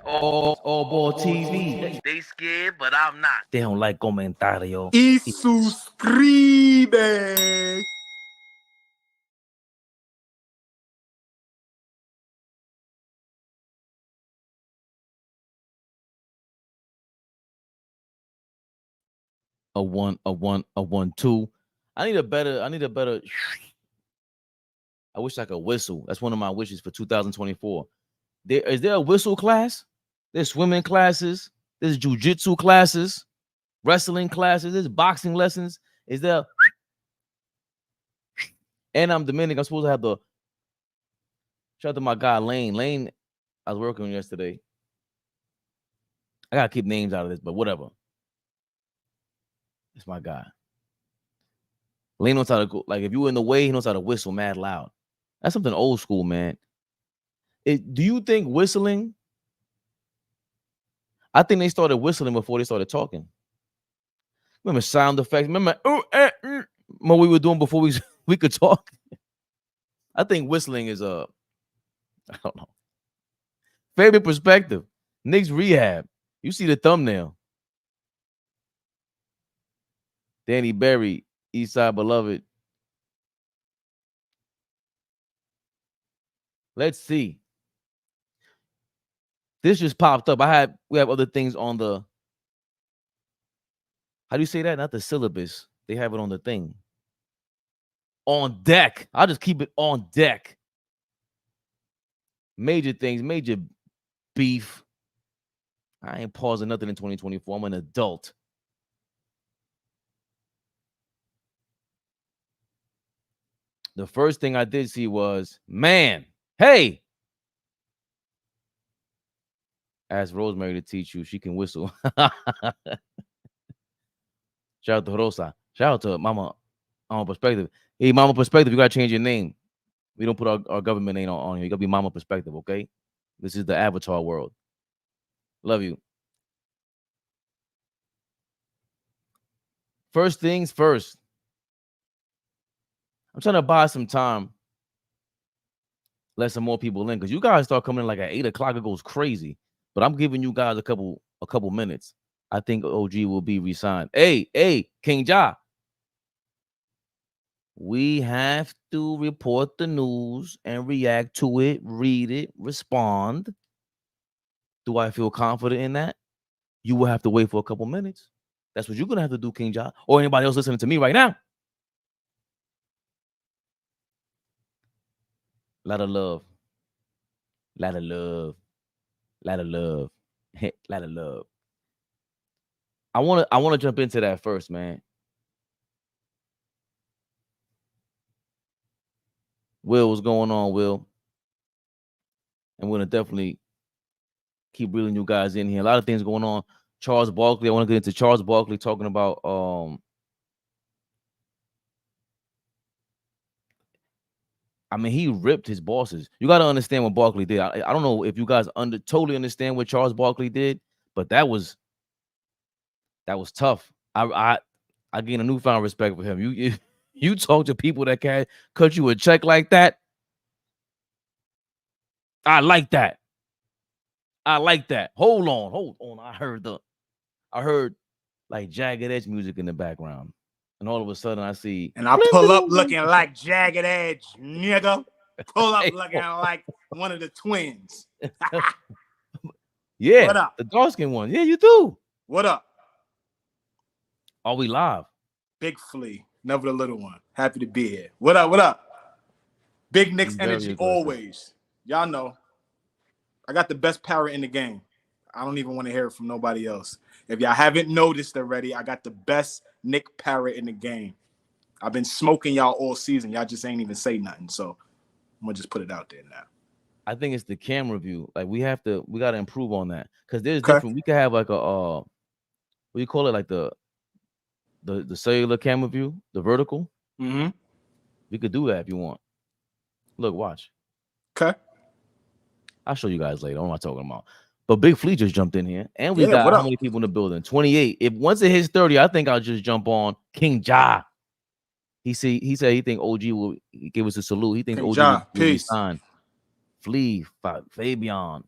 AllBall TV. They scared, but I'm not. They don't like comentario. Y suscribe. A 1-2. I need a better. I wish I could whistle. That's one of my wishes for 2024. Is there a whistle class? There's swimming classes. There's jujitsu classes, wrestling classes. There's boxing lessons. Is there? And I'm Dominican. I'm supposed to have the. Shout out to my guy Lane. Lane, I was working on yesterday. I gotta keep names out of this, but whatever. It's my guy. Lane knows how to go. Like if you were in the way, he knows how to whistle mad loud. That's something old school, man. Do you think whistling? I think they started whistling before they started talking. Remember sound effects? Remember what we were doing before we could talk? I think whistling is I don't know. Fabian PerspecTV. Knicks Rehab. You see the thumbnail. Danny Berry, Eastside Beloved. Let's see. This just popped up. We have other things on the. How do you say that? Not the syllabus. They have it on the thing. On deck. I'll just keep it on deck. Major things, major beef. I ain't pausing nothing in 2024. I'm an adult. The first thing I did see was, man, hey. Ask Rosemary to teach you. She can whistle. Shout out to Rosa. Shout out to Mama PerspecTV. Hey, Mama PerspecTV, you got to change your name. We don't put our government name on here. You got to be Mama PerspecTV, okay? This is the Avatar world. Love you. First things first. I'm trying to buy some time. Let some more people in. Because you guys start coming in like at 8 o'clock. It goes crazy. But I'm giving you guys a couple minutes. I think OG will be re-signed. Hey, King Ja. We have to report the news and react to it, read it, respond. Do I feel confident in that? You will have to wait for a couple minutes. That's what you're going to have to do, King Ja, or anybody else listening to me right now. Lot of love. Lot of love. Lot of love. Lot of love. I want to jump into that first, man. Will, what's going on, Will? I'm going to definitely keep reeling you guys in here. A lot of things going on. Charles Barkley. I want to get into Charles Barkley talking about I mean, he ripped his bosses. You got to understand what Barkley did. I don't know if you guys totally understand what Charles Barkley did, but that was tough. I gain a newfound respect for him. You talk to people that can cut you a check like that. I like that. Hold on. I heard like Jagged Edge music in the background. And all of a sudden I see. And I pull up looking like Jagged Edge, nigga. Pull up looking like one of the twins. Yeah. What up? The dark skin one. Yeah, you do. What up? Are we live? Big Flea. Never the little one. Happy to be here. What up? Big Knicks energy always. Y'all know. I got the best parrot in the game. I don't even want to hear it from nobody else. If y'all haven't noticed already, I got the best Nick parrot in the game. I've been smoking y'all all season. Y'all just ain't even say nothing. So I'm gonna just put it out there now. I think it's the camera view. Like we got to improve on that. Because there's different. We could have like a what do you call it? Like the cellular camera view, the vertical. Mm-hmm. We could do that if you want. Look, watch. Okay. I'll show you guys later. I'm not talking about. But Big Flea just jumped in here, and we got how many people in the building? 28. If once it hits 30, I think I'll just jump on King Ja. He said he think OG will give us a salute. He thinks OG will be signed. Flea, Fabian.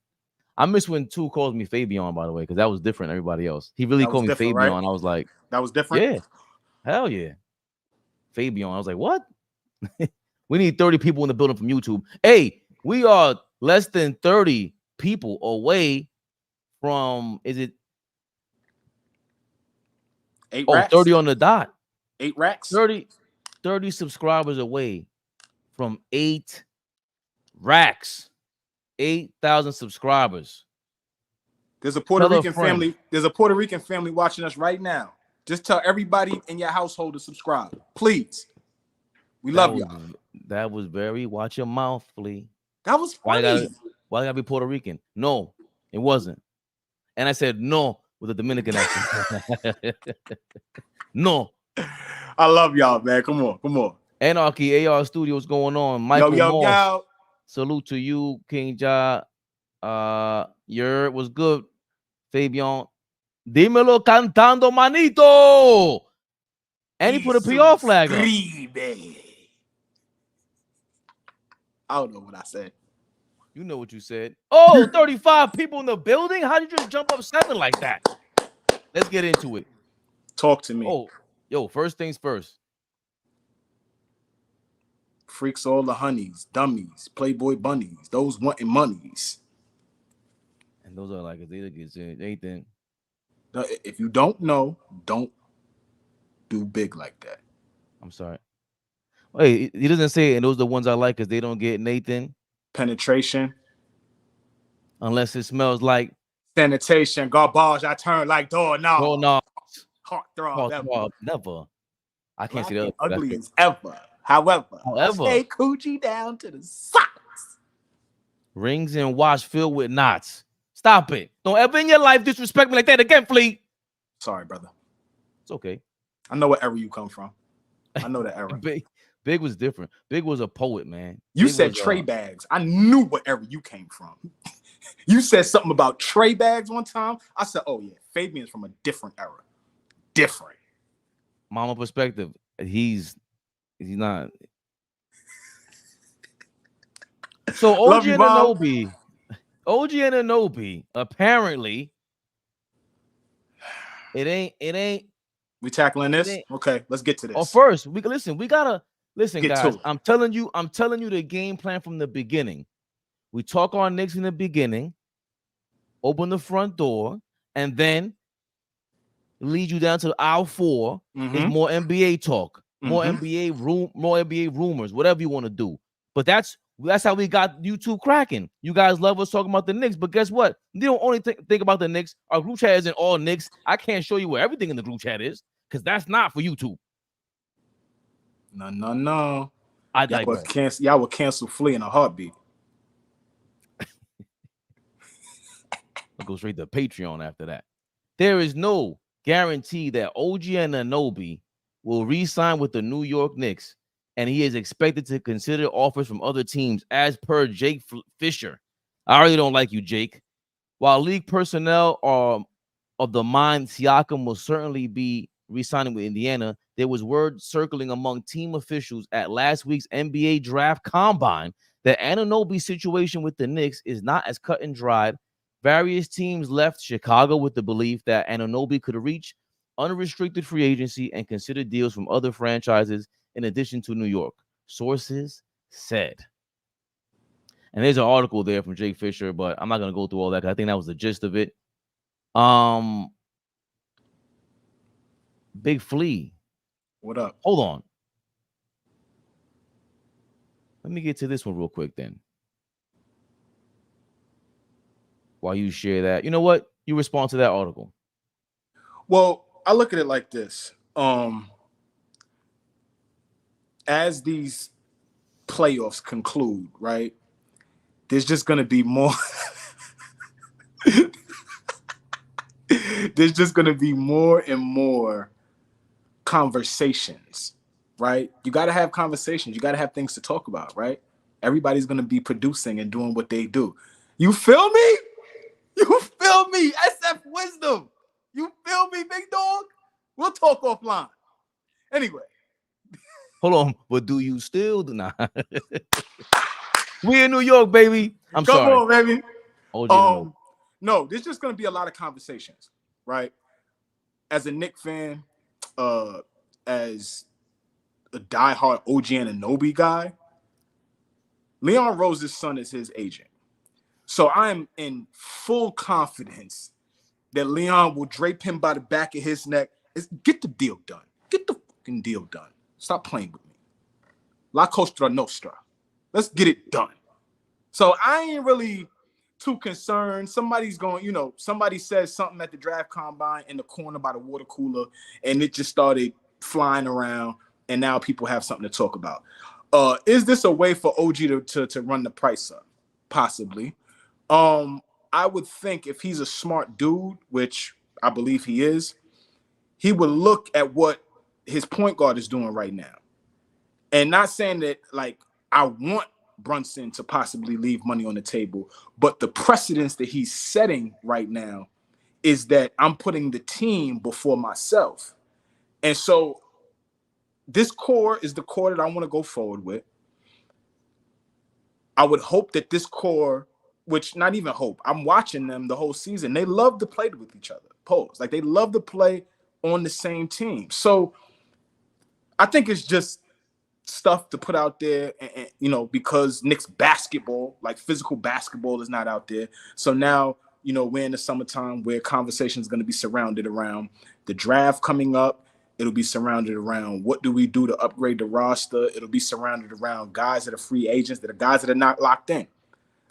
I miss when 2 calls me Fabian, by the way, because that was different than everybody else. He really called me Fabian. Right? I was like, that was different. Yeah, hell yeah, Fabian. I was like, what? We need 30 people in the building from YouTube. Hey, we are less than 30 people away from, is it 8 racks? 30 on the dot. 8 racks? 30 subscribers away from 8 racks. 8,000 subscribers. There's a Puerto Rican family. There's a Puerto Rican family watching us right now. Just tell everybody in your household to subscribe, please. We love y'all. That was very. Watch your mouth, Flea. That was funny. Why gotta be Puerto Rican? No, it wasn't. And I said no with a Dominican accent. No. I love y'all, man. Come on. Anarchy AR Studios going on. Michael Moss. Yo. Salute to you, King Ja. Was good. Fabian. Dímelo cantando, manito. And he put a PR flag up. I don't know what I said. You know what you said. Oh, 35 people in the building? How did you just jump up 7 like that? Let's get into it. Talk to me. Oh, yo, first things first. Freaks all the honeys, dummies, Playboy bunnies, those wanting monies. And those are like, if they get anything. If you don't know, don't do big like that. I'm sorry. Wait, he doesn't say, and those are the ones I like because they don't get Nathan. Penetration. Unless it smells like sanitation. Garbage, I turn like doorknobs. Doorknobs. Heart throb. Never. I can't see the ugly as ever. However, stay coochie down to the socks. Rings and watch filled with knots. Stop it. Don't ever in your life disrespect me like that again, Flea. Sorry, brother. It's okay. I know what era you come from. I know the era. Big was different. Big was a poet, man. You Big said tray bags. I knew what era you came from. You said something about tray bags one time. I said, oh, yeah, Fabian's from a different era. Different. Mama perspective. He's not. So OG Anunoby, apparently, it ain't. We tackling this? Okay, let's get to this. Oh, first, we gotta listen, guys. I'm telling you the game plan from the beginning. We talk on Knicks in the beginning, open the front door, and then lead you down to aisle 4 is more NBA talk, more NBA rumors, whatever you want to do. But that's how we got YouTube cracking. You guys love us talking about the Knicks, but guess what? You don't only think about the Knicks. Our group chat isn't all Knicks. I can't show you where everything in the group chat is because that's not for YouTube. No. Y'all would cancel Flea in a heartbeat. I'll go straight to Patreon after that. There is no guarantee that OG Anunoby will re-sign with the New York Knicks, and he is expected to consider offers from other teams, as per Jake Fisher. I already don't like you, Jake. While league personnel are of the mind Siakam will certainly be re-signing with Indiana, there was word circling among team officials at last week's NBA draft combine that Anunoby's situation with the Knicks is not as cut and dried. Various teams left Chicago with the belief that Anunoby could reach unrestricted free agency and consider deals from other franchises in addition to New York, sources said. And there's an article there from Jake Fisher, but I'm not going to go through all that because I think that was the gist of it. Big Flea. What up? Hold on. Let me get to this one real quick then. While you share that, you know what? You respond to that article. Well, I look at it like this. As these playoffs conclude, right? There's just going to be more. There's just going to be more and more conversations, right? You got to have conversations. You got to have things to talk about, right? Everybody's going to be producing and doing what they do. You feel me? You feel me? SF Wisdom. You feel me, big dog? We'll talk offline. Anyway. Hold on. But do you still do not? We in New York, baby. I'm sorry. Come on, baby. No, there's just going to be a lot of conversations, right? As a Knicks fan, as a diehard OG Anunoby guy, Leon Rose's son is his agent. So I'm in full confidence that Leon will drape him by the back of his neck. Get the deal done. Get the fucking deal done. Stop playing with me. La Costa Nostra. Let's get it done. So I ain't really too concerned. Somebody's going, somebody says something at the draft combine in the corner by the water cooler, and it just started flying around, and now people have something to talk about. Is this a way for OG to run the price up? Possibly. I would think if he's a smart dude, which I believe he is, he would look at what his point guard is doing right now. And not saying that, like, I want Brunson to possibly leave money on the table, but the precedence that he's setting right now is that I'm putting the team before myself. And so this core is the core that I want to go forward with. I would hope that this core, which not even hope, I'm watching them the whole season. They love to play with each other. Like they love to play on the same team. So I think it's just stuff to put out there, and because Knicks basketball, like physical basketball, is not out there. So now, we're in the summertime where conversation is going to be surrounded around the draft coming up. It'll be surrounded around what do we do to upgrade the roster. It'll be surrounded around guys that are free agents, that are guys that are not locked in.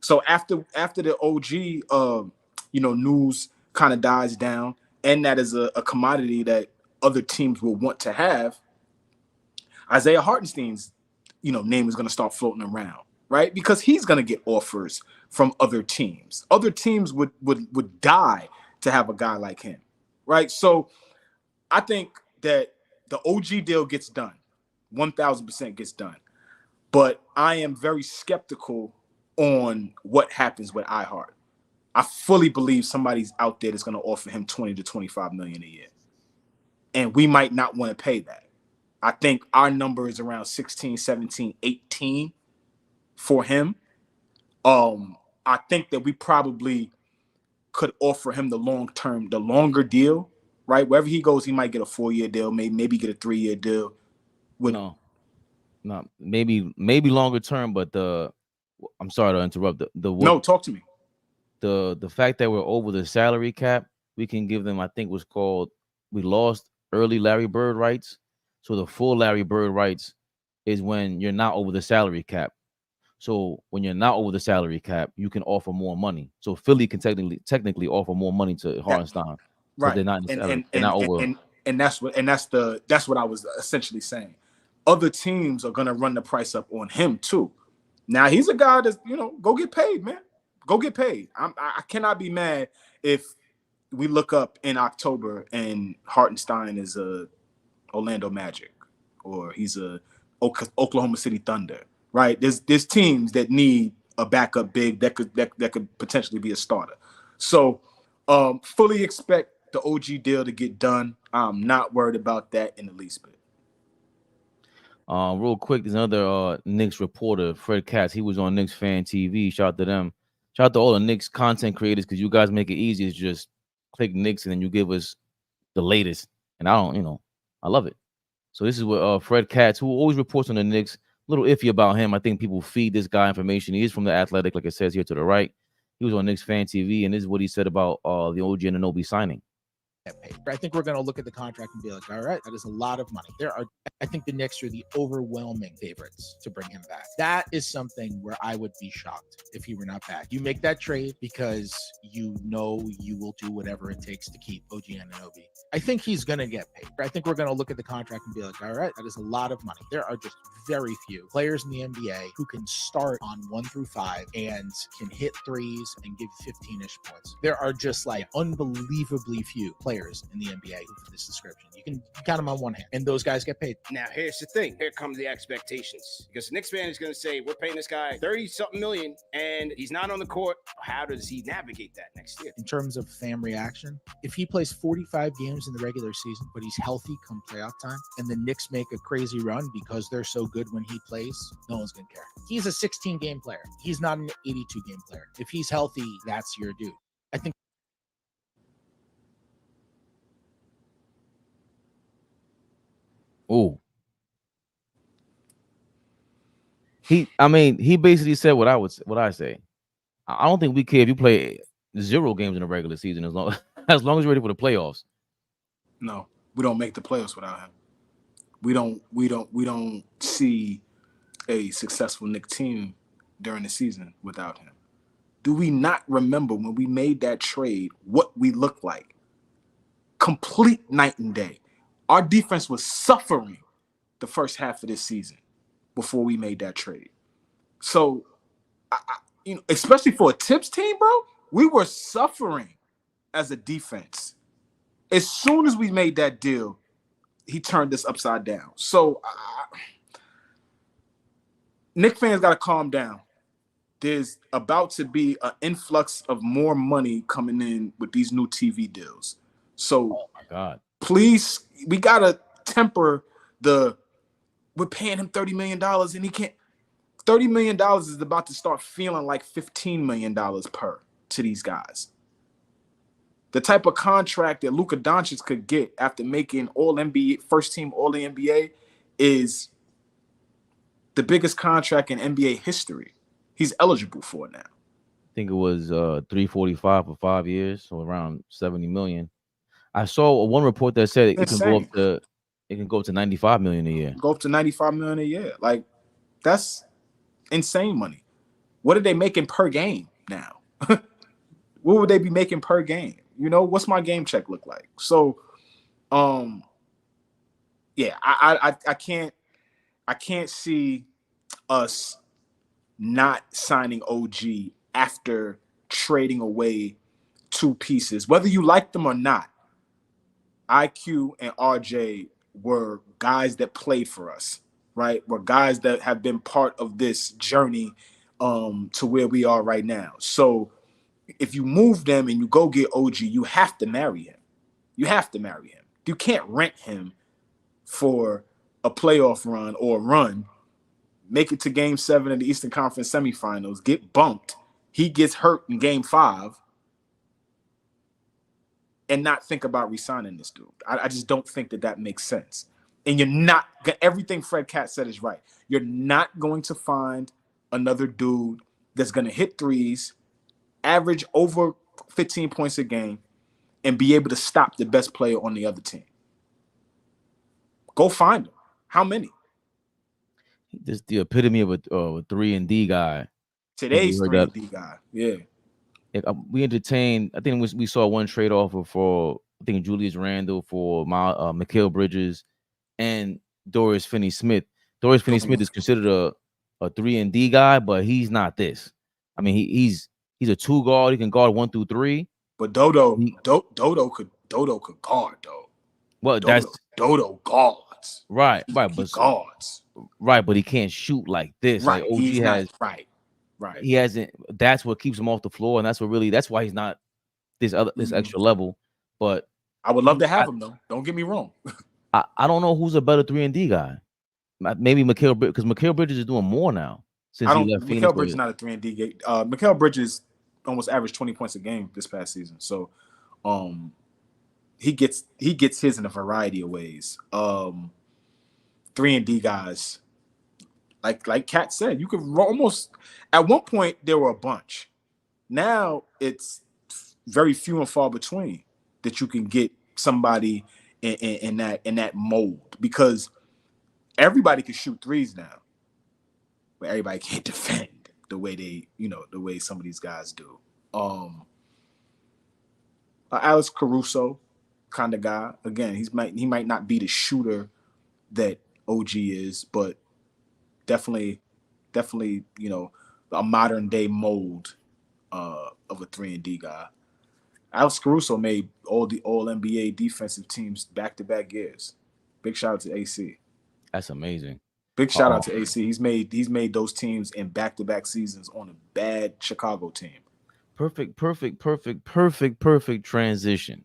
So after the OG, news kind of dies down, and that is a commodity that other teams will want to have, Isaiah Hartenstein's, name is going to start floating around, right? Because he's going to get offers from other teams. Other teams would die to have a guy like him, right? So I think that the OG deal gets done, 1,000% gets done. But I am very skeptical on what happens with iHeart. I fully believe somebody's out there that's going to offer him $20 to $25 million a year, and we might not want to pay that. I think our number is around 16, 17, 18 for him. I think that we probably could offer him the longer deal, right? Wherever he goes, he might get a 4-year deal, maybe get a 3-year deal. No, maybe longer term, but I'm sorry to interrupt. No, talk to me. The fact that we're over the salary cap, we can give them, I think was called, we lost early Larry Bird rights. So the full Larry Bird rights is when you're not over the salary cap. So when you're not over the salary cap, you can offer more money. So Philly can technically offer more money to Hartenstein. Right. They're not over. And that's what I was essentially saying. Other teams are gonna run the price up on him too. Now he's a guy that's, go get paid, man. Go get paid. I cannot be mad if we look up in October and Hartenstein is a Orlando Magic, or he's a Oklahoma City Thunder, right? There's teams that need a backup big that could potentially be a starter. So fully expect the OG deal to get done. I'm not worried about that in the least bit. Real quick, there's another Knicks reporter, Fred Katz. He was on Knicks Fan TV. Shout out to them. Shout out to all the Knicks content creators, because you guys make it easy. It's just click Knicks and then you give us the latest. And I love it. So this is what Fred Katz, who always reports on the Knicks, a little iffy about him. I think people feed this guy information. He is from The Athletic, like it says here to the right. He was on Knicks Fan TV, and this is what he said about the OG Anunoby signing. I think we're going to look at the contract and be like, all right, that is a lot of money. I think the Knicks are the overwhelming favorites to bring him back. That is something where I would be shocked if he were not back. You make that trade because you will do whatever it takes to keep OG Anunoby. I think he's going to get paid. I think we're going to look at the contract and be like, all right, that is a lot of money. There are just very few players in the NBA who can start on 1 through 5 and can hit threes and give 15-ish points. There are just like unbelievably few players in the NBA who fit this description. You can count them on one hand, and those guys get paid. Now, here's the thing. Here comes the expectations. Because the Knicks fan is going to say, we're paying this guy 30-something million, and he's not on the court. How does he navigate that next year? In terms of fan reaction, if he plays 45 games in the regular season, but he's healthy come playoff time, and the Knicks make a crazy run because they're so good when he plays, no one's going to care. He's a 16-game player. He's not an 82-game player. If he's healthy, that's your dude. I think he basically said what I say. I don't think we care if you play 0 games in the regular season as long as you're ready for the playoffs. No, we don't make the playoffs without him. We don't see a successful Knicks team during the season without him. Do we not remember when we made that trade what we looked like? Complete night and day. Our defense was suffering the first half of this season before we made that trade. So, especially for a Tips team, bro, we were suffering as a defense. As soon as we made that deal, he turned us upside down. So, Knicks fans got to calm down. There's about to be an influx of more money coming in with these new TV deals. So, oh my God, please, we got to temper we're paying him $30 million and he can't. $30 million is about to start feeling like $15 million per to these guys. The type of contract that Luka Doncic could get after making All-NBA, first team All-NBA is the biggest contract in NBA history. He's eligible for it now. I think it was $345 for 5 years, so around $70 million. I saw one report that said it can go up to $95 million a year. Go up to $95 million a year. Like, that's insane money. What are they making per game now? What would they be making per game? You know, what's my game check look like? So, yeah, I can't see us not signing OG after trading away 2 pieces, whether you like them or not. IQ and RJ were guys that played for us, right? Were guys that have been part of this journey to where we are right now. So if you move them and you go get OG, you have to marry him. You have to marry him. You can't rent him for a playoff run or a run, make it to Game 7 of the Eastern Conference semifinals, get bumped, he gets hurt in Game 5, and not think about re-signing this dude. I just don't think that makes sense. And you're not – everything Fred Katz said is right. You're not going to find another dude that's going to hit threes, average over 15 points a game, and be able to stop the best player on the other team. Go find him. How many? This is the epitome of a 3-and-D guy. Today's 3-and-D guy. Yeah. We entertained. I think we saw one trade offer for Julius Randle for Mikal Bridges and Dorian Finney-Smith. Dorian Finney-Smith is considered a 3-and-D guy, but he's not this. I mean, he's a 2 guard. He can guard 1 through 3. But Dodo could guard though. Well, Dodo guards. Right, but guards. Right, but he can't shoot like this. Right, like OG has. Right. He hasn't. That's what keeps him off the floor, and that's why he's not this extra level. But I would love to have him though. Don't get me wrong. I don't know who's a better 3-and-D guy. Maybe Mikal Bridges, because Mikal Bridges is doing more now since he left Phoenix. Mikal Bridges is not a 3-and-D game. Mikal Bridges almost averaged 20 points a game this past season. So, he gets his in a variety of ways. 3-and-D guys. Like Kat said, you could almost at one point there were a bunch. Now it's very few and far between that you can get somebody in that mold, because everybody can shoot threes now, but everybody can't defend the way the way some of these guys do. Alex Caruso kind of guy. Again, he might not be the shooter that OG is, but definitely, a modern day mold of a 3-and-D guy. Alex Caruso made all NBA defensive teams back-to-back years. Big shout out to AC. That's amazing. Big shout out to AC. He's made those teams in back-to-back seasons on a bad Chicago team. Perfect transition.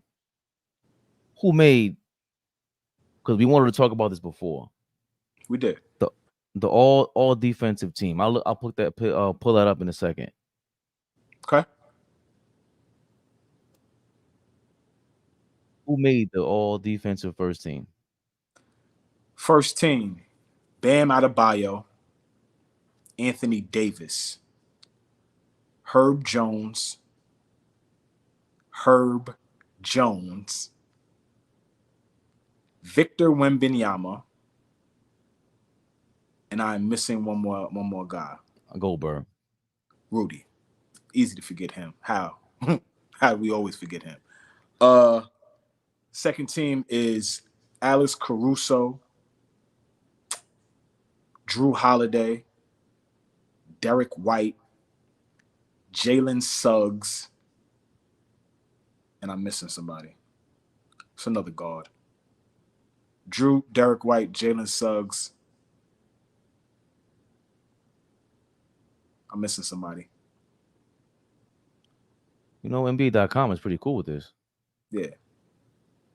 Who made? Because we wanted to talk about this before. We did. The all defensive team. I'll pull that up in a second. Okay. Who made the all defensive first team? First team, Bam Adebayo, Anthony Davis, Herb Jones, Victor Wembanyama, and I'm missing one more guy. Goldberg. Rudy. Easy to forget him. How? How do we always forget him? Second team is Alex Caruso, Drew Holiday, Derek White, Jalen Suggs, and I'm missing somebody. It's another guard. Drew, Derek White, Jalen Suggs. I'm missing somebody. You know, NBA.com is pretty cool with this. Yeah.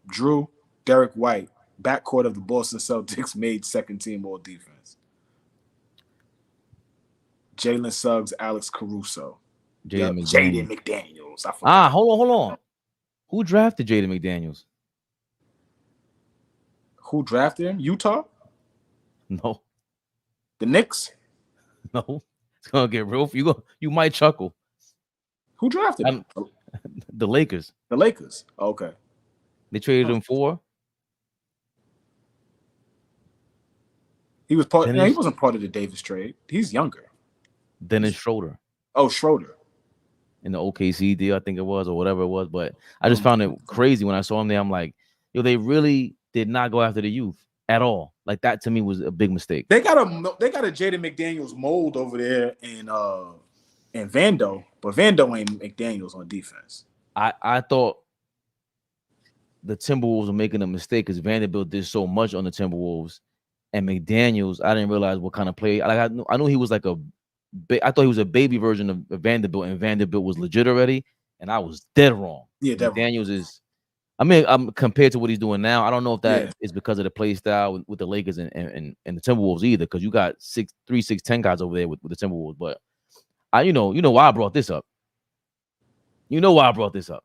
Drew, Derek White, backcourt of the Boston Celtics, made second team all defense. Jalen Suggs, Alex Caruso. Jaden McDaniels. I forgot. Hold on. Who drafted Jaden McDaniels? Who drafted him? Utah? No. The Knicks? No. It's gonna get real. You might chuckle. Who drafted him? The Lakers. The Lakers. Okay. They traded him for. He was part. No, he wasn't part of the Davis trade. He's younger. Dennis Schroeder. Oh, Schroeder. In the OKC deal, I think it was, or whatever it was. But I just found it crazy when I saw him there. I'm like, yo, they really did not go after the youth at all. Like that to me was a big mistake. They got a Jaden McDaniels mold over there in Vando, but Vando ain't McDaniels on defense. I thought the Timberwolves were making a mistake because Vanderbilt did so much on the Timberwolves, and McDaniels, I didn't realize what kind of play. Like I knew he was like I thought he was a baby version of Vanderbilt, and Vanderbilt was legit already, and I was dead wrong. Yeah, McDaniels is. I mean, I'm compared to what he's doing now. I don't know if that is because of the play style with the Lakers and the Timberwolves either, because you got 6'3", 6'10" guys over there with the Timberwolves. But you know why I brought this up. You know why I brought this up.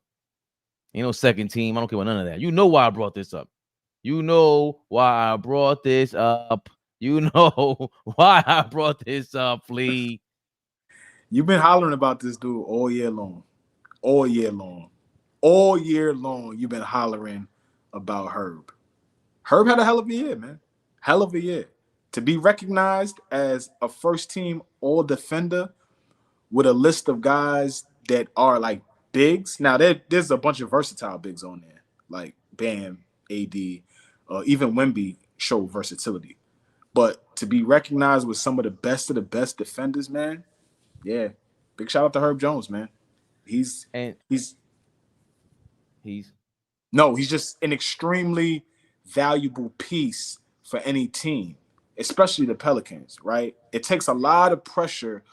Ain't no second team. I don't care about none of that. You know why I brought this up. You know why I brought this up. You know why I brought this up, Flea. You've been hollering about this dude all year long. All year long. All year long, you've been hollering about Herb. Herb had a hell of a year, man. Hell of a year. To be recognized as a first-team all-defender with a list of guys that are like bigs. Now, there's a bunch of versatile bigs on there, like Bam, AD, even Wemby showed versatility. But to be recognized with some of the best defenders, man, yeah. Big shout out to Herb Jones, man. He's just an extremely valuable piece for any team, especially the Pelicans, right? It takes a lot of pressure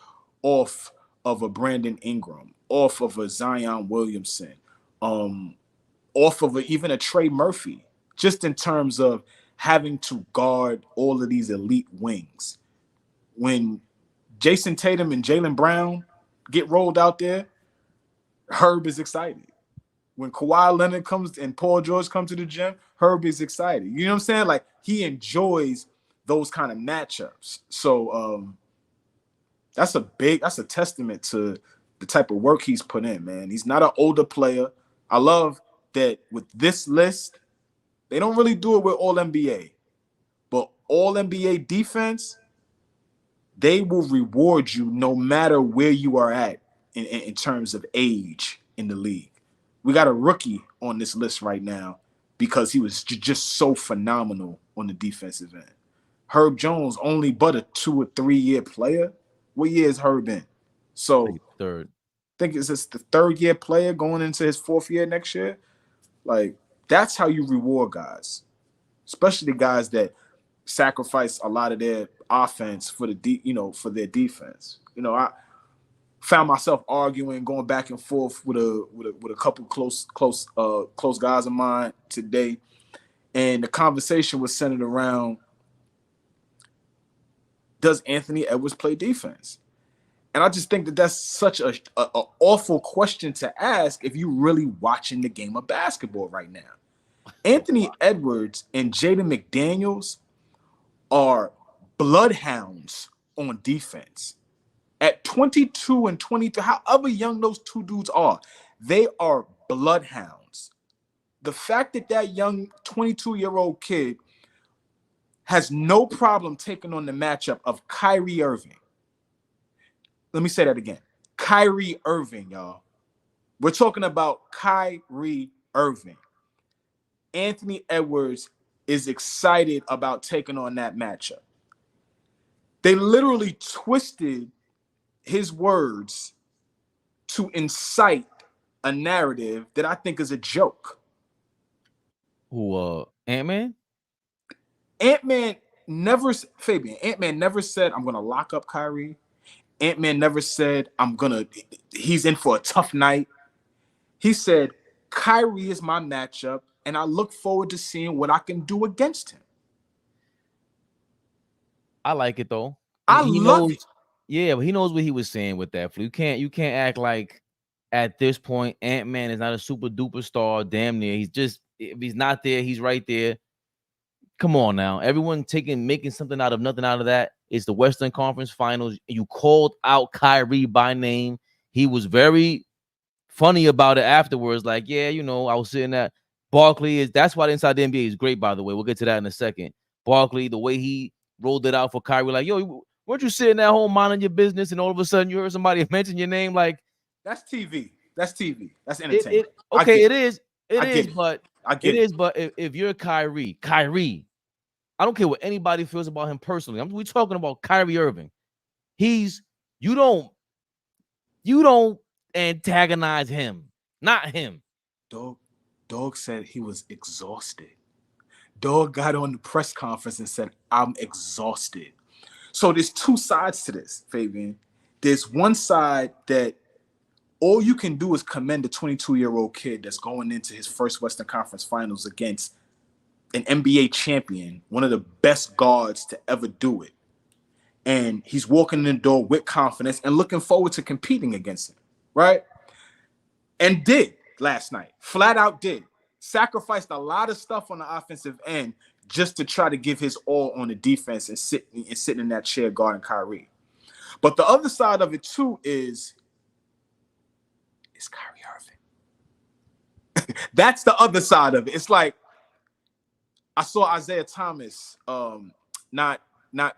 off of a Brandon Ingram, off of a Zion Williamson, off of even a Trey Murphy, just in terms of having to guard all of these elite wings. When Jason Tatum and Jaylen Brown get rolled out there, Herb is excited. When Kawhi Leonard comes and Paul George come to the gym, Herb is excited. You know what I'm saying? Like, he enjoys those kind of matchups. So that's a testament to the type of work he's put in, man. He's not an older player. I love that with this list, they don't really do it with all NBA. But all NBA defense, they will reward you no matter where you are at in terms of age in the league. We got a rookie on this list right now because he was just so phenomenal on the defensive end. Herb Jones only but a 2 or 3 year player. What year is Herb in? So third. I think it's just the 3rd year player going into his 4th year next year. Like, that's how you reward guys, especially the guys that sacrifice a lot of their offense for for their defense. I found myself arguing, going back and forth with a couple close guys of mine today, and the conversation was centered around, does Anthony Edwards play defense? And I just think that that's such a awful question to ask if you're really watching the game of basketball right now. Anthony Edwards and Jaden McDaniels are bloodhounds on defense. At 22 and 23, however young those two dudes are, they are bloodhounds. The fact that that young 22-year-old kid has no problem taking on the matchup of Kyrie Irving. Let me say that again. Kyrie Irving, y'all. We're talking about Kyrie Irving. Anthony Edwards is excited about taking on that matchup. They literally twisted his words to incite a narrative that I think is a joke. Who, Ant-Man? Ant-Man never said, I'm going to lock up Kyrie. Ant-Man never said, he's in for a tough night. He said, Kyrie is my matchup, and I look forward to seeing what I can do against him. I like it, though. He love knows, it. Yeah, but he knows what he was saying with that. You can't act like at this point Ant-Man is not a super duper star. Damn near. If he's not there, he's right there. Come on now. Everyone making something out of nothing out of that. It's the Western Conference Finals. You called out Kyrie by name. He was very funny about it afterwards. Like, yeah, I was sitting at Barkley. That's why the Inside the NBA is great, by the way. We'll get to that in a second. Barkley, the way he rolled it out for Kyrie, like, yo, weren't you sitting at home minding your business and all of a sudden you heard somebody mention your name? Like, that's TV. That's TV. That's entertainment. But if you're Kyrie, I don't care what anybody feels about him personally. We're talking about Kyrie Irving. You don't antagonize him, not him. Dog said he was exhausted. Dog got on the press conference and said, I'm exhausted. So there's two sides to this, Fabian. There's one side that all you can do is commend a 22-year-old kid that's going into his first Western Conference Finals against an NBA champion, one of the best guards to ever do it. And he's walking in the door with confidence and looking forward to competing against him, right? And did last night. Flat out did. Sacrificed a lot of stuff on the offensive end just to try to give his all on the defense and sitting in that chair guarding Kyrie. But the other side of it, too, is Kyrie Irving. That's the other side of it. It's like I saw Isaiah Thomas, not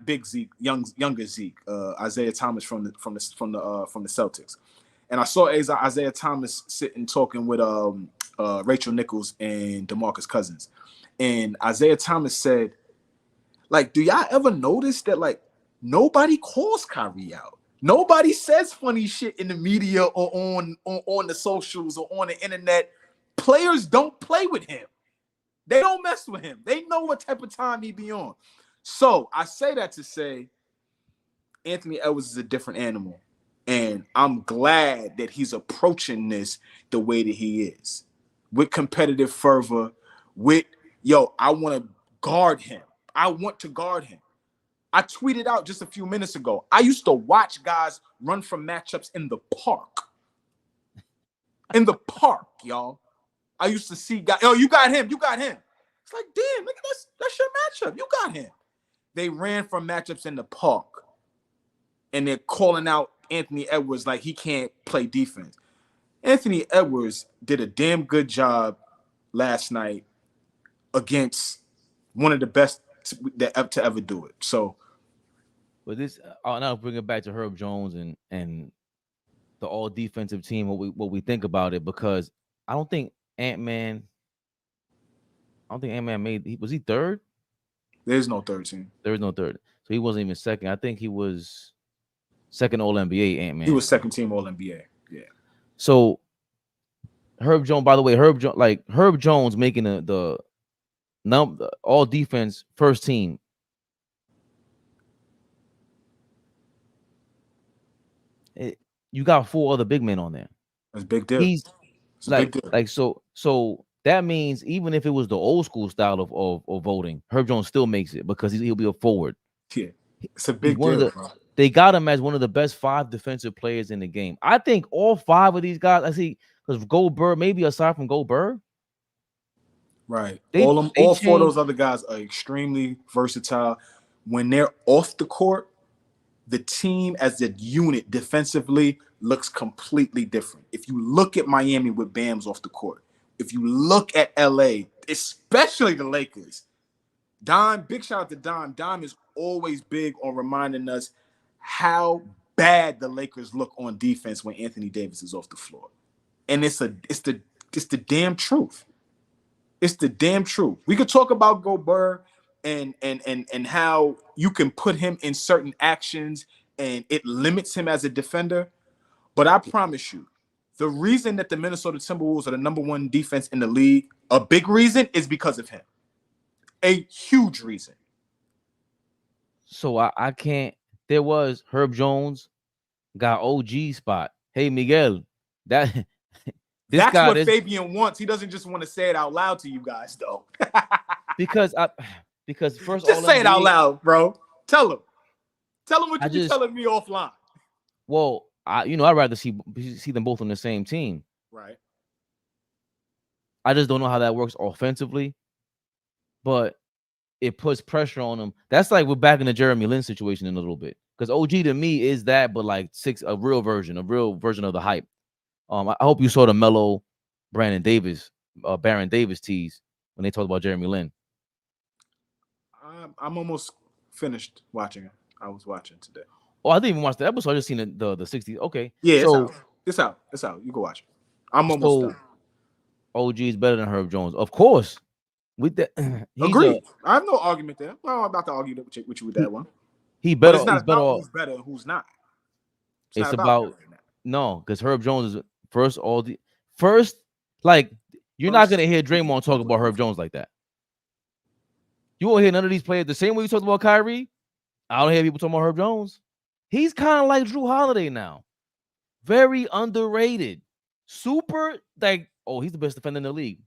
big Zeke, younger Zeke, Isaiah Thomas from the Celtics, and I saw Isaiah Thomas sitting talking with Rachel Nichols and DeMarcus Cousins, and Isaiah Thomas said, like, do y'all ever notice that like nobody calls Kyrie out? Nobody says funny shit in the media or on the socials or on the internet. Players don't play with him. They don't mess with him. They know what type of time he be on. So I say that to say Anthony Edwards is a different animal. And I'm glad that he's approaching this the way that he is. With competitive fervor, I want to guard him. I want to guard him. I tweeted out just a few minutes ago, I used to watch guys run from matchups in the park. In the park, y'all. I used to see guys, you got him. It's like, damn, look at that's your matchup. You got him. They ran from matchups in the park. And they're calling out Anthony Edwards like he can't play defense. Anthony Edwards did a damn good job last night against one of the best to ever do it. So, but this, I'll now bring it back to Herb Jones and the all defensive team. What we think about it, because I don't think Ant-Man was he third? There's no third team. There's no third. So he wasn't even second. I think he was second All-NBA Ant-Man. He was second team All-NBA. Yeah. So Herb Jones, by the way, Herb Jones making the all defense first team. You got 4 other big men on there. That's a big deal. He's so that means even if it was the old school style of voting, Herb Jones still makes it because he'll be a forward. Yeah, it's a big deal. They got him as one of the best 5 defensive players in the game. I think all 5 of these guys, I see, because Goldberg, maybe aside from Goldberg, Right. They All four of changed. those other guys are extremely versatile. When they're off the court, the team as a unit defensively looks completely different. If you look at Miami with Bam's off the court, if you look at LA, especially the Lakers, big shout out to Dime is always big on reminding us how bad the Lakers look on defense when Anthony Davis is off the floor. And it's the damn truth. It's the damn truth. We could talk about Gobert and how you can put him in certain actions and it limits him as a defender. But I promise you, the reason that the Minnesota Timberwolves are the #1 defense in the league, a big reason, is because of him. A huge reason. So I can't. There was Herb Jones got OG spot. Hey Miguel, that's what Fabian wants. He doesn't just want to say it out loud to you guys, though. because first just say it out loud, bro. Tell him what you be telling me offline. Well, I'd rather see them both on the same team. Right. I just don't know how that works offensively, but it puts pressure on them. That's like we're back in the Jeremy Lin situation in a little bit. Because OG to me is that, but like a real version of the hype. I hope you saw the Melo, Baron Davis tease when they talked about Jeremy Lin. I'm almost finished watching it. I was watching today. Oh, I didn't even watch the episode. I just seen the 60s. Okay. Yeah, so it's out. You go watch it. I'm almost done. OG is better than Herb Jones, of course. With that, agree. I have no argument there. Well, I'm about to argue with you with that one. He's better. It's not about who's better and who's not. It's about no, because Herb Jones is first. Like you're not gonna hear Draymond talk about Herb Jones like that. You won't hear none of these players the same way you talked about Kyrie. I don't hear people talking about Herb Jones. He's kind of like Drew Holiday now, very underrated. Super like, oh, he's the best defender in the league.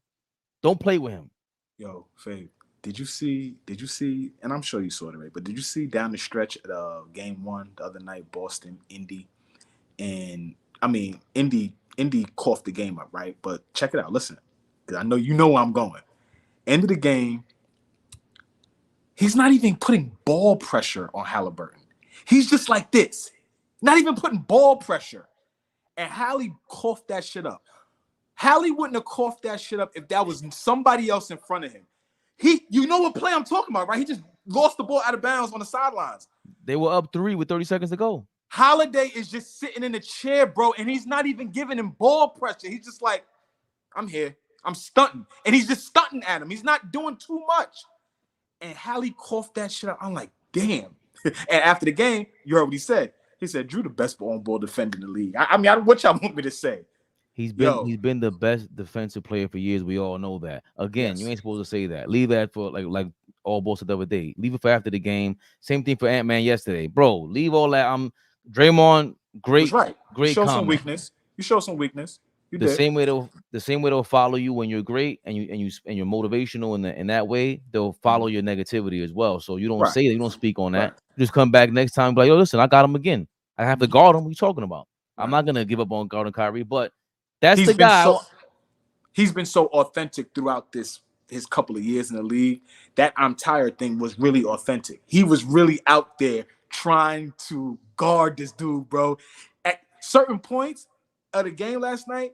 Don't play with him. Yo, Fabe, did you see? And I'm sure you saw it already, but did you see down the stretch at game 1 the other night, Boston, Indy, and I mean Indy coughed the game up, right? But check it out. Listen, because I know you know where I'm going. End of the game, he's not even putting ball pressure on Halliburton. He's just like this, not even putting ball pressure. And Hallie coughed that shit up. Hallie wouldn't have coughed that shit up if that was somebody else in front of him. You know what play I'm talking about, right? He just lost the ball out of bounds on the sidelines. They were up 3 with 30 seconds to go. Holiday is just sitting in the chair, bro, and he's not even giving him ball pressure. He's just like, I'm here. I'm stunting. And he's just stunting at him. He's not doing too much. And Hallie coughed that shit up. I'm like, damn. And after the game, you heard what he said. He said, Drew the best on-ball defender in the league. I mean, what y'all want me to say? He's been the best defensive player for years. We all know that. Again, yes. You ain't supposed to say that. Leave that for like AllBall said the other day. Leave it for after the game. Same thing for Ant-Man yesterday. Bro, leave all that. Draymond, great, right. Great. You show some weakness. You the same way they'll follow you when you're great and you're motivational in that way, they'll follow your negativity as well. So you don't say that, you don't speak on that. Right. You just come back next time, be like, yo, listen, I got him again. I have to guard him. What are you talking about? Right. I'm not gonna give up on guarding Kyrie, but that's the guy. He's been so authentic throughout his couple of years in the league. That I'm tired thing was really authentic. He was really out there trying to guard this dude, bro. At certain points of the game last night,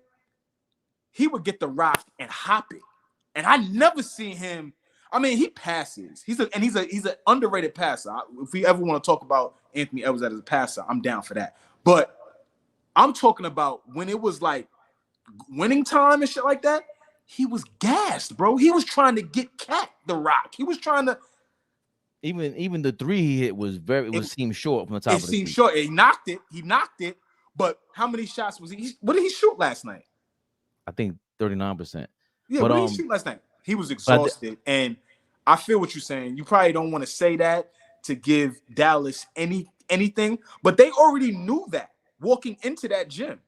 he would get the rock and hop it. And I never seen him. I mean, he passes. He's an underrated passer. If we ever want to talk about Anthony Edwards as a passer, I'm down for that. But I'm talking about when it was like winning time and shit like that, he was gassed, bro. He was trying to get Cat the rock. He was trying to. Even the 3 he hit seemed short from the top. It seemed short. He knocked it. But how many shots was he? What did he shoot last night? I think 39%. Yeah, what did he shoot last night? He was exhausted. And I feel what you're saying. You probably don't want to say that to give Dallas anything, but they already knew that walking into that gym.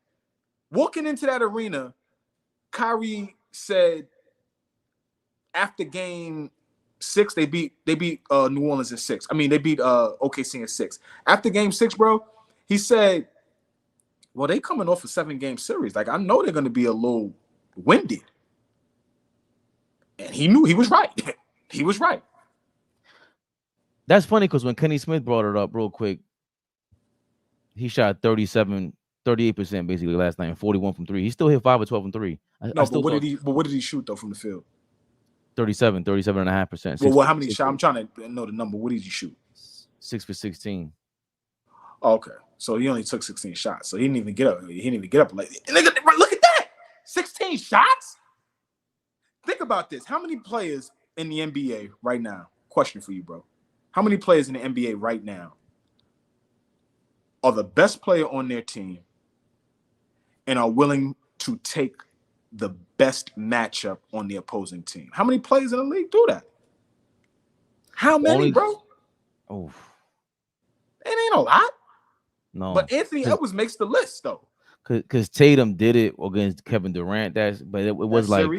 Walking into that arena, Kyrie said after game 6, they beat New Orleans in 6. I mean, they beat OKC in 6. After game 6, bro, he said, well, they coming off a 7-game series. Like, I know they're going to be a little winded. And he knew he was right. He was right. That's funny because when Kenny Smith brought it up real quick, he shot 38% basically last night and 41 from 3. He still hit 5 or 12 from 3. But what did he shoot though from the field? 37.5%. Well, how many shots? I'm trying to know the number. What did he shoot? 6 for 16. Oh, okay. So he only took 16 shots. So he didn't even get up. He didn't even get up. Like, look at that. 16 shots? Think about this. How many players in the NBA right now? Question for you, bro. How many players in the NBA right now are the best player on their team and are willing to take the best matchup on the opposing team? How many players in the league do that? How many, bro? Oh, it ain't a lot. No, but Anthony Edwards makes the list though. Because Tatum did it against Kevin Durant. But it was like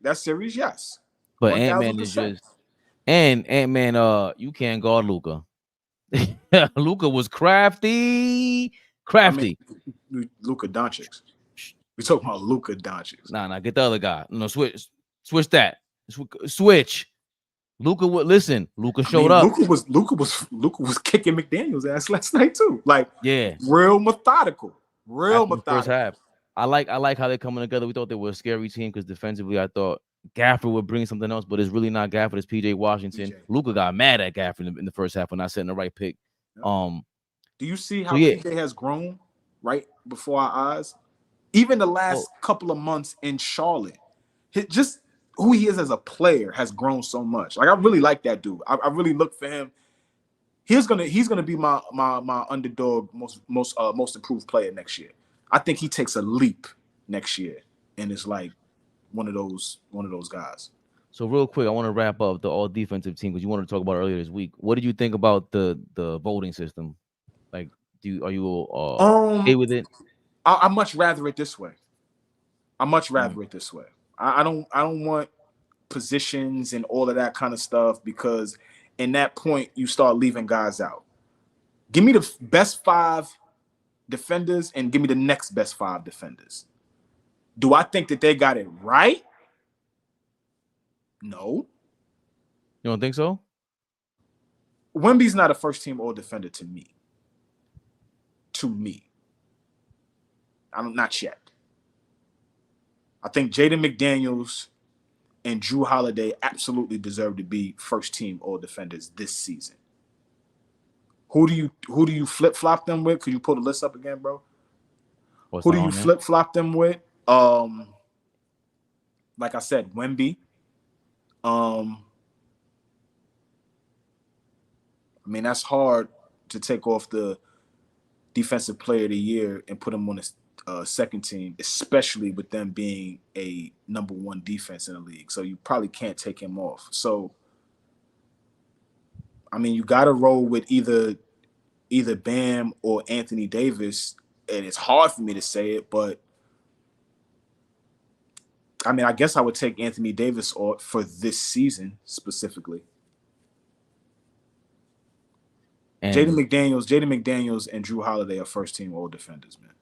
that series, yes. But Ant-Man is just Ant-Man. You can't guard Luka. Luka was crafty. I mean, Luka Doncic. We talking about Luka Doncic. Nah, get the other guy. No, switch that. Switch. Luka would listen. Luka showed up. Luka was kicking McDaniel's ass last night too. Like, yeah, real methodical. First half. I like how they're coming together. We thought they were a scary team because defensively, I thought Gafford would bring something else, but it's really not Gafford. It's PJ Washington. Luka got mad at Gafford in the first half for not setting the right pick. Do you see how PJ has grown right before our eyes? Even the last couple of months in Charlotte, just who he is as a player has grown so much. Like, I really like that dude. I really look for him. He's gonna be my underdog, most improved player next year. I think he takes a leap next year and is like one of those guys. So real quick, I want to wrap up the all defensive team because you wanted to talk about it earlier this week. What did you think about the voting system? Like, are you okay with it? I much rather it this way. I don't want positions and all of that kind of stuff, because in that point you start leaving guys out. Give me the best 5 defenders and give me the next best 5 defenders. Do I think that they got it right? No. You don't think so? Wemby's not a first team all defender to me. Not yet. I think Jaden McDaniels and Drew Holiday absolutely deserve to be first team all defenders this season. Who do you flip flop them with? Could you pull the list up again, bro? Who do you flip flop them with? Like I said, Wemby. I mean, that's hard to take off the defensive player of the year and put him on a second team, especially with them being a number 1 defense in the league. So you probably can't take him off. So, I mean, you got to roll with either Bam or Anthony Davis, and it's hard for me to say it, but I mean, I guess I would take Anthony Davis for this season specifically. And Jaden McDaniels and Drew Holiday are first team all defenders, man.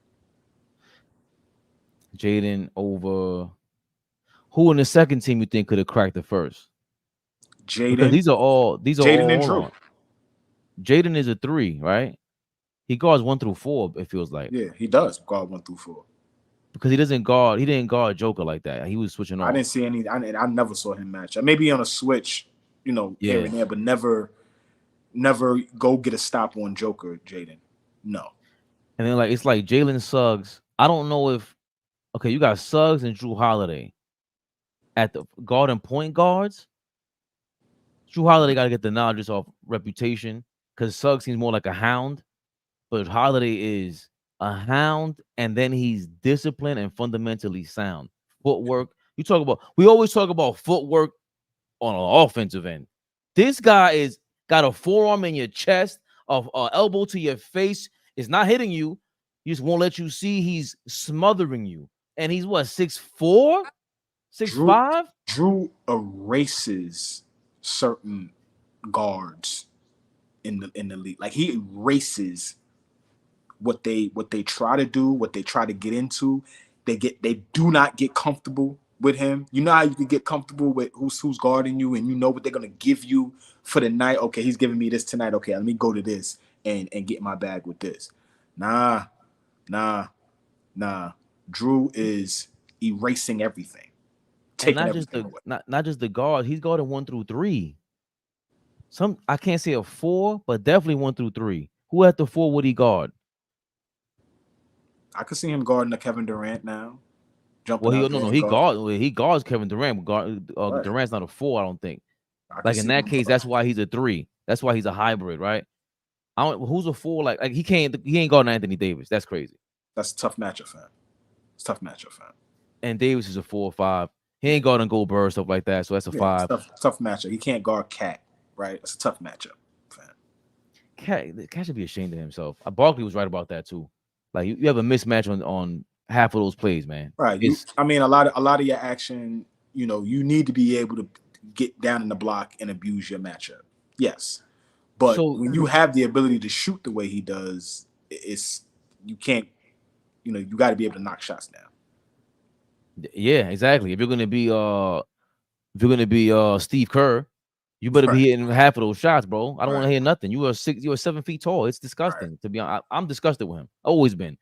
Jaden over who in the second team you think could have cracked the first? Jaden. Because these are all Jaden and Drew. Jaden is a 3, right? He guards 1 through 4. It feels like. Yeah, he does guard 1 through 4. Because he didn't guard Joker like that. He was switching off. I didn't see any. I never saw him match. Maybe on a switch, here and there, but never go get a stop on Joker, Jaden. No. And then it's like Jalen Suggs. I don't know if you got Suggs and Drew Holiday at the guard and point guards. Drew Holiday got to get the nod just off reputation because Suggs seems more like a hound, but Holiday is a hound, and then he's disciplined and fundamentally sound. Footwork. We always talk about footwork on an offensive end. This guy got a forearm in your chest, of elbow to your face. It's not hitting you. He just won't let you see. He's smothering you. And he's what, 6'4", 6'5"? Drew erases certain guards in the league. Like, he erases what they try to do, what they try to get into. They do not get comfortable with him. You know how you can get comfortable with who's guarding you, and you know what they're gonna give you for the night. Okay, he's giving me this tonight. Okay, let me go to this and get my bag with this. Nah. Drew is erasing everything, taking everything away. Not just the guard. He's guarding 1 through 3. I can't say a 4, but definitely 1 through 3. Who at the 4 would he guard? I could see him guarding the Kevin Durant now. Well, he guards Kevin Durant. Durant's not a 4, I don't think. Like in that case, that's why he's a 3. That's why he's a hybrid, right? Who's a 4? Like he ain't guarding Anthony Davis. That's crazy. That's a tough matchup, fam. It's a tough matchup, fam. And Davis is a 4 or 5. He ain't guarding Goldberg, stuff like that. So that's a 5. Tough matchup. He can't guard Cat, right? It's a tough matchup, fam. Cat should be ashamed of himself. Barkley was right about that too. Like you have a mismatch on half of those plays, man. Right. I mean, a lot of your action, you need to be able to get down in the block and abuse your matchup. Yes. But when you have the ability to shoot the way he does, you can't, you got to be able to knock shots down. Yeah, exactly. If you're gonna be Steve Kerr, you better be hitting half of those shots, bro. I don't want to hear nothing. You are 7 feet tall. It's disgusting. Right. To be honest, I'm disgusted with him. Always been.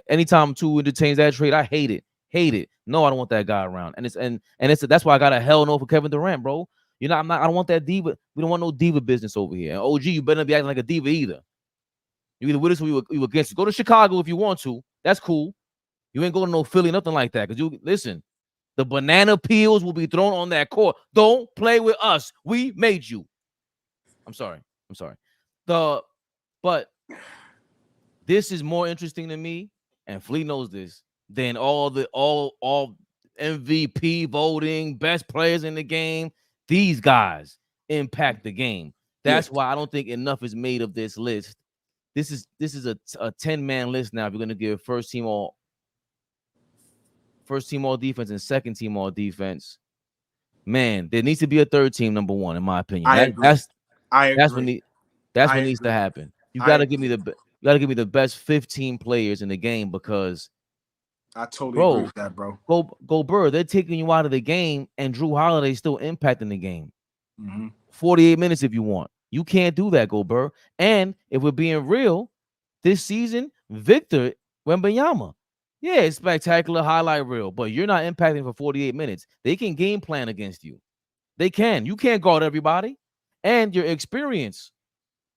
Anytime two entertains that trade, I hate it. No, I don't want that guy around. And that's why I got a hell no for Kevin Durant, bro. I don't want that diva. We don't want no diva business over here. And OG, you better not be acting like a diva either. You either with us or you against us. Go to Chicago if you want to. That's cool. You ain't going to no Philly, nothing like that. Because listen, the banana peels will be thrown on that court. Don't play with us. We made you. I'm sorry. But this is more interesting to me, and Flea knows this, than all MVP voting, best players in the game. These guys impact the game. That's why I don't think enough is made of this list. This is a 10-man list now. If you're gonna give first team all defense and second team all defense, man, there needs to be a third team number 1, in my opinion. I agree. That's what needs to happen. You gotta give me the best 15 players in the game, because I totally agree with that, bro. Go Bird. They're taking you out of the game, and Drew Holiday's still impacting the game. Mm-hmm. 48 minutes if you want. You can't do that, Go Bird. And if we're being real, this season, Victor Wembanyama, yeah, it's spectacular highlight reel, but you're not impacting for 48 minutes. They can game plan against you. They can. You can't guard everybody. And your experience,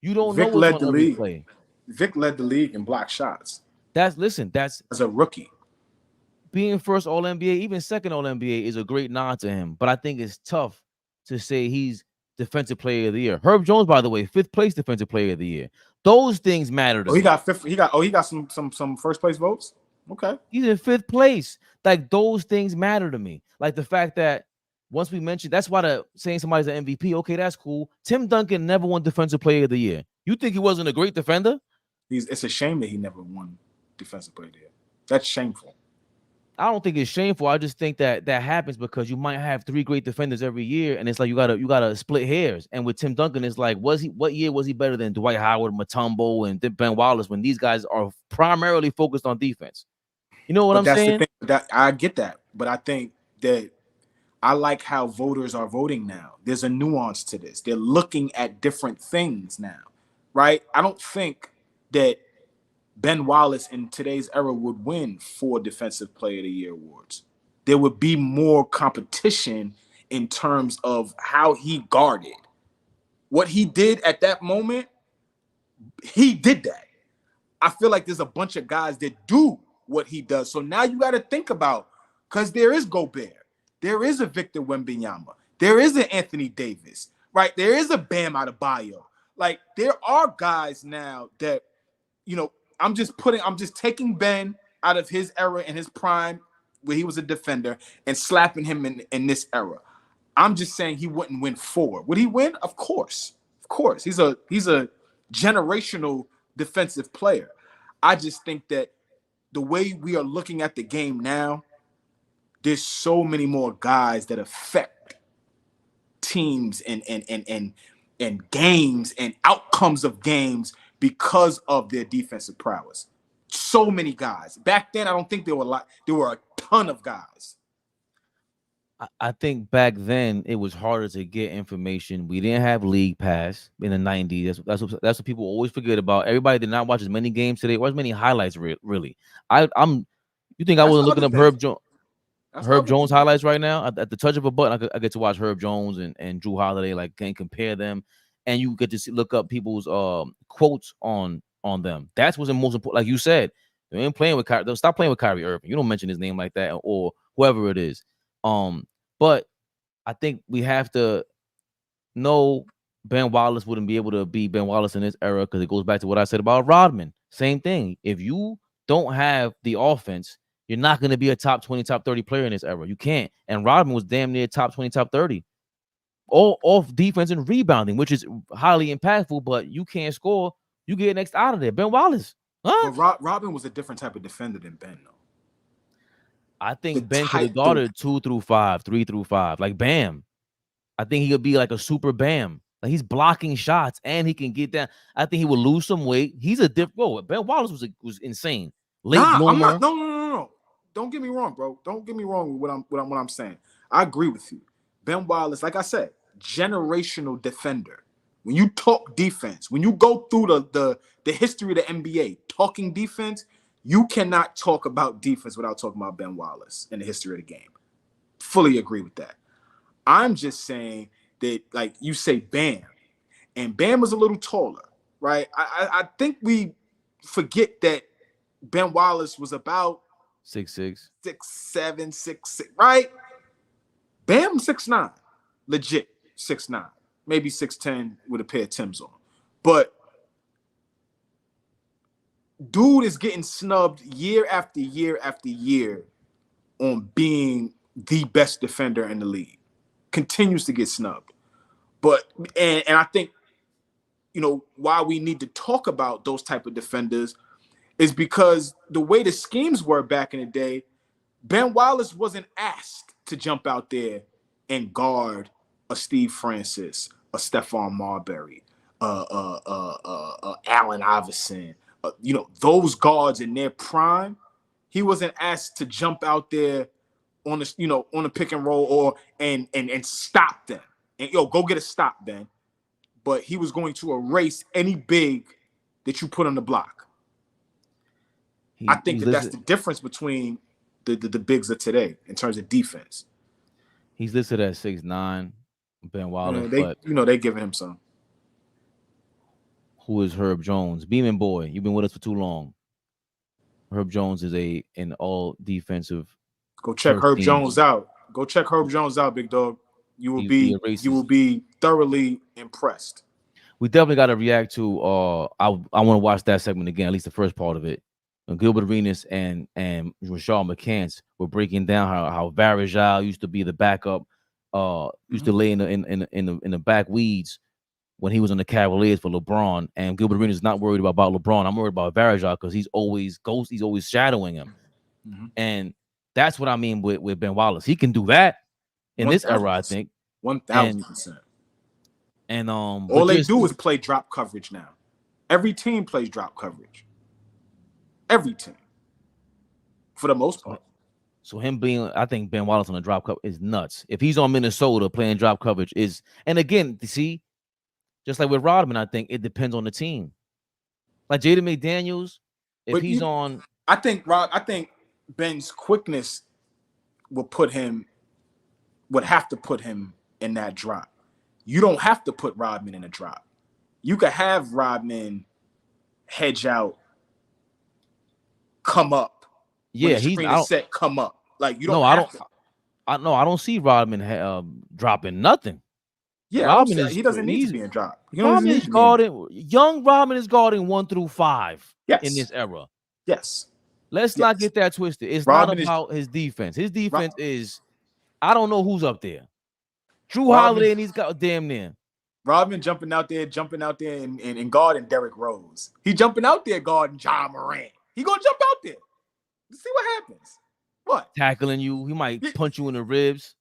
you don't know what's on every play. Vic led the league in block shots. That's as a rookie. Being first All-NBA, even second All-NBA is a great nod to him. But I think it's tough to say he's Defensive Player of the Year. Herb Jones, by the way, 5th place Defensive Player of the Year. Those things matter to me. He got fifth. He got some first place votes. Okay. He's in 5th place. Like, those things matter to me. Like the fact that once we mentioned, that's why saying somebody's an MVP, okay, that's cool. Tim Duncan never won Defensive Player of the Year. You think he wasn't a great defender? It's a shame that he never won Defensive Player of the Year. That's shameful. I don't think it's shameful. I just think that happens because you might have 3 great defenders every year, and it's like you gotta split hairs. And with Tim Duncan, it's like, what year was he better than Dwight Howard, Mutombo, and Ben Wallace when these guys are primarily focused on defense? You know what I'm saying? I get that, but I think that I like how voters are voting now. There's a nuance to this. They're looking at different things now, right? I don't think that Ben Wallace in today's era would win 4 Defensive Player of the Year awards. There would be more competition in terms of how he guarded. What he did at that moment, he did that. I feel like there's a bunch of guys that do what he does. So now you got to think about, because there is Gobert, there is a Victor Wembanyama, there is an Anthony Davis, right? There is a Bam Adebayo. Like, there are guys now that, I'm just taking Ben out of his era and his prime where he was a defender and slapping him in this era. I'm just saying he wouldn't win 4. Would he win? Of course. He's a generational defensive player. I just think that the way we are looking at the game now, there's so many more guys that affect teams and games and outcomes of games because of their defensive prowess. So many guys. Back then, I don't think there were a ton of guys. I think back then it was harder to get information. We didn't have League Pass in the 90s. That's what people always forget about. Everybody did not watch as many games today or as many highlights. Really, I'm. You think I That's wasn't the looking other up thing. That's the Herb other Jones thing. highlights right now? At the touch of a button, I get to watch Herb Jones and Drew Holiday, like, can compare them, and you get to look up people's quotes on them. That's what's the most important. Like you said, they ain't playing with Kyrie. Stop playing with Kyrie Irving. You don't mention his name like that, or whoever it is. But I think we have to know Ben Wallace wouldn't be able to be Ben Wallace in this era because it goes back to what I said about Rodman. Same thing. If you don't have the offense, you're not going to be a top 20, top 30 player in this era. You can't. And Rodman was damn near top 20, top 30. All off defense and rebounding, which is highly impactful, but you can't score. You get next out of there. Ben Wallace. Huh? But Robin was a different type of defender than Ben, though. I think Ben could have guarded 2 through 5, 3 through 5. Like Bam. I think he could be like a super Bam. Like he's blocking shots and he can get down. I think he would lose some weight. He's a different. Whoa, Ben Wallace was insane. Late bloomer. I'm not. No. Don't get me wrong, bro. Don't get me wrong with what I'm saying. I agree with you. Ben Wallace, like I said, generational defender. When you talk defense, when you go through the history of the NBA, talking defense, you cannot talk about defense without talking about Ben Wallace in the history of the game. Fully agree with that. I'm just saying that, like you say, Bam, and Bam was a little taller, right? I think we forget that Ben Wallace was about 6'6", 6'7", 6'6", right? Bam 6'9", legit 6'9", maybe 6'10" with a pair of Timbs on, but dude is getting snubbed year after year after year on being the best defender in the league. Continues to get snubbed. But and I think, you know, why we need to talk about those type of defenders is because the way the schemes were back in the day, Ben Wallace wasn't asked to jump out there and guard a Steve Francis, a Stephon Marbury, Allen Iverson, you know, those guards in their prime. He wasn't asked to jump out there on the, you know, on the pick and roll or and stop them. And go get a stop, Ben. But he was going to erase any big that you put on the block. I think that's the difference between the bigs of today in terms of defense. He's listed at 6'9", Ben Wallace, but they're giving him some. Who is Herb Jones? Beeman boy, you've been with us for too long. Herb Jones is an all defensive. Go check Herb Jones out. Go check Herb Jones out, big dog. You will be thoroughly impressed. We definitely got to react to. I want to watch that segment again, at least the first part of it. Gilbert Arenas and Rashad McCants were breaking down how Varejao used to be the backup, used to lay in the back weeds when he was on the Cavaliers for LeBron. And Gilbert Arenas is not worried about LeBron. I'm worried about Varejao because he's always shadowing him. Mm-hmm. And that's what I mean with Ben Wallace. He can do that in 1, this era, I think. 1,000%. And all they do is play drop coverage now. Every team plays drop coverage. Every team, for the most part. So him being, I think Ben Wallace on the drop coverage is nuts. If he's on Minnesota playing drop coverage is, and again, you see, just like with Rodman, I think it depends on the team. Like Jaden McDaniels, I think Ben's quickness would have to put him in that drop. You don't have to put Rodman in a drop. You could have Rodman hedge out, come up. Yeah, he's set. Come up. Like you don't. I don't see Rodman dropping nothing. Yeah, Rodman he doesn't need to be in drop. Rodman is guarding. Young Rodman is guarding 1 through 5 in this era. Yes. Let's not get that twisted. It's not about his defense. His defense is, I don't know who's up there. Drew Holiday and he's got damn near. Rodman jumping out there and guarding Derrick Rose. He jumping out there guarding John Morant. He gonna jump out there. See what happens. What? Tackling you. He might punch you in the ribs.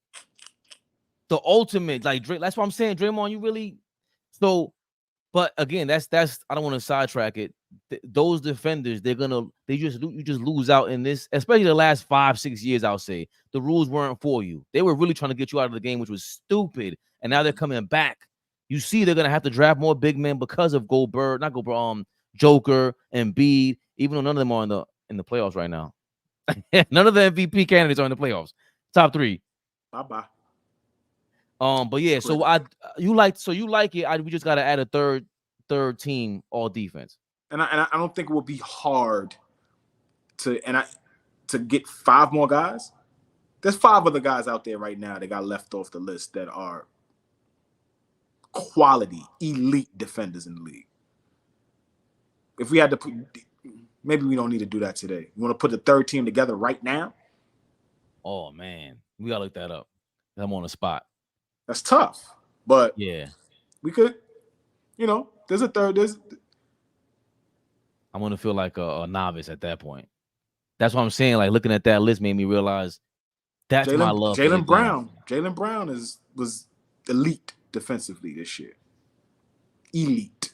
The ultimate, like Drake. That's what I'm saying, Draymond. You really so. But again, that's. I don't want to sidetrack it. those defenders, you just lose out in this, especially the last 5-6 years. I'll say the rules weren't for you. They were really trying to get you out of the game, which was stupid. And now they're coming back. You see, they're gonna have to draft more big men because of Joker and Embiid, even though none of them are in the playoffs right now. None of the MVP candidates are in the playoffs. Top 3. Bye-bye. But yeah, so you like it. We just gotta add a third team all defense. And I don't think it will be hard to get 5 more guys. There's 5 other guys out there right now that got left off the list that are quality, elite defenders in the league. If we had to put, maybe we don't need to do that today. You want to put the third team together right now? Oh man, we gotta look that up. I'm on the spot. That's tough, but yeah, we could. There's a third. I'm gonna feel like a novice at that point. That's what I'm saying. Like looking at that list made me realize that's my love. Jaylen Brown was elite defensively this year. Elite.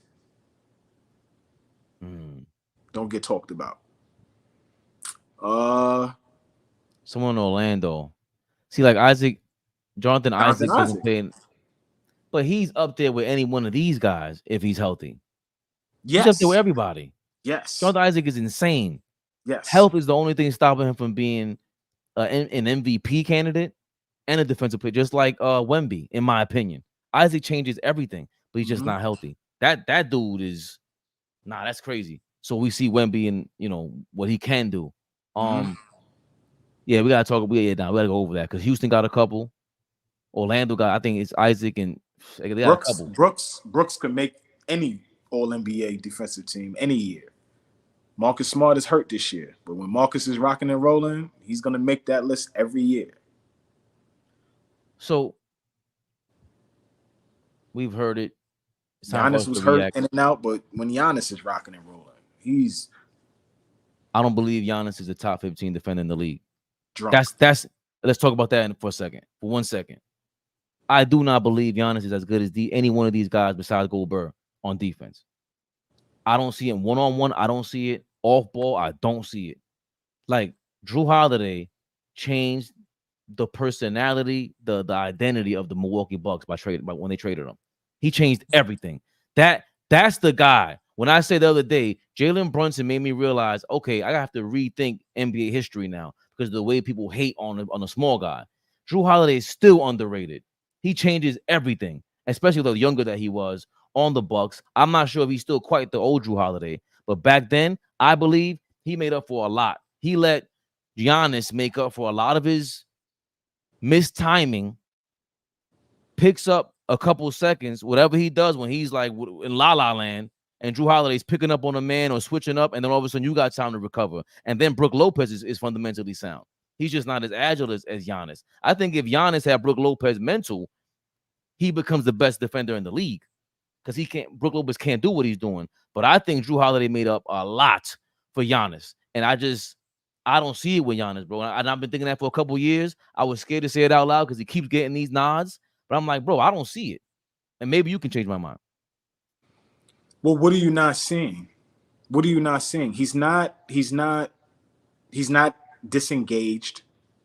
Don't get talked about. Someone in Orlando. See, like Jonathan Isaac doesn't play, but he's up there with any one of these guys if he's healthy. Yes. He's up there with everybody. Yes. Jonathan Isaac is insane. Yes. Health is the only thing stopping him from being an MVP candidate and a defensive player, just like Wemby, in my opinion. Isaac changes everything, but he's just not healthy. That dude is that's crazy. So we see Wemby and what he can do. Yeah, we gotta talk. We gotta go over that because Houston got a couple. Orlando got, I think it's Isaac and they got a couple. Brooks can make any All-NBA defensive team any year. Marcus Smart is hurt this year, but when Marcus is rocking and rolling, he's gonna make that list every year. So we've heard it. Giannis was hurt in and out, but when Giannis is rocking and rolling, I don't believe Giannis is a top 15 defender in the league. Drunk. Let's talk about that for 1 second. I do not believe Giannis is as good as any one of these guys besides Gobert on defense. I don't see it one-on-one. I don't see it off ball. I don't see it. Like Drew Holiday changed the personality, the identity of the Milwaukee Bucks when they traded him. He changed everything. That's the guy. When I say the other day, Jalen Brunson made me realize, okay, I have to rethink NBA history now because of the way people hate on a small guy. Drew Holiday is still underrated. He changes everything, especially the younger that he was on the Bucks. I'm not sure if he's still quite the old Drew Holiday, but back then, I believe he made up for a lot. He let Giannis make up for a lot of his missed timing, picks up a couple seconds, whatever he does when he's like in La La Land, and Drew Holiday's picking up on a man or switching up, and then all of a sudden you got time to recover. And then Brook Lopez is fundamentally sound. He's just not as agile as Giannis. I think if Giannis had Brook Lopez mental, he becomes the best defender in the league because Brook Lopez can't do what he's doing. But I think Drew Holiday made up a lot for Giannis. And I don't see it with Giannis, bro. And I've been thinking that for a couple years. I was scared to say it out loud because he keeps getting these nods. But I'm like, bro, I don't see it. And maybe you can change my mind. Well, what are you not seeing? What are you not seeing? He's not disengaged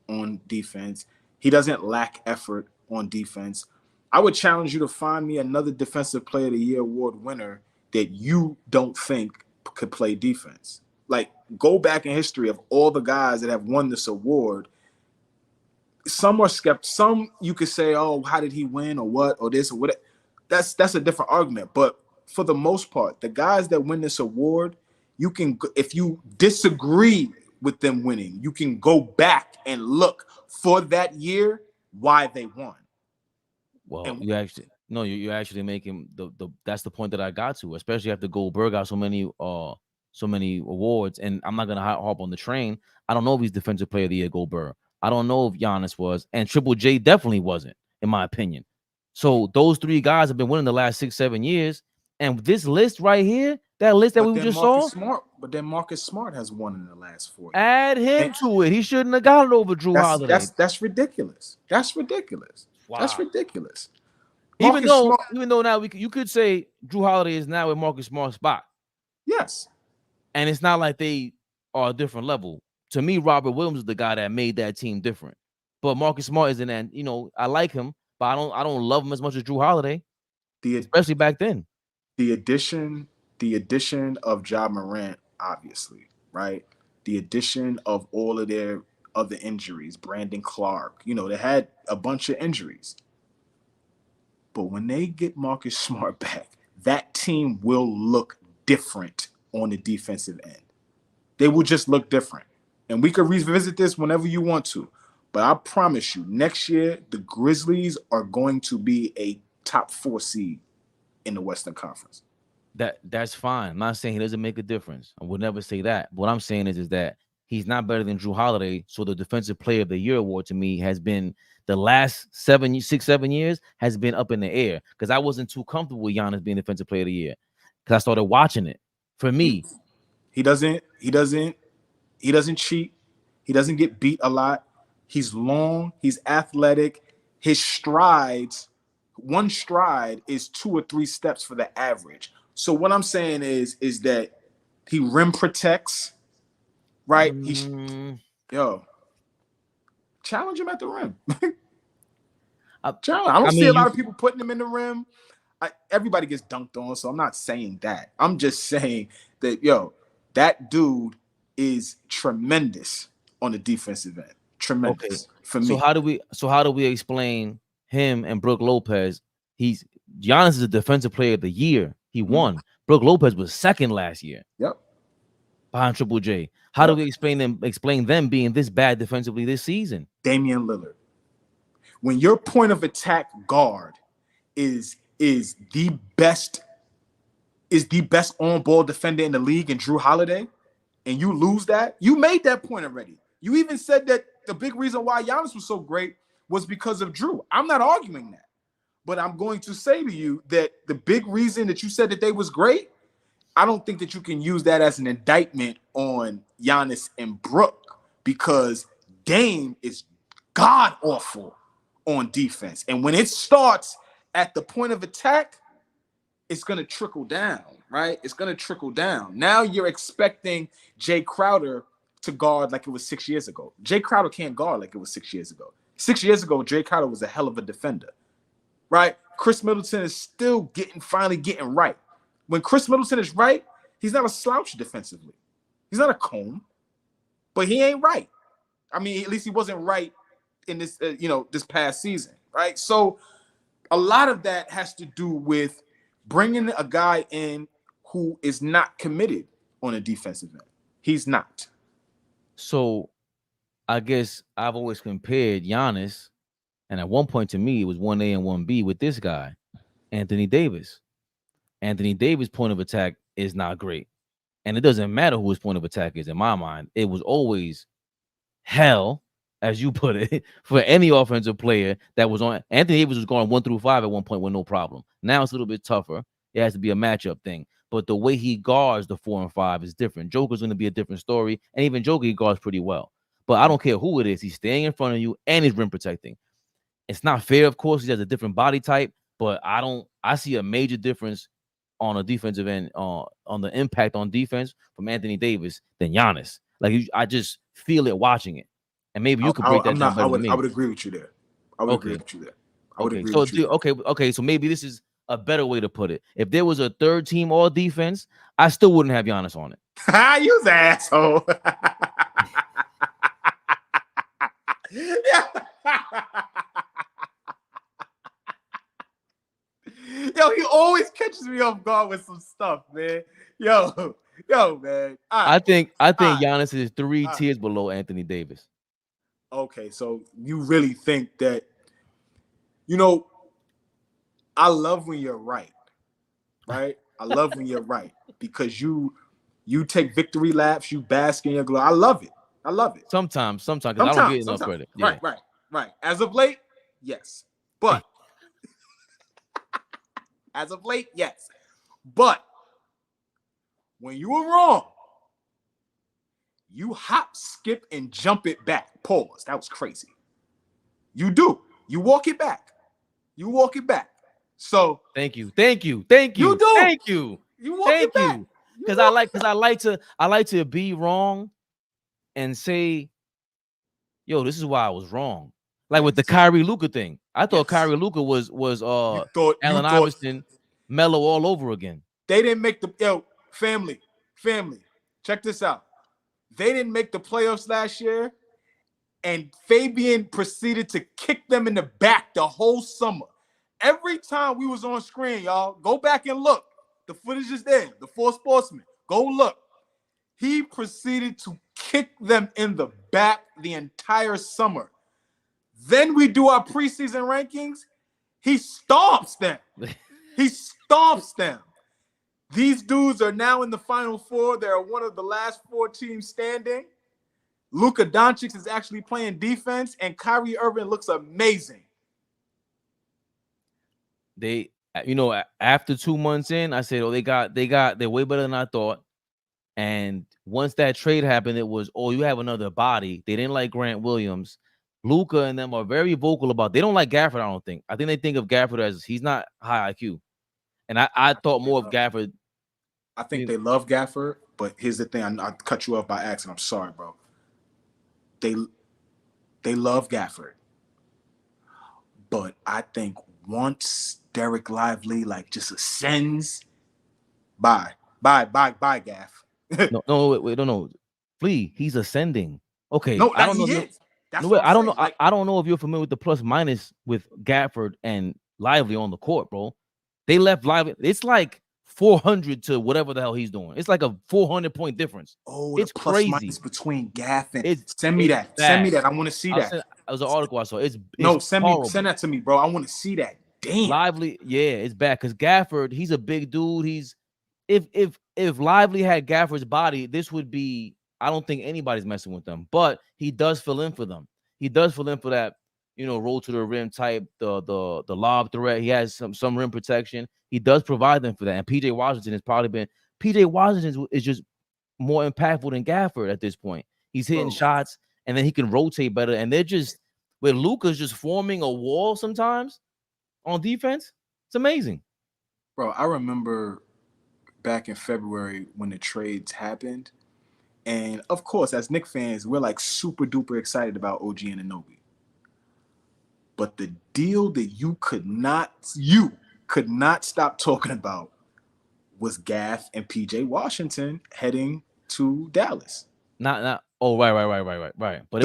on defense. He doesn't lack effort on defense. I would challenge you to find me another Defensive Player of the Year award winner that you don't think could play defense. Like, go back in history of all the guys that have won this award. Some are skeptical. Some you could say, oh, how did he win or what or this or what? That's a different argument. But for the most part, the guys that win this award, you can, if you disagree with them winning, you can go back and look for that year why they won. Well, you're actually making that's the point that I got to, especially after Goldberg got so many awards. And I'm not gonna hop on the train. I don't know if he's Defensive Player of the Year, Goldberg. I don't know if Giannis was, and Triple J definitely wasn't, in my opinion. So those three guys have been winning the last 6-7 years. And this list right here, that list that we just saw. But then Marcus Smart has won in the last 4 years. Add him to it. He shouldn't have got it over Drew Holiday. That's ridiculous. That's ridiculous. Wow. That's ridiculous. Even though now you could say Drew Holiday is now in Marcus Smart's spot. Yes. And it's not like they are a different level. To me, Robert Williams is the guy that made that team different. But Marcus Smart isn't, and I like him, but I don't love him as much as Drew Holiday, especially back then. The addition of Ja Morant, obviously, right? The addition of all of their other injuries, Brandon Clark, they had a bunch of injuries. But when they get Marcus Smart back, that team will look different on the defensive end. They will just look different. And we could revisit this whenever you want to. But I promise you, next year, the Grizzlies are going to be a top 4 seed in the Western Conference. That's fine. I'm not saying he doesn't make a difference. I would never say that. What I'm saying is that he's not better than Drew Holiday. So the Defensive Player of the Year award to me has been the last 7 years has been up in the air because I wasn't too comfortable with Giannis being Defensive Player of the Year because I started watching it. For me, he doesn't cheat. He doesn't get beat a lot. He's long. He's athletic. His strides, one stride is 2 or 3 steps for the average. So what I'm saying is that he rim protects, right? Challenge him at the rim. I don't see a lot of people putting him in the rim. Everybody gets dunked on, so I'm not saying that. I'm just saying that, that dude is tremendous on the defensive end. Tremendous for me. So how do we explain him and Brook Lopez? Giannis is a Defensive Player of the Year. He won. Brook Lopez was second last year. Yep. Behind Triple J. How do we explain them being this bad defensively this season? Damian Lillard. When your point of attack guard is the best on-ball defender in the league and Drew Holiday, and you lose that, you made that point already. You even said that the big reason why Giannis was so great was because of Drew. I'm not arguing that. But I'm going to say to you that the big reason that you said that they was great, I don't think that you can use that as an indictment on Giannis and Brook because Dame is god-awful on defense. And when it starts at the point of attack, it's going to trickle down, right? It's going to trickle down. Now you're expecting Jay Crowder to guard like it was 6 years ago. Jay Crowder can't guard like it was 6 years ago. 6 years ago, Jay Crowder was a hell of a defender. Right? Chris Middleton is still finally getting right. When Chris Middleton is right, he's not a slouch defensively. He's not a cone, but he ain't right. I mean, at least he wasn't right in this, this past season, right? So a lot of that has to do with bringing a guy in who is not committed on a defensive end. He's not. So I guess I've always compared Giannis, and at one point to me, it was 1A and 1B with this guy, Anthony Davis. Anthony Davis' point of attack is not great. And it doesn't matter who his point of attack is in my mind. It was always hell, as you put it, for any offensive player that was on. Anthony Davis was going 1 through 5 at one point with no problem. Now it's a little bit tougher. It has to be a matchup thing. But the way he guards the 4 and 5 is different. Joker's going to be a different story. And even Joker, he guards pretty well. But I don't care who it is. He's staying in front of you and he's rim protecting. It's not fair, of course. He has a different body type, but I see a major difference on a defensive end, on the impact on defense from Anthony Davis than Giannis. Like I just feel it watching it, and maybe you could break that down better than me. I would agree with you there. I would agree with you there. Okay. So maybe this is a better way to put it. If there was a third team all defense, I still wouldn't have Giannis on it. You asshole. Yo, he always catches me off guard with some stuff, man. Yo, man. I think Giannis is 3 tiers below Anthony Davis. Okay, so you really think that, I love when you're right? I love when you're right because you take victory laps, you bask in your glory. I love it. Sometimes, because I don't get enough credit. Yeah. Right. As of late, yes. But as of late, yes. But when you were wrong, you hop, skip, and jump it back. Pause. That was crazy. You do. You walk it back. So thank you. You do. Thank you. You walk it back. because I like to be wrong and say, yo, this is why I was wrong. Like with the Kyrie Luka thing. I thought Kyrie Luka was Allen Iverson, Melo all over again. They didn't make the family. Check this out. They didn't make the playoffs last year, and Fabian proceeded to kick them in the back the whole summer. Every time we was on screen, y'all, go back and look. The footage is there. The 4 Sportsmen. Go look. He proceeded to kick them in the back the entire summer. Then we do our preseason rankings. He stomps them. These dudes are now in the Final Four. They're one of the last 4 teams standing. Luka Doncic is actually playing defense, and Kyrie Irving looks amazing. They, after 2 months in, I said, they're way better than I thought. And once that trade happened, it was, you have another body. They didn't like Grant Williams. Luka and them are very vocal about. They don't like Gafford. I don't think. I think they think of Gafford as he's not high IQ, and I thought more of Gafford. I think they love Gafford, but here's the thing. I cut you off by accident. I'm sorry, bro. They love Gafford, but I think once Derek Lively just ascends, bye, Gaff. No. Flea, he's ascending. Okay, no, I don't know. I don't know. I don't know if you're familiar with the plus minus with Gafford and Lively on the court, bro. They left Lively. It's like 400 to whatever the hell he's doing. It's like a 400-point difference. Oh, it's the plus crazy minus between Gaff and send me that. I want to see that. It was an article I saw. Send that to me, bro. I want to see that. Damn. Lively, it's bad because Gafford, he's a big dude. He's if Lively had Gafford's body, this would be. I don't think anybody's messing with them, but he does fill in for them. He does fill in for that, roll to the rim type, the lob threat. He has some rim protection. He does provide them for that. And PJ Washington has probably been. PJ Washington is just more impactful than Gafford at this point. He's hitting shots, and then he can rotate better. And they're just where Luka's just forming a wall sometimes on defense. It's amazing, bro. I remember back in February when the trades happened. And of course, as Knicks fans, we're super duper excited about OG Anunoby. But the deal that you could not stop talking about was Gaff and PJ Washington heading to Dallas. Not. Oh, right. But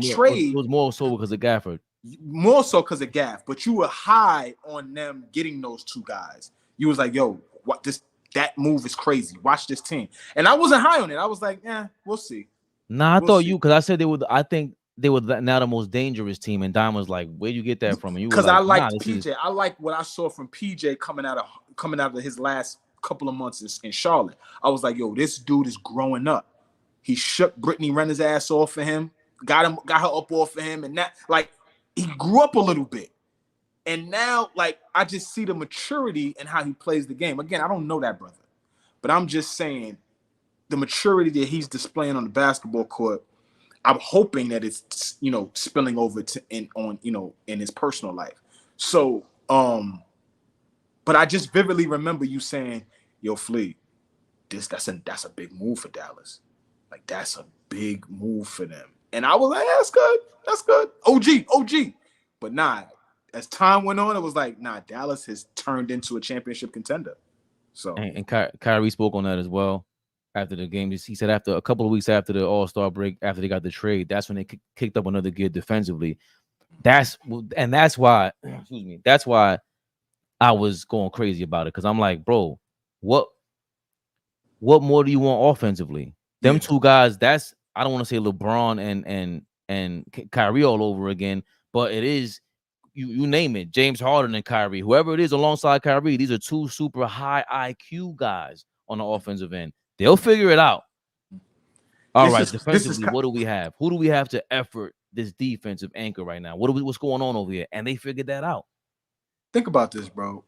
trade was more so because of Gafford. More so because of Gaff. But you were high on them getting those 2 guys. You was like, yo, what this? That move is crazy. Watch this team. And I wasn't high on it. I was like, we'll see. Nah, I thought because I said they would. I think they were now the most dangerous team. And Dime was like, where'd you get that from? And you because I liked PJ. I like what I saw from PJ coming out of his last couple of months in Charlotte. I was like, yo, this dude is growing up. He shook Brittany Renner's ass off for him, got her up off of him, and that he grew up a little bit. And now, I just see the maturity in how he plays the game. Again, I don't know that brother, but I'm just saying the maturity that he's displaying on the basketball court. I'm hoping that it's spilling over in his personal life. So, but I just vividly remember you saying, "Yo, Flea, that's a big move for Dallas. That's a big move for them." And I was like, "That's good, OG." But nah. As time went on, it was Dallas has turned into a championship contender. So and Kyrie spoke on that as well after the game. He said after a couple of weeks after the All-Star break, after they got the trade, that's when they kicked up another gear defensively. That's why, excuse me, that's why I was going crazy about it because I'm like, bro, what more do you want offensively? Them 2 guys, that's I don't want to say LeBron and Kyrie all over again, but it is. You name it, James Harden and Kyrie, whoever it is alongside Kyrie, these are 2 super high IQ guys on the offensive end. They'll figure it out. All right, defensively, what do we have? Who do we have to effort this defensive anchor right now? What's going on over here? And they figured that out. Think about this, bro.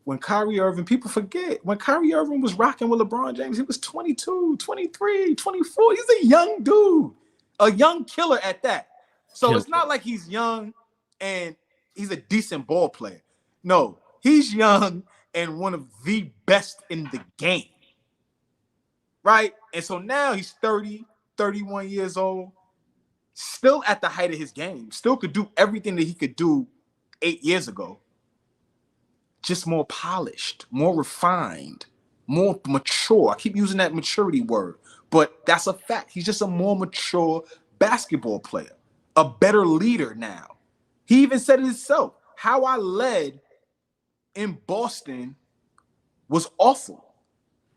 When Kyrie Irving, people forget, when Kyrie Irving was rocking with LeBron James, he was 22, 23, 24. He's a young dude, a young killer at that. So it's not like he's young and he's a decent ball player. No, he's young and one of the best in the game. right? And so now he's 30, 31 years old, still at the height of his game, still could do everything that he could do 8 years ago, just more polished, more refined, more mature. I keep using that maturity word, but that's a fact. He's just a more mature basketball player, a better leader now. He even said it himself. How I led in Boston was awful.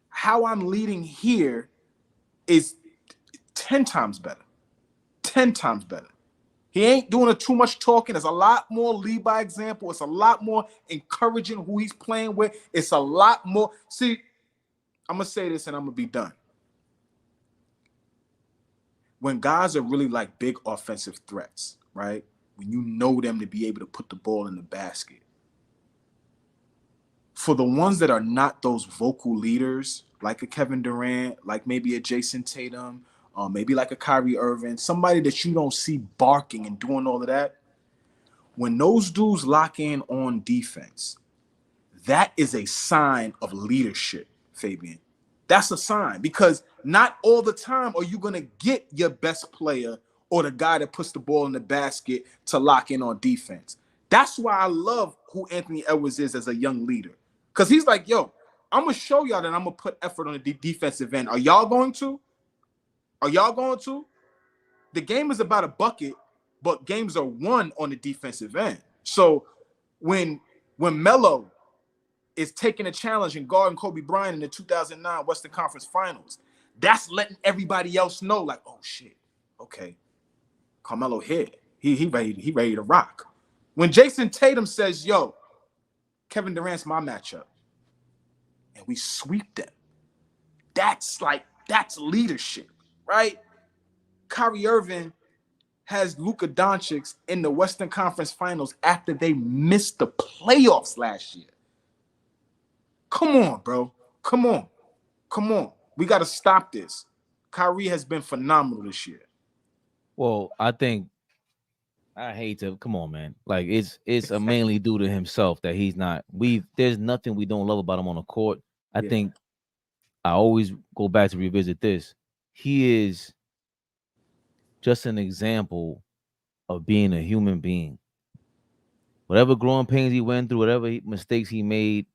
How I'm leading here is 10 times better. 10 times better. He ain't doing too much talking. There's a lot more lead by example. It's a lot more encouraging who he's playing with. It's a lot more. See, I'm going to say this and I'm going to be done. When guys are really like big offensive threats, right? When you know them to be able to put the ball in the basket. For the ones that are not those vocal leaders, like a Kevin Durant, like maybe a Jason Tatum, maybe like a Kyrie Irving, somebody that you don't see barking and doing all of that, when those dudes lock in on defense, that is a sign of leadership, Fabian. That's a sign, because not all the time are you going to get your best player or the guy that puts the ball in the basket to lock in on defense. That's why I love who Anthony Edwards is as a young leader. Because he's like, yo, I'm going to show y'all that I'm going to put effort on the defensive end. Are y'all going to? Are y'all going to? The game is about a bucket, but games are won on the defensive end. So when Melo is taking a challenge and guarding Kobe Bryant in the 2009 Western Conference Finals, that's letting everybody else know, like, oh shit, okay, Carmelo here. He ready to rock. When Jason Tatum says, yo, Kevin Durant's my matchup, and we sweep them, that's leadership, right? Kyrie Irving has Luka Doncic in the Western Conference Finals after they missed the playoffs last year. Come on, bro. Come on. We got to stop this. Kyrie has been phenomenal this year. Well, I hate to come on, man. Like it's mainly due to himself that he's not. There's nothing we don't love about him on the court. I think I always go back to revisit this. He is just an example of being a human being. Whatever growing pains he went through, whatever mistakes he made,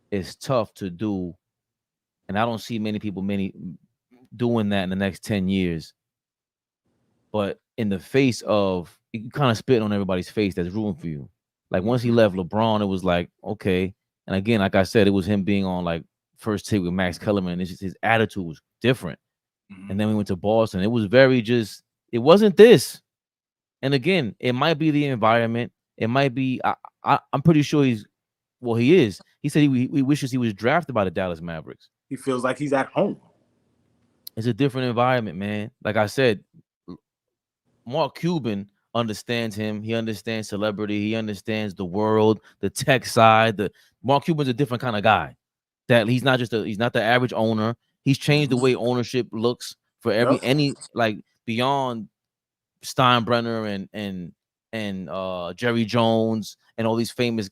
it's tough to do. And I don't see many people doing that in the next 10 years. But in the face of, you kind of spit on everybody's face that's rooting for you. Like once he left LeBron, it was like, okay. And again, like I said, it was him being on like first take with Max Kellerman. It's just his attitude was different. Mm-hmm. And then we went to Boston. It was it wasn't this. And again, it might be the environment. It might be, I'm pretty sure he is. He said he wishes he was drafted by the Dallas Mavericks. He feels like he's at home. It's a different environment, man. Like I said, Mark Cuban understands him. He understands celebrity. He understands the world, the tech side. Mark Cuban's a different kind of guy. That he's not the average owner. He's changed the way ownership looks for any like beyond Steinbrenner and Jerry Jones and all these famous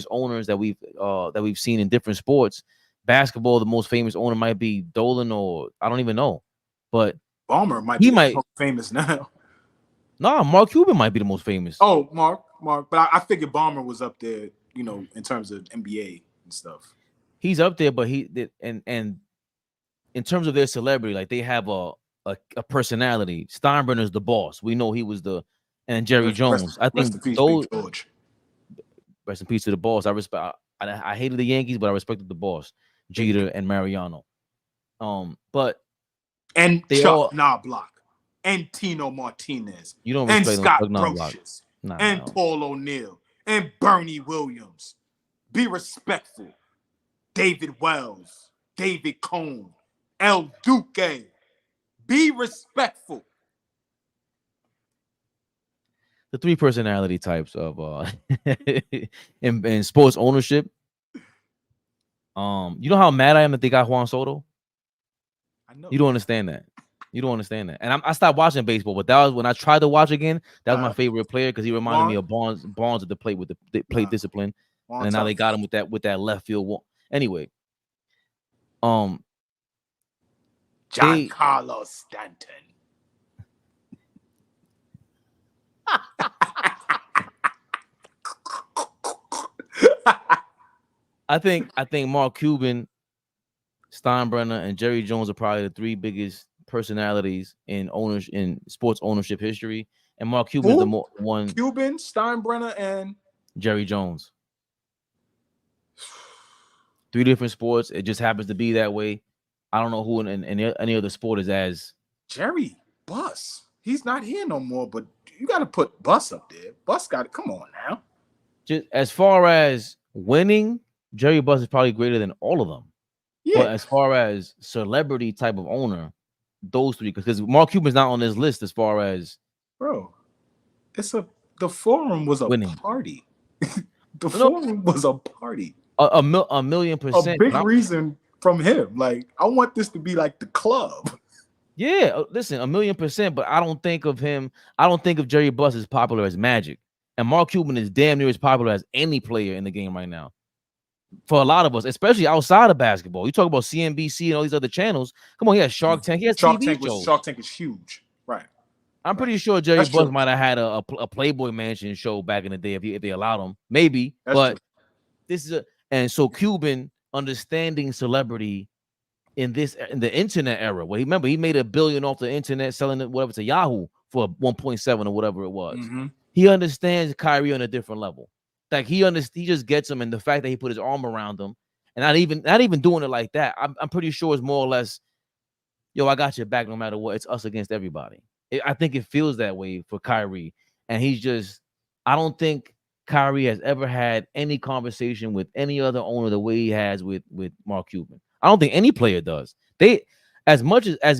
owners that we've seen in different sports. Basketball, the most famous owner might be Dolan, or I don't even know, but Ballmer might be the most famous now. Nah, Mark Cuban might be the most famous. Oh, Mark, but I figured Ballmer was up there, in terms of NBA and stuff. He's up there, but and in terms of their celebrity, like they have a personality. Steinbrenner's the boss. We know he was and Jerry Jones. I think those. Rest in peace to the boss. I respect. I hated the Yankees, but I respected the boss, Jeter and Mariano. But and Chuck Knobloch and Tino Martinez. You don't and respect Scott Brocious and Paul O'Neill and Bernie Williams. Be respectful. David Wells, David Cohn, El Duque. Be respectful. The three personality types of in sports ownership. You know how mad I am that they got Juan Soto? I know. You don't understand that. And I stopped watching baseball, but that was when I tried to watch again. That was my favorite player because he reminded me of Bonds at the plate with the plate discipline. And now they got him with that left field wall. Anyway, Giancarlo Stanton. I think Mark Cuban, Steinbrenner, and Jerry Jones are probably the three biggest personalities in sports ownership history. And Mark Cuban is the one. Cuban, Steinbrenner, and Jerry Jones. 3 different sports. It just happens to be that way. I don't know who in any other sport is as Jerry Buss. He's not here no more, but you got to put Buss up there. Buss got it. Come on now. Just as far as winning, Jerry Buss is probably greater than all of them. Yeah. But as far as celebrity type of owner, those three, because Mark Cuban's not on this list as far as the forum was a winning. Party. Forum was a party. A million %. A big reason from him. Like, I want this to be like the club. Yeah, listen, 1,000,000%. But I don't think of him. I don't think of Jerry Buss as popular as Magic, and Mark Cuban is damn near as popular as any player in the game right now. For a lot of us, especially outside of basketball, you talk about CNBC and all these other channels. Come on, he has Shark Tank. He has TV shows. Shark Tank is huge, right? I'm pretty sure Jerry Buss might have had a Playboy Mansion show back in the day if they allowed him, maybe. But this is and so Cuban understanding celebrity in the internet era. Well, remember he made $1 billion off the internet selling it whatever to Yahoo for 1.7 or whatever it was. Mm-hmm. He understands Kyrie on a different level. Like he just gets him, and the fact that he put his arm around him, and not even doing it like that. I'm pretty sure it's more or less, yo, I got your back no matter what. It's us against everybody. I think it feels that way for Kyrie, and I don't think Kyrie has ever had any conversation with any other owner the way he has with Mark Cuban. I don't think any player does. As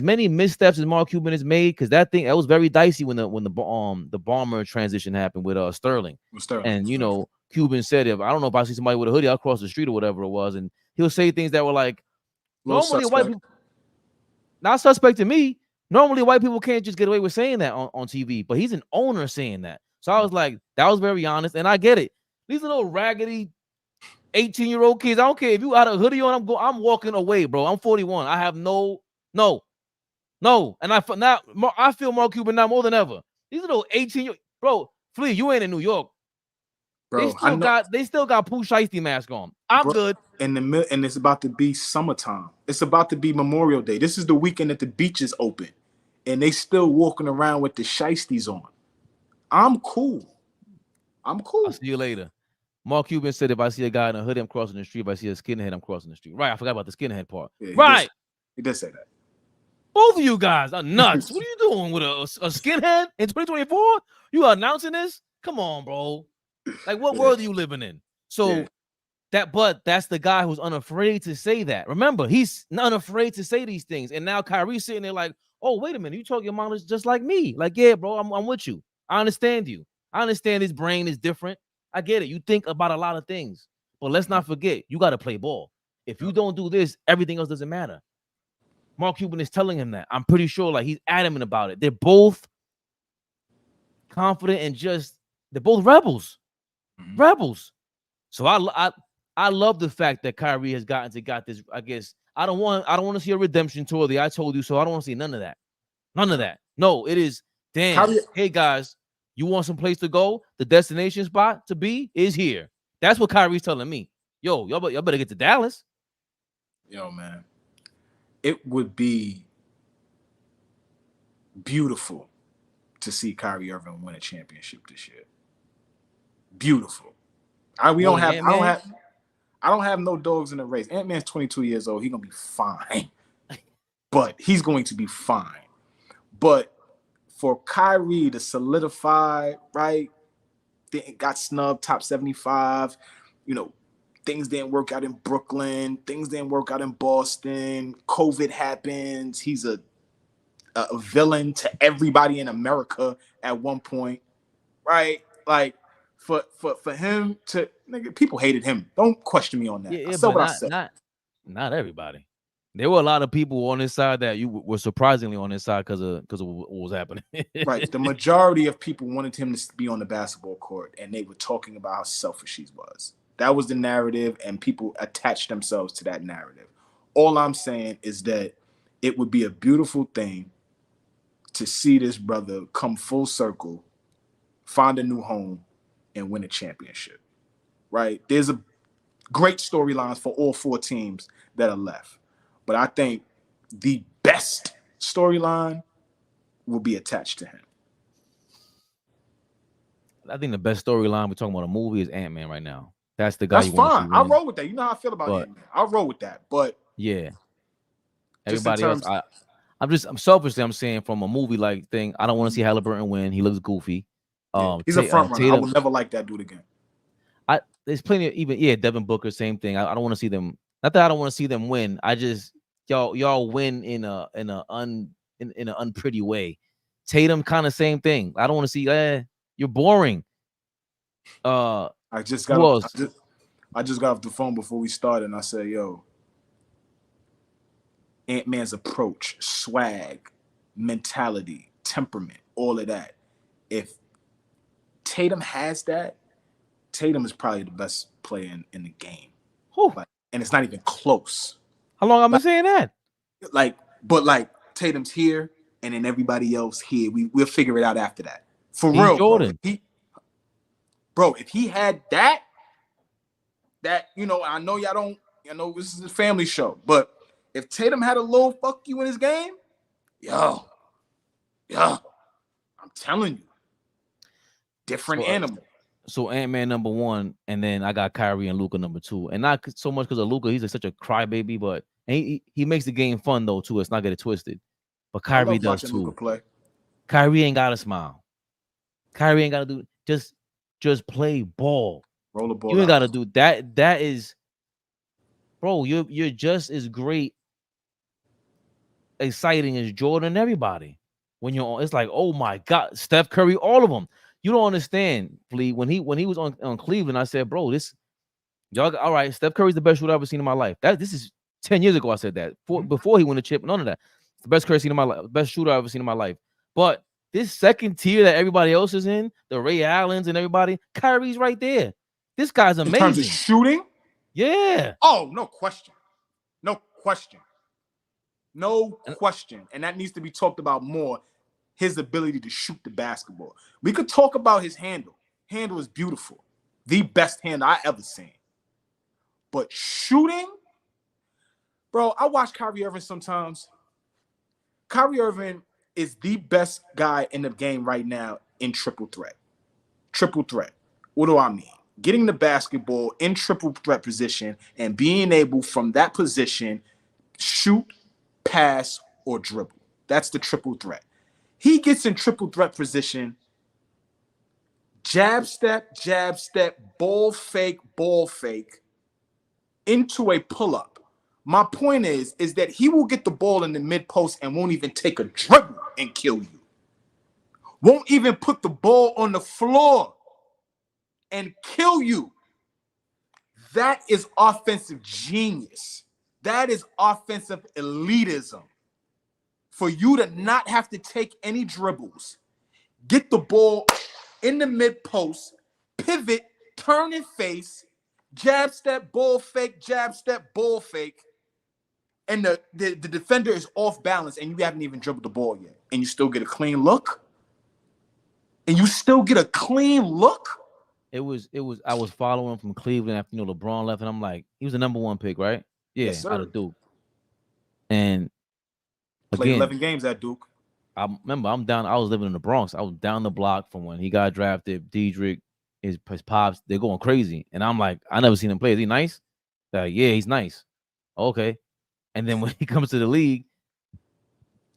many missteps as Mark Cuban has made, because that was very dicey when the Bomber transition happened with Sterling. And Cuban said, I don't know if I see somebody with a hoodie, I'll cross the street or whatever it was, and he'll say things that were like, normally white people, not suspect to me. Normally white people can't just get away with saying that on TV, but he's an owner saying that. So I was like, that was very honest, and I get it. These little raggedy 18-year-old kids, I don't care if you got a hoodie on, I'm walking away, bro. I'm 41. I have no, and I feel Mark Cuban now more than ever. These little 18-year, bro, Flea, you ain't in New York. Bro, they still got Pooh Shiesty mask on. I'm good. And it's about to be summertime. It's about to be Memorial Day. This is the weekend that the beaches open, and they still walking around with the Shiesties on. I'm cool. I'll see you later. Mark Cuban said, if I see a guy in a hoodie, I'm crossing the street. If I see a skinhead, I'm crossing the street. Right, I forgot about the skinhead part. Yeah, right. He did say that. Both of you guys are nuts. What are you doing with a skinhead in 2024? You are announcing this? Come on, bro. Like, what world are you living in? So that's the guy who's unafraid to say that. Remember, he's not afraid to say these things. And now Kyrie's sitting there like, oh, wait a minute. You talk your mom is just like me. Like, yeah, bro, I'm with you. I understand you. I understand his brain is different. I get it. You think about a lot of things. But let's not forget, you got to play ball. If you don't do this, everything else doesn't matter. Mark Cuban is telling him that. I'm pretty sure like he's adamant about it. They're both confident and they're both rebels. Mm-hmm. Rebels. So I love the fact that Kyrie has got this. I guess I don't want to see a redemption tour. I told you so. I don't want to see none of that. None of that. No, it is damn. Hey guys, you want some place to go? The destination spot to be is here. That's what Kyrie's telling me. Yo, y'all better get to Dallas. Yo, man. It would be beautiful to see Kyrie Irving win a championship this year. Beautiful. I don't have no dogs in the race. Ant-Man's 22 years old. He's gonna be fine. But he's going to be fine. But for Kyrie to solidify, right? They got snubbed top 75, things didn't work out in Brooklyn. Things didn't work out in Boston. COVID happens. He's a villain to everybody in America at one point, right? Like for him to people hated him. Don't question me on that. Yeah, but not everybody. There were a lot of people on his side that you were surprisingly on his side because of what was happening. Right. The majority of people wanted him to be on the basketball court, and they were talking about how selfish he was. That was the narrative, and people attached themselves to that narrative. All I'm saying is that it would be a beautiful thing to see this brother come full circle, find a new home, and win a championship. Right? There's a great storylines for all 4 teams that are left. But I think the best storyline will be attached to him. I think the best storyline we're talking about a movie is Ant-Man right now. That's the guy. That's you want fine. to see I win. roll with that. You know how I feel about Ant-Man. I'll roll with that. But yeah, just in everybody terms- else, I'm selfishly, I'm saying from a movie like thing, I don't want to see Halliburton win. He looks goofy. he's a front runner. I Tatum, will never like that dude again. there's plenty of Devin Booker, same thing. I don't want to see them. Not that I don't want to see them win. I just y'all win in an unpretty way. Tatum, kind of same thing. I don't want to see. You're boring. I just got off the phone before we started, and I said, "Yo, Ant-Man's approach, swag, mentality, temperament, all of that. If Tatum has that, Tatum is probably the best player in the game. And it's not even close. How long I've been saying that? But Tatum's here, and then everybody else here. We'll figure it out after that. For He's real, Jordan. Bro. If he had that, I know y'all don't. I know this is a family show, but if Tatum had a little fuck you in his game, yo, I'm telling you, different animal. So Ant-Man number 1, and then I got Kyrie and Luka number 2, and not so much because of Luka. He's such a crybaby, but he makes the game fun though too. Let's not get it twisted. But Kyrie does too. Luka play. Kyrie ain't gotta smile. Kyrie ain't gotta do just play ball. Roll the ball. You ain't gotta do that. That is, bro. You're just as great, exciting as Jordan and everybody. When you're on, it's like, oh my God, Steph Curry, all of them. You don't understand, Flea. When he was on Cleveland, I said, bro, y'all all right. Steph Curry's the best shooter I've ever seen in my life. This is 10 years ago. I said that before he won the chip. None of that. It's the best Curry seen in my life, best shooter I've ever seen in my life. But this second tier that everybody else is in, the Ray Allens and everybody, Kyrie's right there. This guy's amazing. In terms of shooting, yeah. Oh, no question. No question. And that needs to be talked about more. His ability to shoot the basketball. We could talk about his handle. Handle is beautiful. The best handle I ever seen. But shooting, bro, I watch Kyrie Irving sometimes. Kyrie Irving is the best guy in the game right now in triple threat. Triple threat. What do I mean? Getting the basketball in triple threat position and being able from that position shoot, pass, or dribble. That's the triple threat. He gets in triple threat position, jab step, ball fake, into a pull-up. My point is that he will get the ball in the mid-post and won't even take a dribble and kill you. Won't even put the ball on the floor and kill you. That is offensive genius. That is offensive elitism. For you to not have to take any dribbles, get the ball in the mid-post, pivot, turn and face, jab step, ball fake, and the defender is off balance and you haven't even dribbled the ball yet, and you still get a clean look? It was I was following him from Cleveland after LeBron left, and I'm like, he was the number 1 pick, right? Yeah, yes, out of Duke. And played 11 games at Duke. I remember I was living in the Bronx. I was down the block from when he got drafted. Diedrich, his pops, they're going crazy. And I'm like, I never seen him play. Is he nice? They're like, yeah, he's nice. Okay. And then when he comes to the league,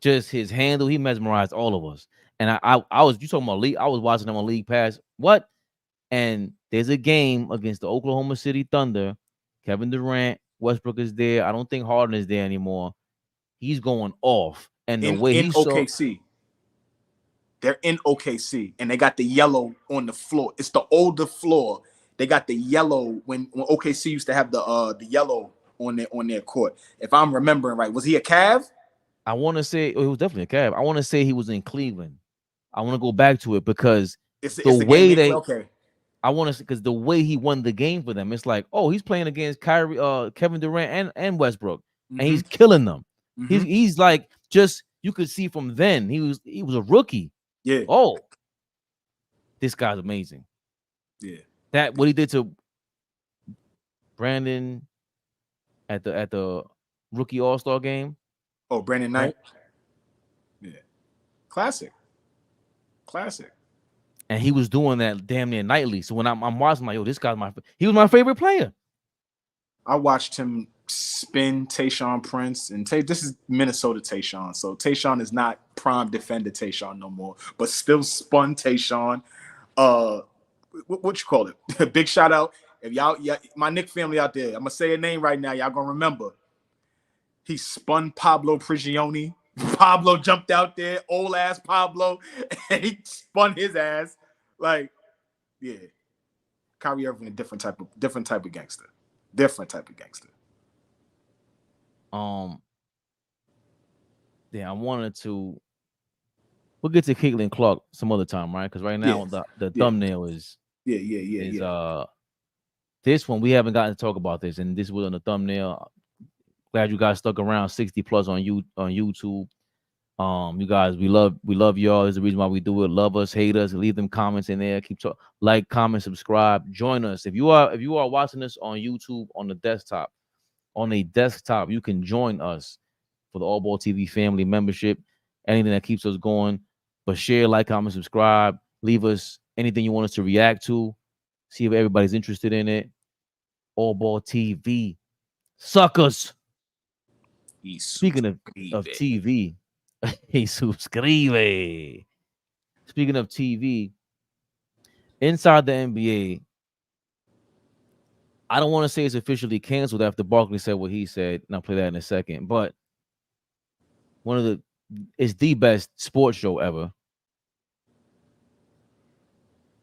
just his handle, he mesmerized all of us. And you talking about league? I was watching him on League Pass. What? And there's a game against the Oklahoma City Thunder. Kevin Durant, Westbrook is there. I don't think Harden is there anymore. He's going off. And the way he's OKC. They're in OKC, and they got the yellow on the floor. It's the older floor. They got the yellow when OKC used to have the yellow on their court. If I'm remembering right, was he a Cav? I want to say he was definitely a Cav. I want to say he was in Cleveland. I want to go back to it because the way he won the game for them, it's like, oh, he's playing against Kevin Durant and Westbrook, and he's killing them. He's like, just you could see from then he was a rookie. Yeah. Oh, this guy's amazing. Yeah. That what he did to Brandon at the rookie All-Star game. Oh, Brandon Knight. Right? Yeah. Classic. And he was doing that damn near nightly. So when I'm watching, I'm like, yo, this guy's he was my favorite player. I watched him spin Tayshaun Prince, and this is Minnesota Tayshaun. So Tayshaun is not prime defender Tayshaun no more, but still spun Tayshaun. What you call it? Big shout out. If y'all, my Knicks family out there, I'm gonna say a name right now. Y'all gonna remember. He spun Pablo Prigioni. Pablo jumped out there, old ass Pablo, and he spun his ass. Like, yeah, Kyrie Irving, a different type of gangster. Different type of gangster. Yeah, I wanted to. We'll get to Caitlin Clark some other time, right? Because right now the thumbnail is this one we haven't gotten to talk about this, and this was on the thumbnail. Glad you guys stuck around. 60 plus on YouTube. You guys, we love y'all. There's the reason why we do it. Love us, hate us, leave them comments in there. Keep talking, like, comment, subscribe, join us. If you are watching this on YouTube on a desktop, you can join us for the AllBall TV family membership. Anything that keeps us going. But share, like, comment, subscribe. Leave us anything you want us to react to. See if everybody's interested in it. AllBall TV, suckers. Speaking of TV. He subscribe. Speaking of TV, inside the NBA, I don't want to say it's officially canceled after Barkley said what he said, and I'll play that in a second. But it's the best sports show ever,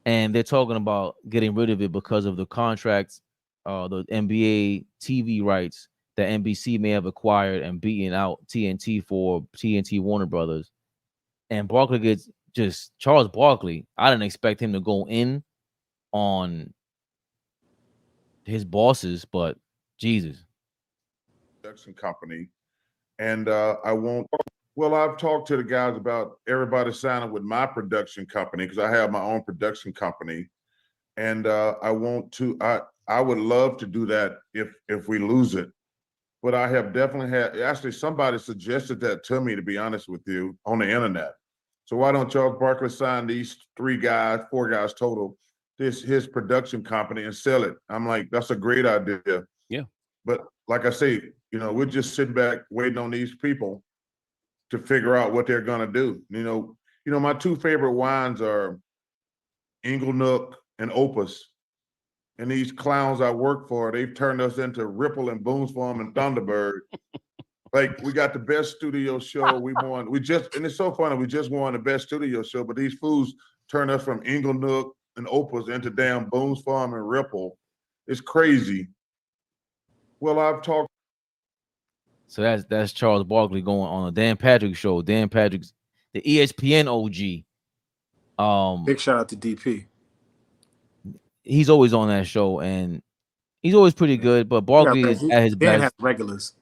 and they're talking about getting rid of it because of the contracts, the NBA TV rights that NBC may have acquired and beaten out TNT for TNT Warner Brothers. And Barkley gets Charles Barkley. I didn't expect him to go in on his bosses, but Jesus. Production company. And I've talked to the guys about everybody signing with my production company because I have my own production company. And I would love to do that if we lose it. But I have definitely actually somebody suggested that to me, to be honest with you, on the internet. So why don't Charles Barkley sign these 4 guys total, his production company and sell it? I'm like, that's a great idea. Yeah. But like I say, we're just sitting back waiting on these people to figure out what they're gonna do. My 2 favorite wines are Inglenook and Opus. And these clowns I work for, they've turned us into Ripple and Boomstorm and Thunderbird. Like, we got the best studio show. And it's so funny, we just won the best studio show, but these fools turned us from Inglenook and Opus into damn Boomstorm and Ripple. It's crazy. Well, I've talked. So that's Charles Barkley going on a Dan Patrick show. Dan Patrick's the ESPN OG. Big shout out to DP. He's always on that show, and he's always pretty good. But Barkley is at his best. Have regulars.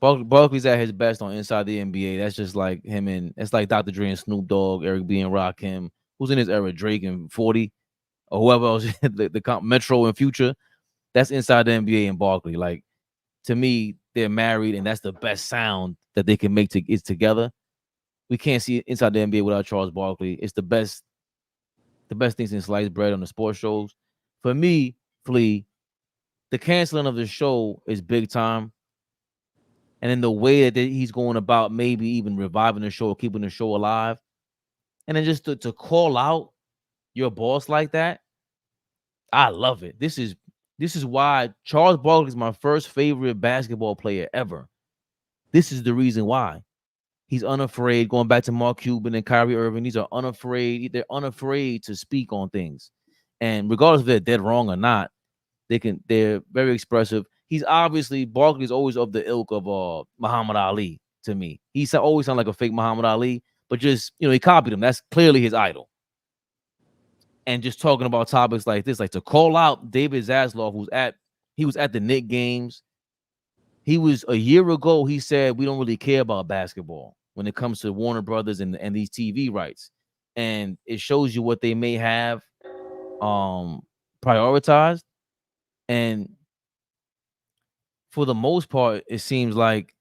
Barkley's at his best on Inside the NBA. That's just like him it's like Dr. Dre and Snoop Dogg, Eric B and Rakim. Who's in his era? Drake and 40, or whoever else. the Metro and Future. That's Inside the NBA and Barkley. Like, to me, they're married, and that's the best sound that they can make together. We can't see Inside the NBA without Charles Barkley. It's the best thing since sliced bread on the sports shows. For me, Flea, the canceling of the show is big time. And in the way that he's going about maybe even reviving the show or keeping the show alive. And then just to call out your boss like that, I love it. This is why Charles Barkley is my first favorite basketball player ever. This is the reason why. He's unafraid, going back to Mark Cuban and Kyrie Irving. These are unafraid. They're unafraid to speak on things. And regardless if they're dead wrong or not, they're very expressive. Barkley's always of the ilk of Muhammad Ali to me. He always sound like a fake Muhammad Ali, but just, he copied him. That's clearly his idol. And just talking about topics like this, like to call out David Zaslav, he was at the Knicks games. he was a year ago. He said we don't really care about basketball when it comes to Warner Brothers and these TV rights, and it shows you what they may have prioritized. And for the most part, it seems like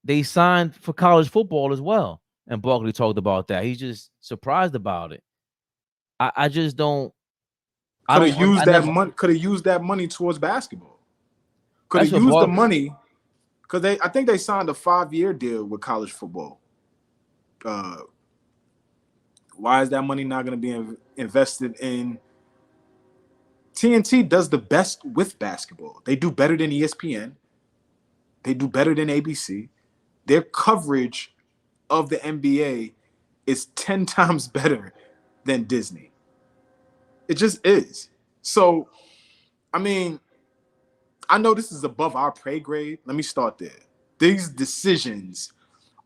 they signed for college football as well. And Barkley talked about that. He's just surprised about it. I just don't. Could have used that money. Could have used that money towards basketball. Could have used the money because I think they signed a 5-year deal with college football. Why is that money not going to be invested in? TNT does the best with basketball. They do better than ESPN. They do better than ABC. Their coverage of the NBA is 10 times better than Disney. It just is. So, I mean, I know this is above our pay grade. Let me start there. These decisions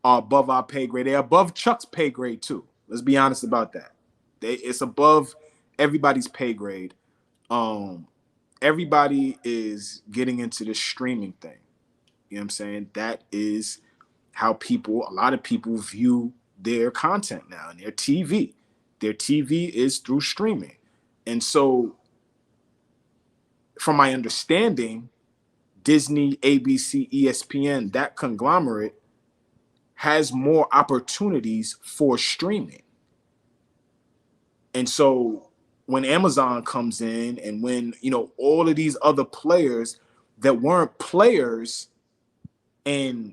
are above our pay grade. They're above Chuck's pay grade too. Let's be honest about that. It's above everybody's pay grade. Everybody is getting into this streaming thing. You know what I'm saying? That is how a lot of people view their content now and their TV. Their TV is through streaming. And so, from my understanding, Disney, ABC, ESPN, that conglomerate has more opportunities for streaming. And so when Amazon comes in and when, all of these other players that weren't players and,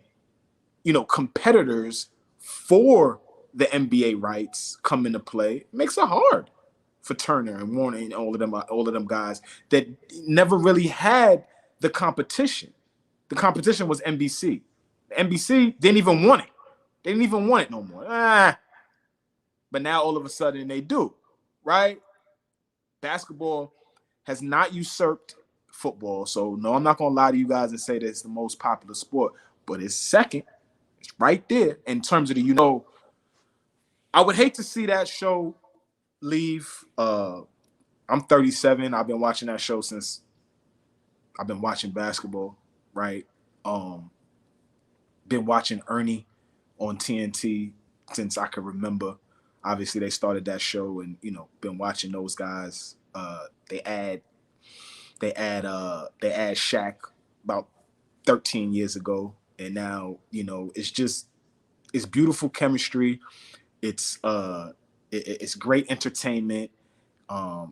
competitors for the NBA rights come into play, it makes it hard for Turner and Warner and all of them guys that never really had the competition. The competition was NBC. The NBC didn't even want it. They didn't even want it no more. But now all of a sudden they do, right? Basketball has not usurped football. So no, I'm not gonna lie to you guys and say that it's the most popular sport, but it's second. It's right there in terms of I would hate to see that show leave. I'm 37. I've been watching that show since I've been watching basketball, right? Been watching Ernie on TNT since I can remember. Obviously, they started that show and been watching those guys. They add Shaq about 13 years ago, and now it's beautiful chemistry. It's great entertainment.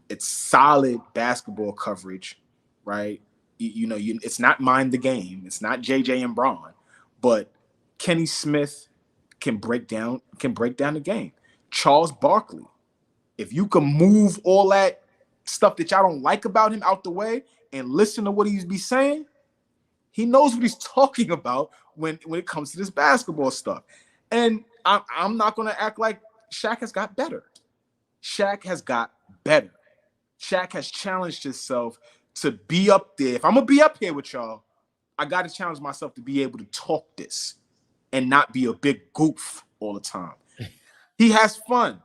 It's solid basketball coverage, right? It's not Mind the Game. It's not JJ and Braun, but Kenny Smith can break down the game. Charles Barkley, if you can move all that stuff that y'all don't like about him out the way and listen to what he's be saying, he knows what he's talking about when it comes to this basketball stuff. And I'm not going to act like Shaq has got better. Shaq has got better. Shaq has challenged himself to be up there. If I'm going to be up here with y'all, I got to challenge myself to be able to talk this and not be a big goof all the time. He has fun.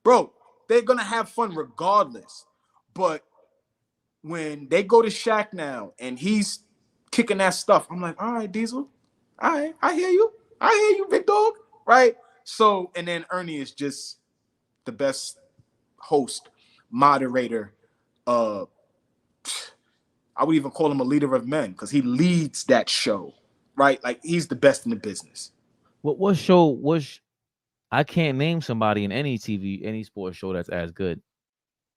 Bro, they're going to have fun regardless. But when they go to Shaq now and he's kicking that stuff, I'm like, all right, Diesel. All right, I hear you. I hear you, big dog. Right? So, and then Ernie is just the best host, moderator. I would even call him a leader of men because he leads that show, right? Like he's the best in the business. What show was? I can't name somebody in any sports show that's as good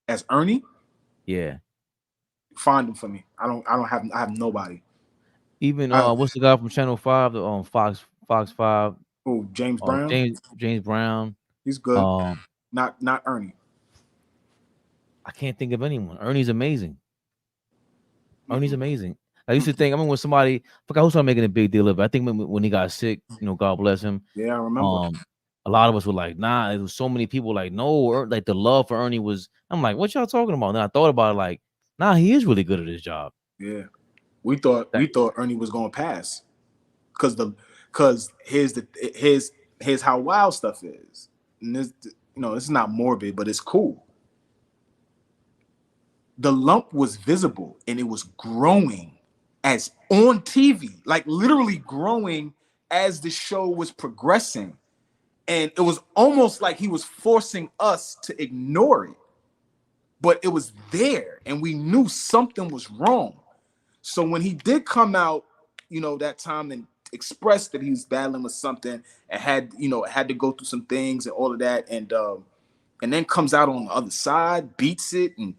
as Ernie. Yeah, find him for me. I have nobody. Even what's the guy from Channel 5? The Fox 5. Oh, James Brown. James Brown. He's good. Not Ernie. I can't think of anyone. Ernie's amazing. Ernie's amazing. I used to think, I remember when somebody, I forgot who started making a big deal of it. I think when he got sick, God bless him. Yeah, I remember. A lot of us were like, nah, there was so many people like, no, like the love for Ernie was, I'm like, what y'all talking about? And then I thought about it like, nah, he is really good at his job. Yeah. We thought Ernie was going to pass because here's how wild stuff is. And this, it's not morbid, but it's cool. The lump was visible and it was growing as on TV, like literally growing as the show was progressing. And it was almost like he was forcing us to ignore it. But it was there, and we knew something was wrong. So when he did come out, that time and expressed that he was battling with something and had to go through some things and all of that, and then comes out on the other side, beats it, and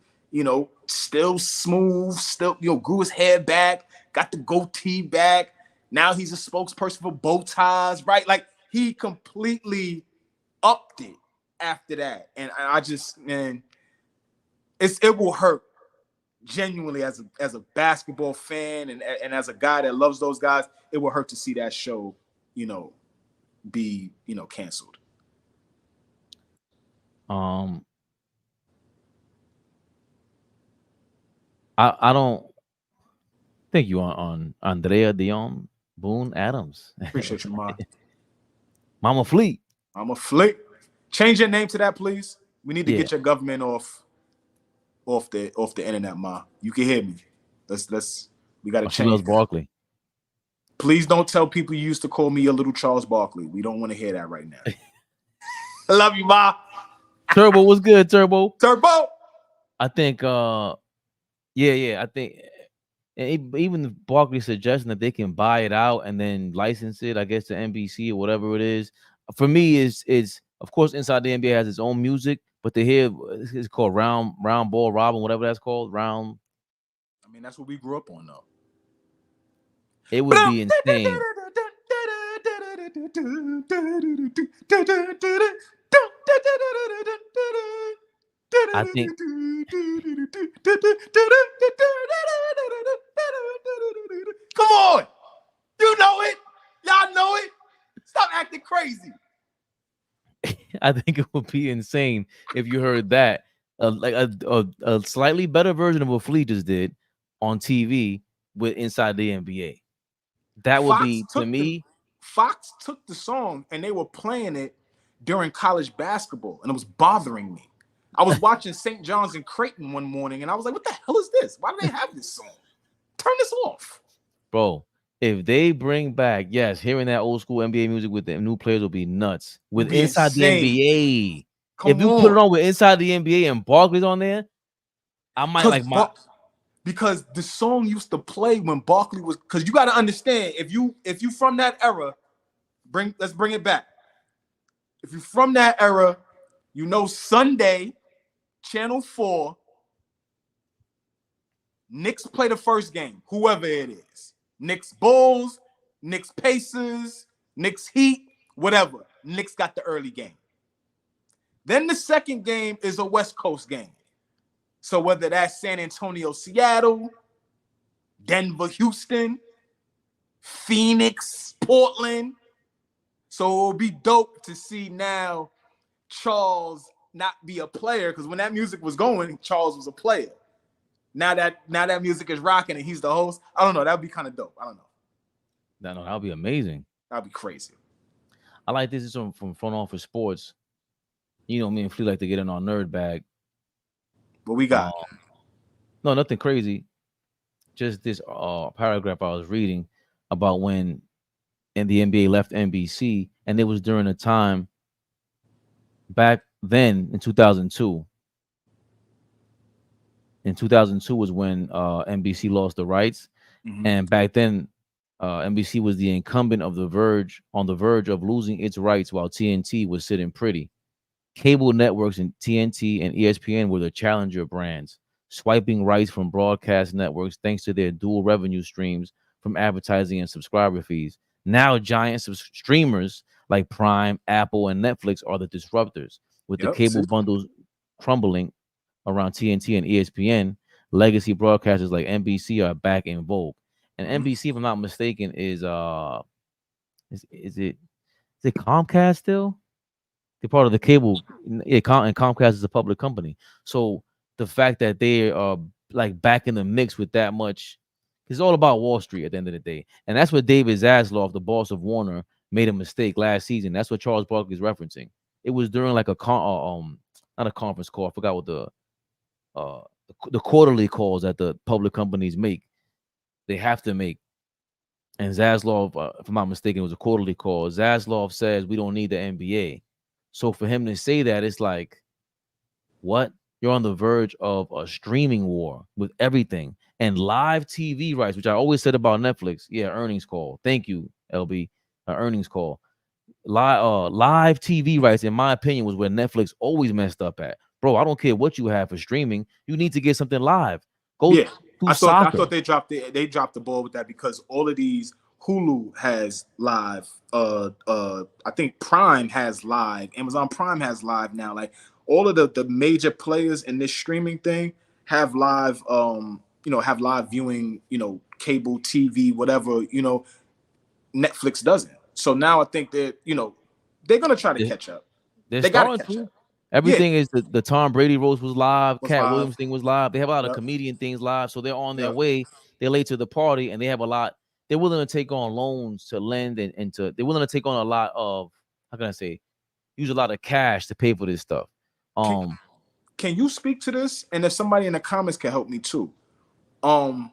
still smooth, still grew his hair back, got the goatee back. Now he's a spokesperson for bow ties, right? Like he completely upped it after that, and I just, man, it will hurt genuinely as a basketball fan and as a guy that loves those guys. It will hurt to see that show, be canceled. I don't think you on Andrea Dion Boone Adams. Appreciate you, Ma. Mama Fleet. Mama Fleet. Change your name to that, please. We need to get your government off the internet, Ma. You can hear me. We gotta change. Charles Barkley. Please don't tell people you used to call me your little Charles Barkley. We don't want to hear that right now. I love you, Ma. Turbo was good, Turbo. I think I think even Barkley suggesting that they can buy it out and then license it, I guess, to NBC or whatever it is. For me, is of course Inside the NBA has its own music, but to hear it's called round ball robin, whatever that's called, round. I mean, that's what we grew up on, though. It would be insane. I think. Come on, you know it. Y'all know it. Stop acting crazy. I think it would be insane if you heard that, like a slightly better version of what Fleet just did on TV with Inside the NBA. That would be, to me. Fox took the song and they were playing it during college basketball, and it was bothering me. I was watching St. John's and Creighton one morning, and I was like, what the hell is this? Why do they have this song? Turn this off. Bro, if they bring back, hearing that old school NBA music with the new players will be nuts. With Inside the NBA. If you put it on with Inside the NBA and Barkley's on there, I might like my... Because the song used to play when Barkley was... Because you got to understand, if you from that era, let's bring it back. If you're from that era, Sunday, Channel 4, Knicks play the first game, whoever it is. Knicks Bulls, Knicks Pacers, Knicks Heat, whatever. Knicks got the early game. Then the second game is a West Coast game. So whether that's San Antonio, Seattle, Denver, Houston, Phoenix, Portland. So it would be dope to see now Charles not be a player, because when that music was going, Charles was a player. Now that music is rocking and he's the host, I don't know. That would be kind of dope. I don't know. No, that would be amazing. That would be crazy. I like this. Is from Front Office Sports. Me and Flea like to get in our nerd bag. What we got? No, nothing crazy. Just this paragraph I was reading about when the NBA left NBC, and it was during a time back then in 2002. In 2002 was when NBC lost the rights, and back then NBC was the incumbent on the verge of losing its rights, while TNT was sitting pretty. Cable networks and TNT and ESPN were the challenger brands, swiping rights from broadcast networks thanks to their dual revenue streams from advertising and subscriber fees. Now giant streamers like Prime, Apple, and Netflix are the disruptors. With the cable bundles crumbling around TNT and ESPN, legacy broadcasters like NBC are back in vogue. And NBC, if I'm not mistaken, is it Comcast still? They're part of the cable. And Comcast is a public company. So the fact that they are like back in the mix with that much, it's all about Wall Street at the end of the day. And that's what David Zaslav, the boss of Warner, made a mistake last season. That's what Charles Barkley is referencing. It was during like not a conference call. I forgot what the quarterly calls that the public companies make. they have to make. And Zaslav, if I'm not mistaken, it was a quarterly call. Zaslav says we don't need the NBA. So for him to say that, it's like, what? You're on the verge of a streaming war with everything and live TV rights, which I always said about Netflix. Yeah, earnings call. Thank you, LB. Earnings call. Live TV rights, in my opinion, was where Netflix always messed up at. Bro, I don't care what you have for streaming. You need to get something live. Go Yeah, do I soccer. thought they dropped the ball with that because all of these Hulu has live. I think Prime has live. Amazon Prime has live now. Like all of the major players in this streaming thing have live. Have live viewing. Cable TV, whatever. Netflix doesn't. So now I think that they're gonna try to catch up. They're They gotta starting catch to. up. Everything is the Tom Brady roast was live. Was Cat live. Williams thing was live. They have a lot of Yep. comedian things live, so they're on their Yep. way. They're late to the party, and they have a lot. They're willing to take on loans to lend and to. They're willing to take on a lot of, how can I say, use a lot of cash to pay for this stuff. Can you speak to this? And if somebody in the comments can help me too. I'm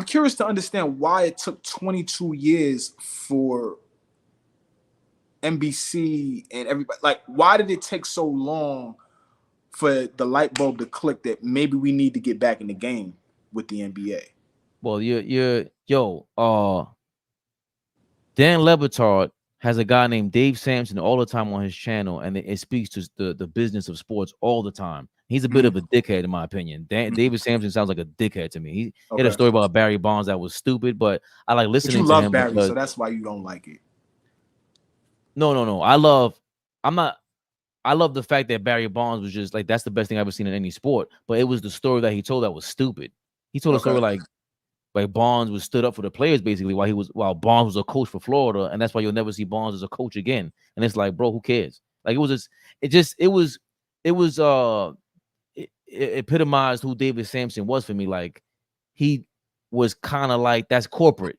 curious to understand why it took 22 years for NBC and everybody. Like, why did it take so long for the light bulb to click that maybe we need to get back in the game with the NBA? Well, Dan Lebatard has a guy named Dave Sampson all the time on his channel, and it speaks to the business of sports all the time. He's a bit of a dickhead, in my opinion. David Sampson sounds like a dickhead to me. He had a story about Barry Bonds that was stupid, but I like listening to him. You love Barry, so that's why you don't like it. No. I love the fact that Barry Bonds was just like, that's the best thing I've ever seen in any sport. But it was the story that he told that was stupid. He told a story like Bonds was stood up for the players basically while Bonds was a coach for Florida, and that's why you'll never see Bonds as a coach again. And it's like, bro, who cares? Like it epitomized who David Sampson was for me. Like, he was kind of like, that's corporate.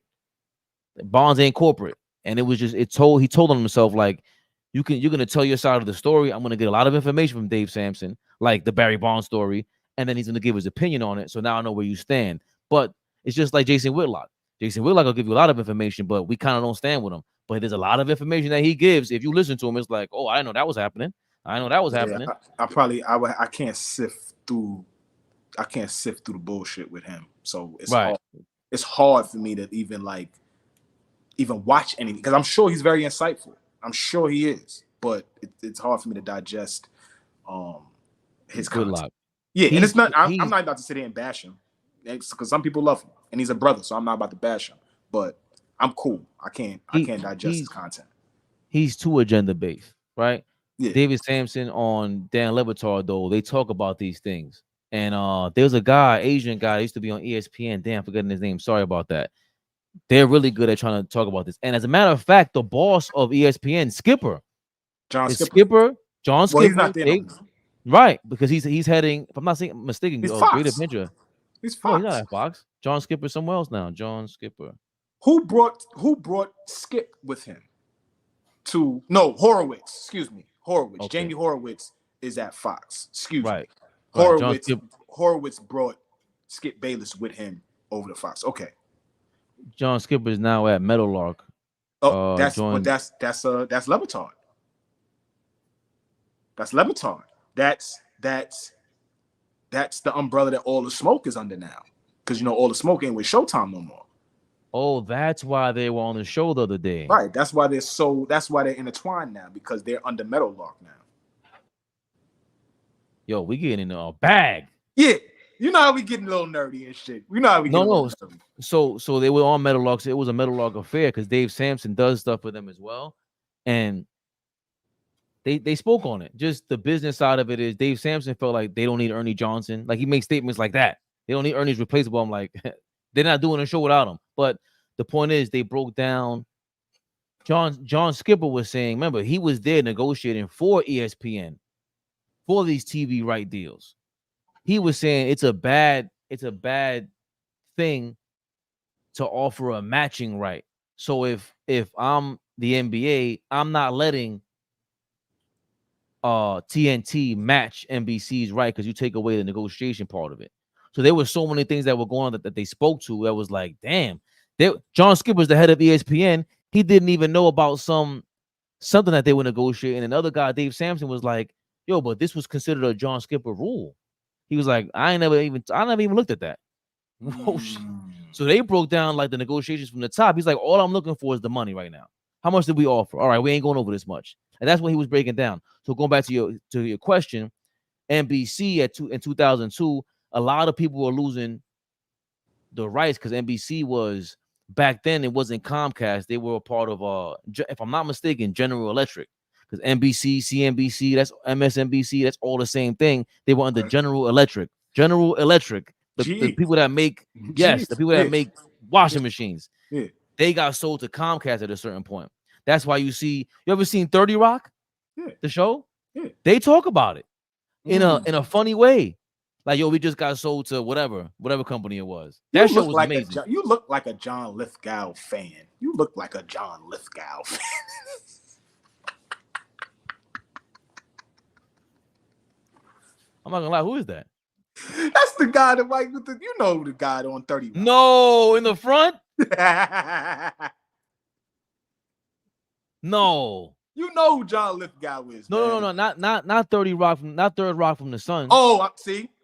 Bonds ain't corporate. And it was just, he told on himself, like, you're gonna tell your side of the story. I'm gonna get a lot of information from Dave Sampson, like the Barry Bonds story, and then he's gonna give his opinion on it. So now I know where you stand. But it's just like Jason Whitlock. Jason Whitlock will give you a lot of information, but we kind of don't stand with him. But there's a lot of information that he gives. If you listen to him, it's like, oh, I didn't know that was happening. I know that was happening. I can't sift through the bullshit with him. So it's hard. It's hard for me to even watch anything, because I'm sure he's very insightful. I'm sure he is, but it's hard for me to digest his content. Yeah, and it's not. I'm not about to sit here and bash him, because some people love him, and he's a brother, so I'm not about to bash him. But I'm cool. I can't digest his content. He's too agenda based, right? Yeah. David Sampson on Dan Lebatard, though, they talk about these things. And there's a guy, Asian guy, used to be on ESPN. Damn, forgetting his name. Sorry about that. They're really good at trying to talk about this. And as a matter of fact, the boss of ESPN, John Skipper. Well, he's not there no more. Right, because he's heading, if I'm not mistaken, Great Adventure. He's Fox. Oh, he's not at Fox. John Skipper somewhere else now. John Skipper. Who brought Skip with him? Horowitz. Excuse me. Horowitz. Okay. Jamie Horowitz is at Fox. Excuse me. Horowitz brought Skip Bayless with him over to Fox. Okay. John Skipper is now at Meadowlark. Oh, that's Lebatard. That's Lebatard. That's the umbrella that All the Smoke is under now. Because All the Smoke ain't with Showtime no more. Oh, that's why they were on the show the other day. Right. That's why they're intertwined now, because they're under Meadowlark now. Yo, we getting in a bag. Yeah. You know how we getting a little nerdy and shit. We know how we get nerdy. So they were on Meadowlark. So it was a Meadowlark affair because Dave Sampson does stuff for them as well. And they spoke on it. Just the business side of it is Dave Sampson felt like they don't need Ernie Johnson. Like, he makes statements like that. They don't need Ernie's replaceable. I'm like, they're not doing a show without him. But the point is, they broke down. John Skipper was saying, remember, he was there negotiating for ESPN for these TV right deals. He was saying it's a bad thing to offer a matching right. So if I'm the NBA, I'm not letting TNT match NBC's right, because you take away the negotiation part of it. So there were so many things that were going on that they spoke to that was like, damn. John Skipper's the head of ESPN. He didn't even know about something that they were negotiating. And another guy, Dave Sampson, was like, yo, but this was considered a John Skipper rule. He was like, I never even looked at that. Whoa, shit. So they broke down like the negotiations from the top. He's like, all I'm looking for is the money right now. How much did we offer? All right, we ain't going over this much. And that's what he was breaking down. So going back to your question, NBC in 2002, a lot of people were losing the rights because NBC was back then. It wasn't Comcast. They were a part of if I'm not mistaken, General Electric. Because NBC, CNBC, that's MSNBC, that's all the same thing. They were under General Electric. General Electric, the people that make the people that make washing machines. Yeah. They got sold to Comcast at a certain point. That's why you ever seen 30 Rock? Yeah. The show? Yeah. They talk about it in a funny way. Like, yo, we just got sold to whatever company it was. That show was amazing. You look like a John Lithgow fan. You look like a John Lithgow fan. I'm not gonna lie. Who is that? That's the guy that like you know the guy on 30 Rock. No, in the front. No. You know who John Lithgow is. No, not 30 Rock not Third Rock from the Sun. Oh,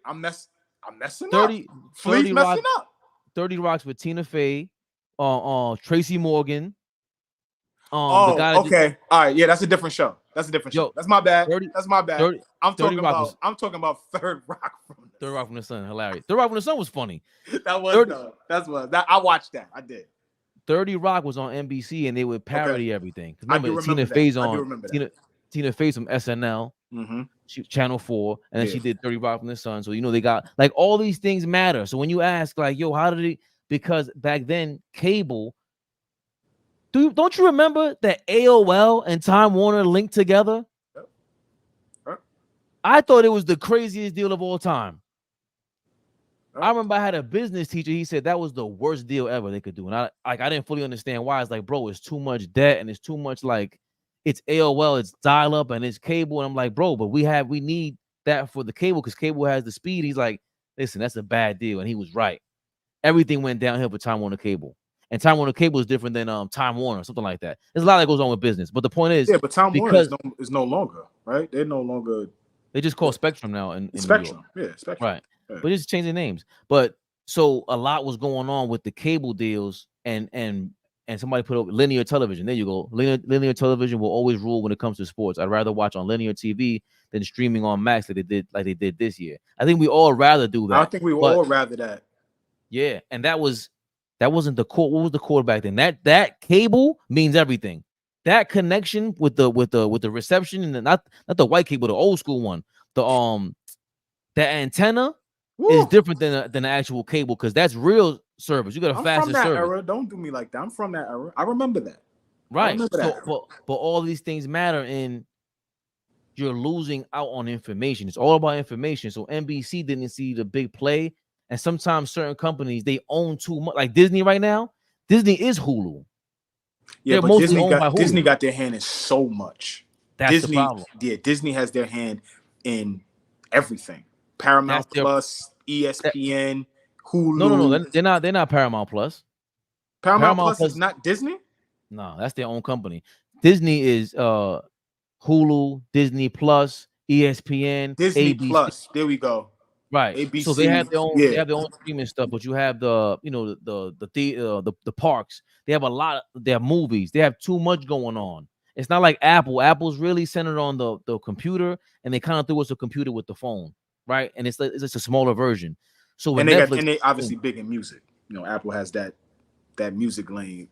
I'm messing 30, up. Flea's 30 messing Rock, up. 30 Rocks with Tina Fey, Tracy Morgan. Oh, the guy okay. All right, yeah, that's a different show. That's my bad. 30, that's my bad. 30, I'm talking about Third Rock from Third Rock from the Sun. Hilarious. Third Rock from the Sun was funny. That was I watched that. I did. 30 Rock was on NBC and they would parody everything. Remember Tina Fey's on Tina Fey's from SNL, Channel 4, and then she did 30 Rock from the Sun. So they got like all these things matter. So when you ask like, yo, how did it? Because back then cable. Don't you remember that AOL and Time Warner linked together? Yep. I thought it was the craziest deal of all time. I remember I had a business teacher. He said that was the worst deal ever they could do. And I didn't fully understand why. It's like, bro, it's too much debt and it's too much like it's AOL, it's dial up and it's cable. And I'm like, bro, but we need that for the cable because cable has the speed. He's like, listen, that's a bad deal. And he was right. Everything went downhill for Time Warner Cable. And Time Warner Cable is different than Time Warner, something like that. There's a lot that goes on with business. But the point is, but Time Warner is no longer, right? They're no longer. They just call Spectrum now in Spectrum. New York. Yeah, Spectrum. Right. Yeah. But just changing names. But so a lot was going on with the cable deals and somebody put up linear television. There you go. Linear television will always rule when it comes to sports. I'd rather watch on linear TV than streaming on Max like they did this year. I think we all rather do that. I think we all rather that. Yeah, and that wasn't the core. What was the core back then? That cable means everything. That connection with the reception and not the white cable, the old school one. The antenna is different than the actual cable because that's real service. You got a faster service. Era. Don't do me like that. I'm from that era. I remember that. Right. But all these things matter, and you're losing out on information. It's all about information. So NBC didn't see the big play. And sometimes certain companies, they own too much. Like Disney right now, Disney is Hulu. Yeah, but Disney got their hand in so much. That's the problem. Yeah, Disney has their hand in everything. Paramount Plus, ESPN, Hulu. No, they're not Paramount Plus. Paramount Plus is not Disney? No, that's their own company. Disney is Hulu, Disney Plus, ESPN, Disney ABC. Plus. There we go. Right. ABC, so they have their own streaming stuff, but you have the parks. They have a lot of their movies. They have too much going on. It's not like Apple. Apple's really centered on the computer, and they kind of threw us a computer with the phone, right? And it's just a smaller version. So and they obviously big in music. Apple has that music lane.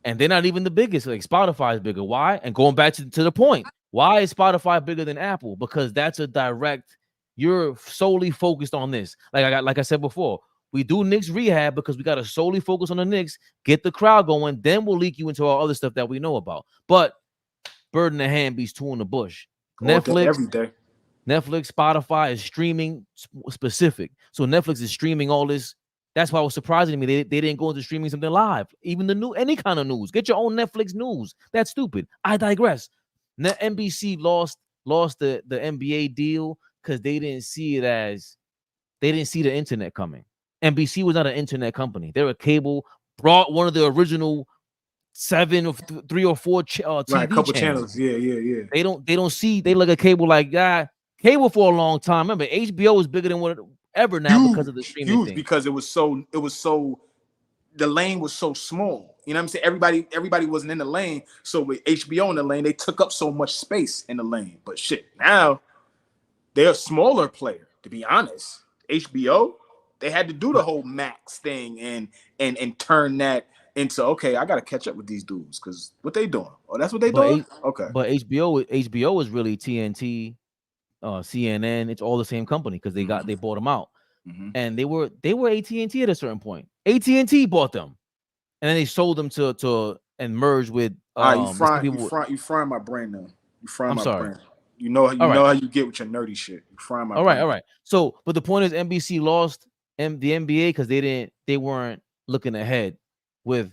And they're not even the biggest. Like Spotify is bigger. Why? And going back to the point, why is Spotify bigger than Apple? Because that's a direct. You're solely focused on this. Like I said before, we do Knicks Rehab because we got to solely focus on the Knicks, get the crowd going, then we'll leak you into our other stuff that we know about. But bird in the hand beats two in the bush. Netflix, every day. Netflix, Spotify is streaming specific. So Netflix is streaming all this. That's why it was surprising to me. They didn't go into streaming something live. Even any kind of news. Get your own Netflix news. That's stupid. I digress. NBC lost the NBA deal because they didn't see the internet coming. NBC was not an internet company. They're a cable, brought one of the original 7 or 3 or 4 TV Right, couple channels. channels. Yeah. They don't see, they look at cable like cable for a long time. Remember, HBO is bigger than whatever now because of the streaming huge thing. because it was so the lane was so small. You know what I'm saying? Everybody wasn't in the lane. So with HBO in the lane, they took up so much space in the lane. But shit, now they're a smaller player, to be honest. HBO, they had to do the whole Max thing and turn that into, okay, I gotta catch up with these dudes because what they doing? Oh, that's what they doing? Okay. But HBO is really TNT, CNN. It's all the same company because they bought them out. And they were AT&T at a certain point. AT&T bought them, and then they sold them to and merged with. You frying my brain now. You frying my brain. You know how you get with your nerdy shit. You frying my brain. All right. So, but the point is, NBC lost the NBA because they weren't looking ahead with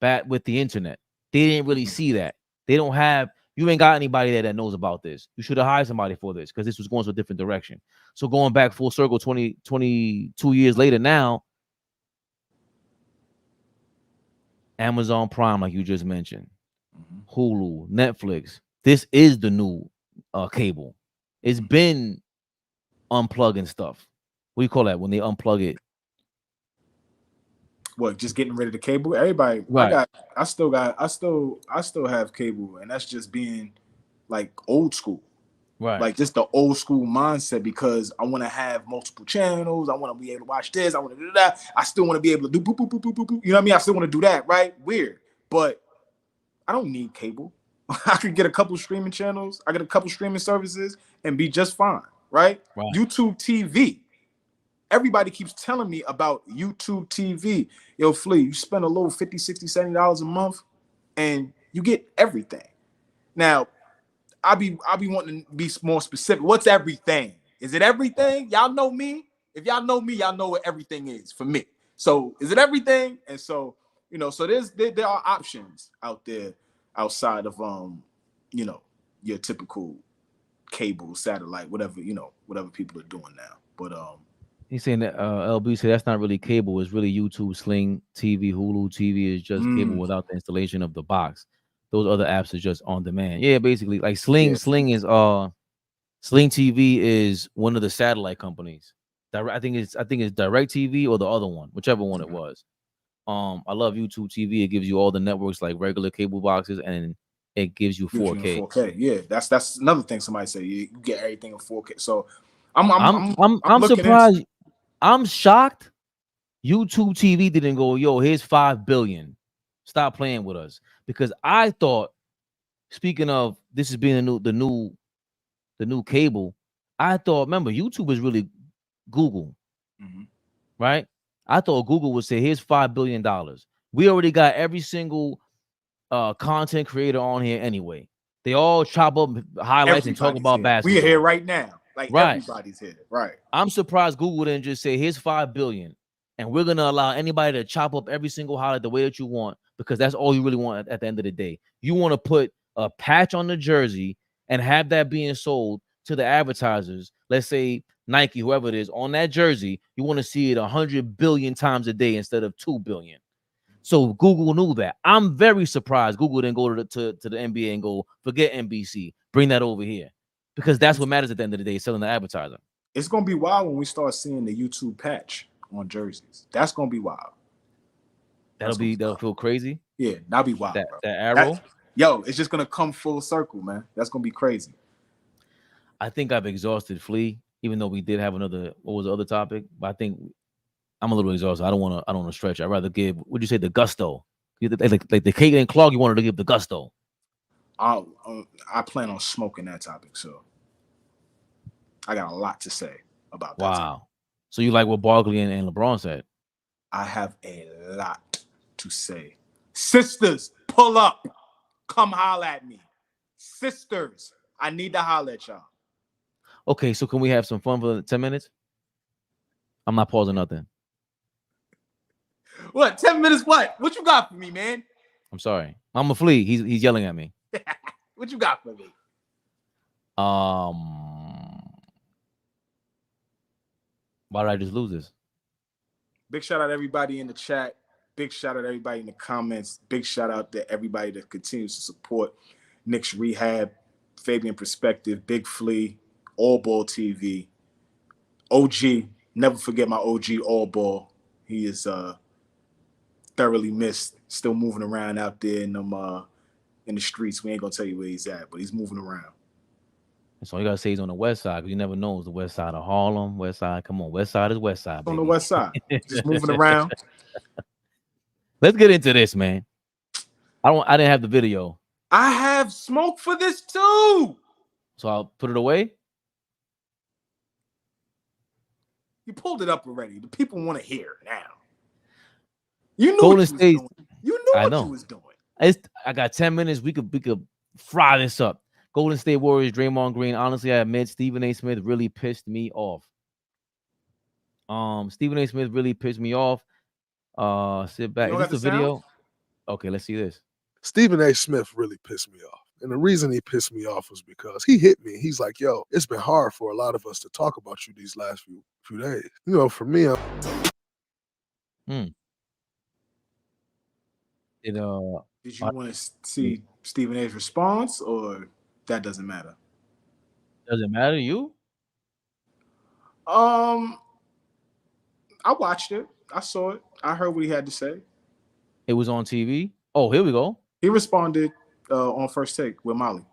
the internet. They didn't really see that. They don't have. You ain't got anybody there that knows about this. You should have hired somebody for this because this was going to a different direction. So going back full circle 22 years later now, Amazon Prime, like you just mentioned, Hulu, Netflix, this is the new cable. It's been unplugging stuff. What do you call that when they unplug it? What, just getting rid of the cable? Everybody, right. I still have cable, and that's just being like old school. Right. Like just the old school mindset because I want to have multiple channels. I want to be able to watch this. I want to do that. I still want to be able to do boop, boop, boop, boop, boop, boop. You know what I mean? I still want to do that, right? Weird. But I don't need cable. I could get a couple streaming channels. I get a couple streaming services and be just fine, right? YouTube TV. Everybody keeps telling me about YouTube TV. Yo, Flea, you spend a little $50, $60, $70 a month and you get everything. Now, I'll be wanting to be more specific. What's everything? Is it everything? Y'all know me. If y'all know me, y'all know what everything is for me. So is it everything? And so, you know, so there are options out there outside of your typical cable, satellite, whatever people are doing now. But he's saying that LB said that's not really cable, it's really YouTube, Sling TV, Hulu TV is just cable without the installation of the box. Those other apps are just on demand. Yeah, basically, like Sling is Sling TV is one of the satellite companies. I think it's Direct TV or the other one, whichever one it was. I love YouTube TV. It gives you all the networks like regular cable boxes, and it gives you 4K. 4K, yeah. That's another thing somebody say. You get everything in 4K. So I'm surprised. I'm shocked. YouTube TV didn't go, yo, here's $5 billion. Stop playing with us. Because I thought, speaking of this is being the new cable, I thought, remember, YouTube is really Google, right? I thought Google would say, here's $5 billion. We already got every single content creator on here anyway. They all chop up highlights and talk about basketball. We're here right now. Like everybody's here. Right. I'm surprised Google didn't just say, here's $5 billion. And we're going to allow anybody to chop up every single highlight the way that you want, because that's all you really want at the end of the day. You want to put a patch on the jersey and have that being sold to the advertisers. Let's say Nike, whoever it is, on that jersey, you want to see it 100 billion times a day instead of 2 billion. So Google knew that. I'm very surprised Google didn't go to the NBA and go, forget NBC, bring that over here. Because that's what matters at the end of the day, selling the advertiser. It's going to be wild when we start seeing the YouTube patch on jerseys. That's going to be wild. That'll feel crazy. Yeah, that'll be wild. That arrow. It's just going to come full circle, man. That's going to be crazy. I think I've exhausted Flea, even though we did have another, what was the other topic? But I think I'm a little exhausted. I don't want to stretch. I'd rather give, would you say, the gusto? Like the Cake and Clark, you wanted to give the gusto. I plan on smoking that topic, so I got a lot to say about that. Wow. Topic. So you like what Barkley and LeBron said? I have a lot to say. Sisters, pull up. Come holler at me. Sisters, I need to holler at y'all. Okay, so can we have some fun for 10 minutes? I'm not pausing nothing. What? 10 minutes what? What you got for me, man? I'm sorry. I'm a Flea. He's yelling at me. What you got for me? Why did I just lose this? Big shout out to everybody in the chat. Big shout out to everybody in the comments. Big shout out to everybody that continues to support Knicks Rehab, Fabian PerspecTV, Big Flea, AllBall TV, OG. Never forget my OG AllBall. He is thoroughly missed. Still moving around out there in the streets. We ain't gonna tell you where he's at, but he's moving around. So you gotta say he's on the west side, because you never know it's the west side of Harlem. West side, come on, west side is west side, baby. On the west side, just moving around. Let's get into this, man. I didn't have the video, I have smoke for this too. so I'll put it away. You pulled it up already. The people want to hear it now. You knew Golden what you State. was doing. You knew I what know. you was doing. I got 10 minutes. We could fry this up. Golden State Warriors, Draymond Green. Honestly, I admit Stephen A. Smith really pissed me off. Stephen A. Smith really pissed me off. Sit back. You Is don't this got the the video? Okay, let's see this. Stephen A. Smith really pissed me off. And the reason he pissed me off was because he hit me. He's like, yo, it's been hard for a lot of us to talk about you these last few days. You know, for me, Did you want to see Stephen A's response, or that doesn't matter? Does it matter to you? I watched it. I saw it. I heard what he had to say. It was on TV. Oh, here we go. He responded on First Take with Molly.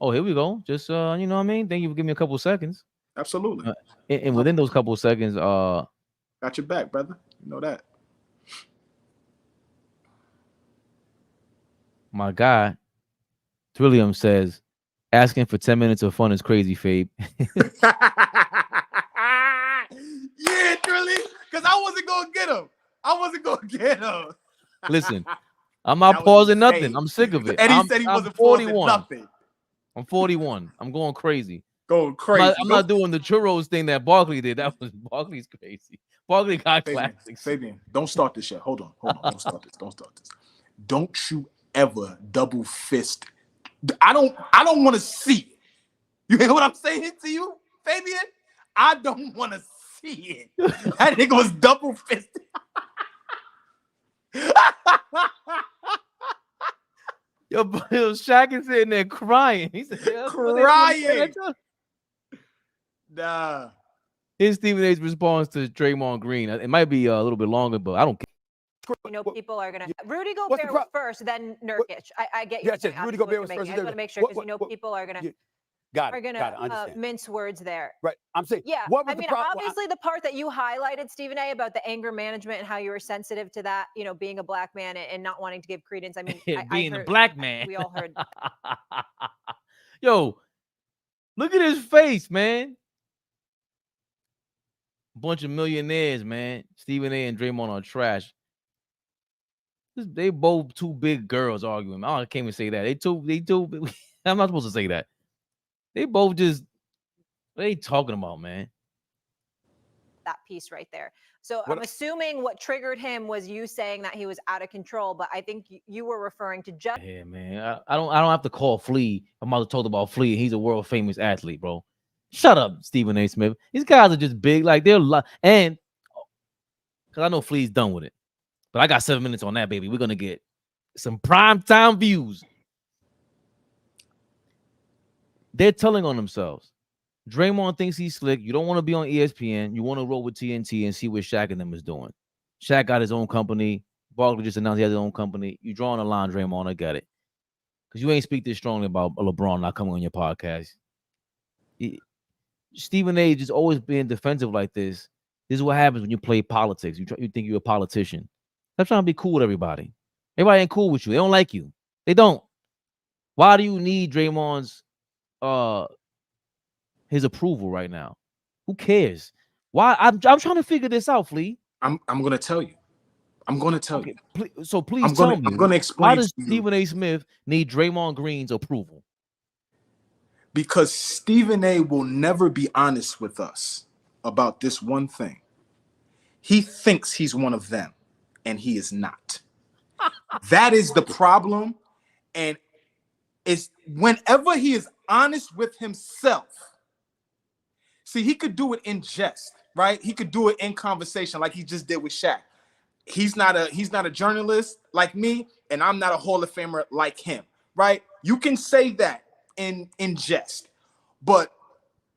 Oh, here we go. Just you know what I mean? Thank you for giving me a couple of seconds. Absolutely. And within those couple of seconds, got your back, brother. You know that. my guy, Trillium says, asking for 10 minutes of fun is crazy, Fabe. Yeah, Trilly, because I wasn't gonna get him. Listen, I'm not That was pausing insane. nothing. I'm sick of it. Eddie I'm said he wasn't 41. pausing nothing. I'm 41. I'm going crazy. Going crazy. I'm not doing the churros thing that Barkley did. That was Barkley's crazy. Barkley got classics. Fabian, don't start this shit. Hold on. Don't start this. Don't you ever double fist. I don't want to see it. You hear what I'm saying to you, Fabian? I don't want to see it. That nigga was double fisted. Yo, Shaq is sitting there crying. He said, crying. Nah. Here's Stephen A's response to Draymond Green. It might be a little bit longer, but I don't care. You know, people are gonna. Rudy Gobert was first, then Nurkic. I get you. Yes, Rudy Gobert was first. I just want to make sure because you know people are gonna. Mince words there. Right. I'm saying. Yeah. I mean, obviously, the part that you highlighted, Stephen A, about the anger management and how you were sensitive to that, you know, being a black man and not wanting to give credence. I mean, being a black man. We all heard. Yo, look at his face, man. Bunch of millionaires, man. Stephen A and Draymond are trash. They both two big girls arguing. I can't even say that. They two. I'm not supposed to say that. They both just, what are they talking about, man? That piece right there. So I'm assuming what triggered him was you saying that he was out of control, but I think you were referring to just. Yeah, man. I don't have to call Flea. I'm about to talk about Flea. He's a world famous athlete, bro. Shut up, Stephen A. Smith. These guys are just big, like they're and because I know Flea's done with it, but I got 7 minutes on that, baby. We're gonna get some prime time views. They're telling on themselves. Draymond thinks he's slick. You don't want to be on ESPN. You want to roll with TNT and see what Shaq and them is doing. Shaq got his own company. Barkley just announced he has his own company. You drawing a line, Draymond. I got it. Because you ain't speak this strongly about LeBron not coming on your podcast. Stephen A. just always being defensive like this. This is what happens when you play politics. You think you're a politician. Stop trying to be cool with everybody. Everybody ain't cool with you. They don't like you. They don't. Why do you need Draymond's his approval right now? Who cares? Why? I'm trying to figure this out, Flea. I'm gonna tell you. I'm gonna tell you. So please tell me. I'm gonna explain. Why does Stephen A. Smith need Draymond Green's approval? Because Stephen A. will never be honest with us about this one thing. He thinks he's one of them, and he is not. That is the problem. And it's whenever he is honest with himself. See, he could do it in jest. right? He could do it in conversation like he just did with Shaq. He's not a journalist like me, and I'm not a Hall of Famer like him, right? You can say that in jest, but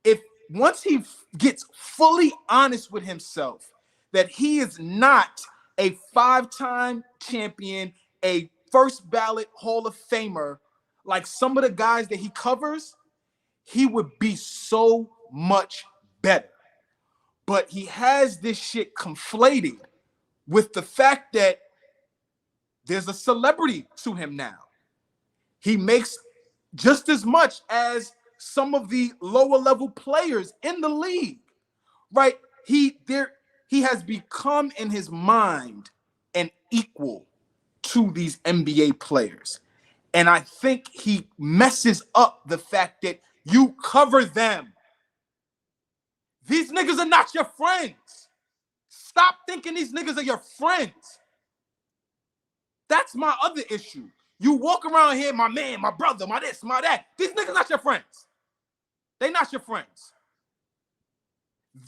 if once he gets fully honest with himself that he is not a 5-time champion, a first ballot Hall of Famer, like some of the guys that he covers, he would be so much better. But he has this shit conflated with the fact that there's a celebrity to him now. He makes just as much as some of the lower level players in the league, right? He has become in his mind an equal to these NBA players. And I think he messes up the fact that you cover them. These niggas are not your friends. Stop thinking these niggas are your friends. That's my other issue. You walk around here, my man, my brother, my this, my that. These niggas not your friends. They not your friends.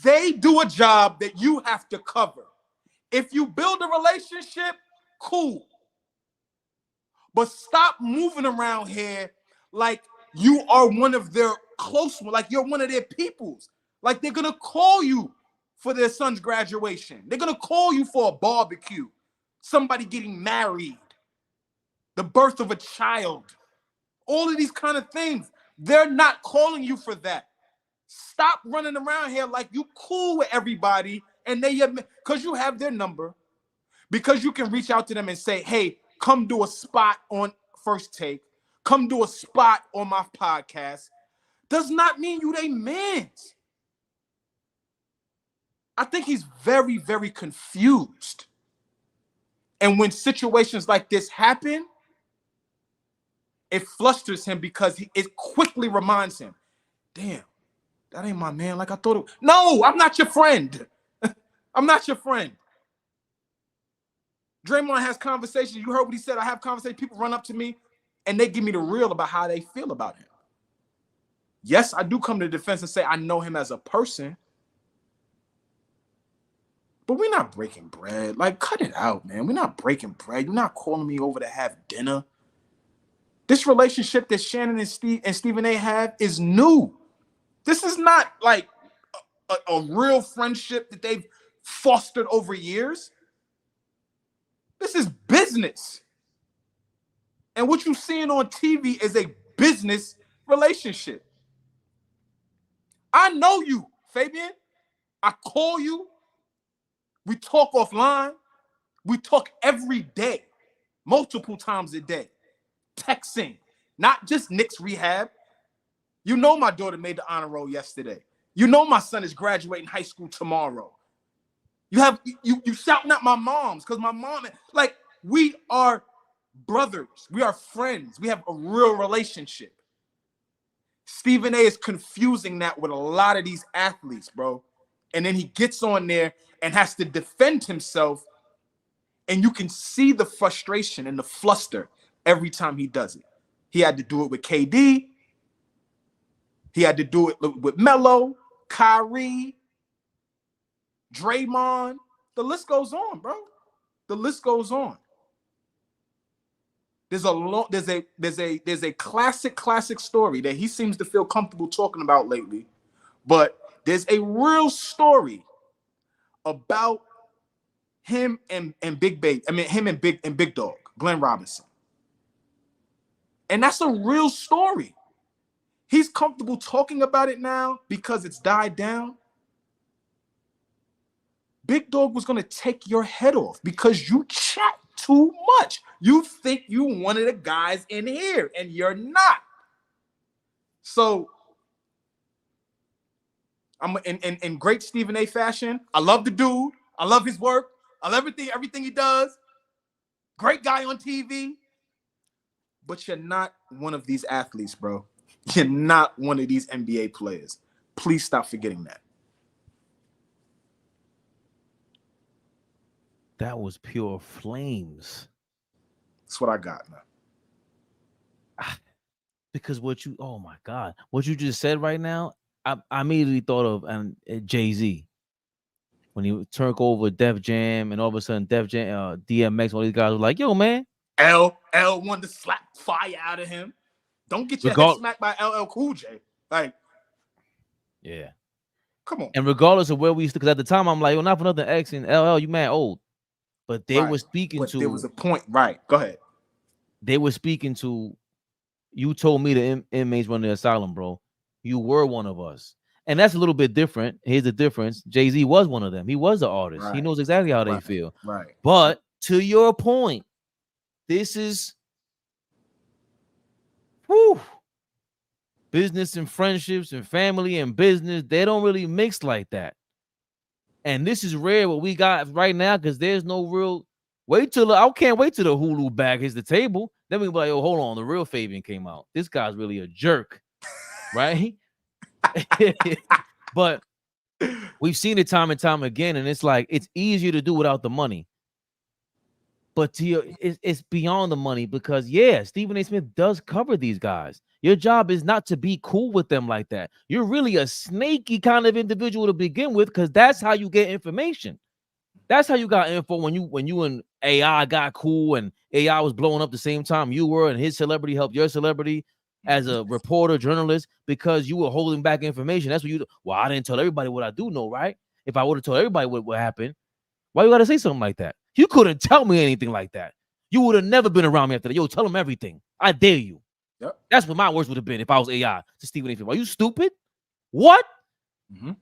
They do a job that you have to cover. If you build a relationship, cool. But stop moving around here like you are one of their close ones, like you're one of their peoples. Like they're gonna call you for their son's graduation. They're gonna call you for a barbecue, somebody getting married, the birth of a child, all of these kind of things. They're not calling you for that. Stop running around here like you cool with everybody and because you have their number, because you can reach out to them and say, hey, come do a spot on First Take, come do a spot on my podcast, does not mean you they mans. I think he's very, very confused. And when situations like this happen, it flusters him because it quickly reminds him, damn, that ain't my man like I thought it was. No, I'm not your friend. I'm not your friend. Draymond has conversations. You heard what he said. I have conversations. People run up to me and they give me the real about how they feel about him. Yes, I do come to the defense and say I know him as a person. But we're not breaking bread. Like, cut it out, man. We're not breaking bread. You're not calling me over to have dinner. This relationship that Shannon and Stephen A have is new. This is not like a real friendship that they've fostered over years. This is business. And what you're seeing on TV is a business relationship. I know you, Fabian. I call you. We talk offline. We talk every day, multiple times a day. Texting, not just Knicks Rehab. You know my daughter made the honor roll yesterday. You know my son is graduating high school tomorrow. You shouting at my moms because my mom, like, we are brothers. We are friends. We have a real relationship. Stephen A is confusing that with a lot of these athletes, bro. And then he gets on there and has to defend himself. And you can see the frustration and the fluster every time he does it. He had to do it with KD. He had to do it with Melo, Kyrie, Draymond. The list goes on, bro. The list goes on. There's a classic story that he seems to feel comfortable talking about lately. But there's a real story about him and Big Baby. I mean, him and Big Dog, Glenn Robinson. And that's a real story. He's comfortable talking about it now because it's died down. Big Dog was going to take your head off because you chat too much. You think you one of the guys in here, and you're not. So I'm in great Stephen A fashion. I love the dude. I love his work. I love everything he does. Great guy on TV. But you're not one of these athletes, bro. You're not one of these NBA players. Please stop forgetting that. That was pure flames. That's what I got, man. Because oh my God, what you just said right now, I immediately thought of Jay-Z. when he turned over Def Jam, and all of a sudden Def Jam, DMX, all these guys were like, "Yo, man." L wanted to slap fire out of him. Don't get your head smacked by LL Cool J. Like, yeah, come on. And regardless of where we used to, because at the time I'm like, "Oh, not for nothing, X and LL, you mad old," but they were speaking to. There was a point, right? Go ahead. They were speaking to. You told me the inmates run the asylum, bro. You were one of us. And that's a little bit different. Here's the difference. Jay-Z was one of them. He was an artist. Right. He knows exactly how they feel. Right. But to your point, this is business and friendships and family and business. They don't really mix like that. And this is rare what we got right now because there's no real I can't wait till the Hulu bag hits the table. Then we be like, oh, hold on, the real Fabian came out. This guy's really a jerk, right? But we've seen it time and time again, and it's like it's easier to do without the money. But it's beyond the money because Stephen A. Smith does cover these guys. Your job is not to be cool with them like that. You're really a snaky kind of individual to begin with because that's how you get information. That's how you got info when you and AI got cool and AI was blowing up the same time you were, and his celebrity helped your celebrity as a reporter, journalist, because you were holding back information. That's what you do. Well, I didn't tell everybody what I do know, right? If I would have told everybody what happened, why you got to say something like that? You couldn't tell me anything like that. You would have never been around me after that. Yo, tell them everything. I dare you. Yep. That's what my words would have been if I was AI to Stephen A. Smith. Are you stupid? What? Mm-hmm.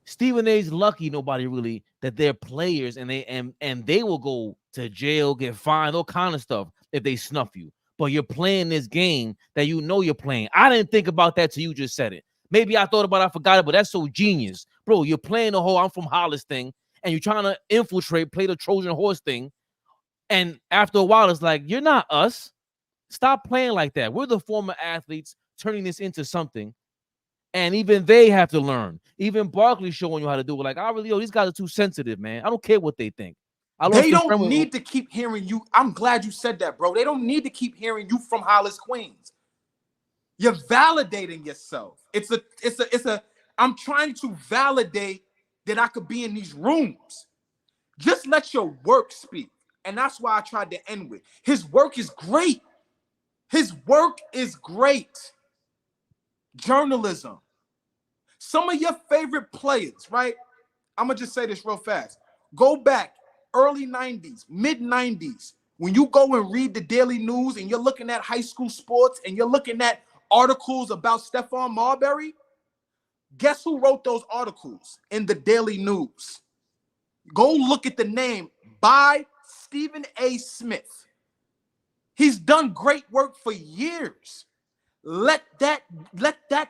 Stephen A's lucky nobody really that they're players and they will go to jail, get fined, all kind of stuff if they snuff you. But you're playing this game that you know you're playing. I didn't think about that till you just said it. Maybe I thought about it, I forgot it, but that's so genius. Bro, you're playing the whole I'm from Hollis thing and you're trying to infiltrate, play the Trojan horse thing. And after a while, it's like, you're not us. Stop playing like that. We're the former athletes turning this into something. And even they have to learn. Even Barkley showing you how to do it. Like, these guys are too sensitive, man. I don't care what they think. They don't need to keep hearing you. I'm glad you said that, bro. They don't need to keep hearing you from Hollis, Queens. You're validating yourself. I'm trying to validate that I could be in these rooms. Just let your work speak. And that's why I tried to end with. His work is great. His work is great. Journalism. Some of your favorite players, right? I'm going to just say this real fast. Go back early 90s, mid 90s. When you go and read the Daily News and you're looking at high school sports and you're looking at articles about Stephon Marbury, guess who wrote those articles in the Daily News? Go look at the name by Stephen A. Smith. He's done great work for years. Let that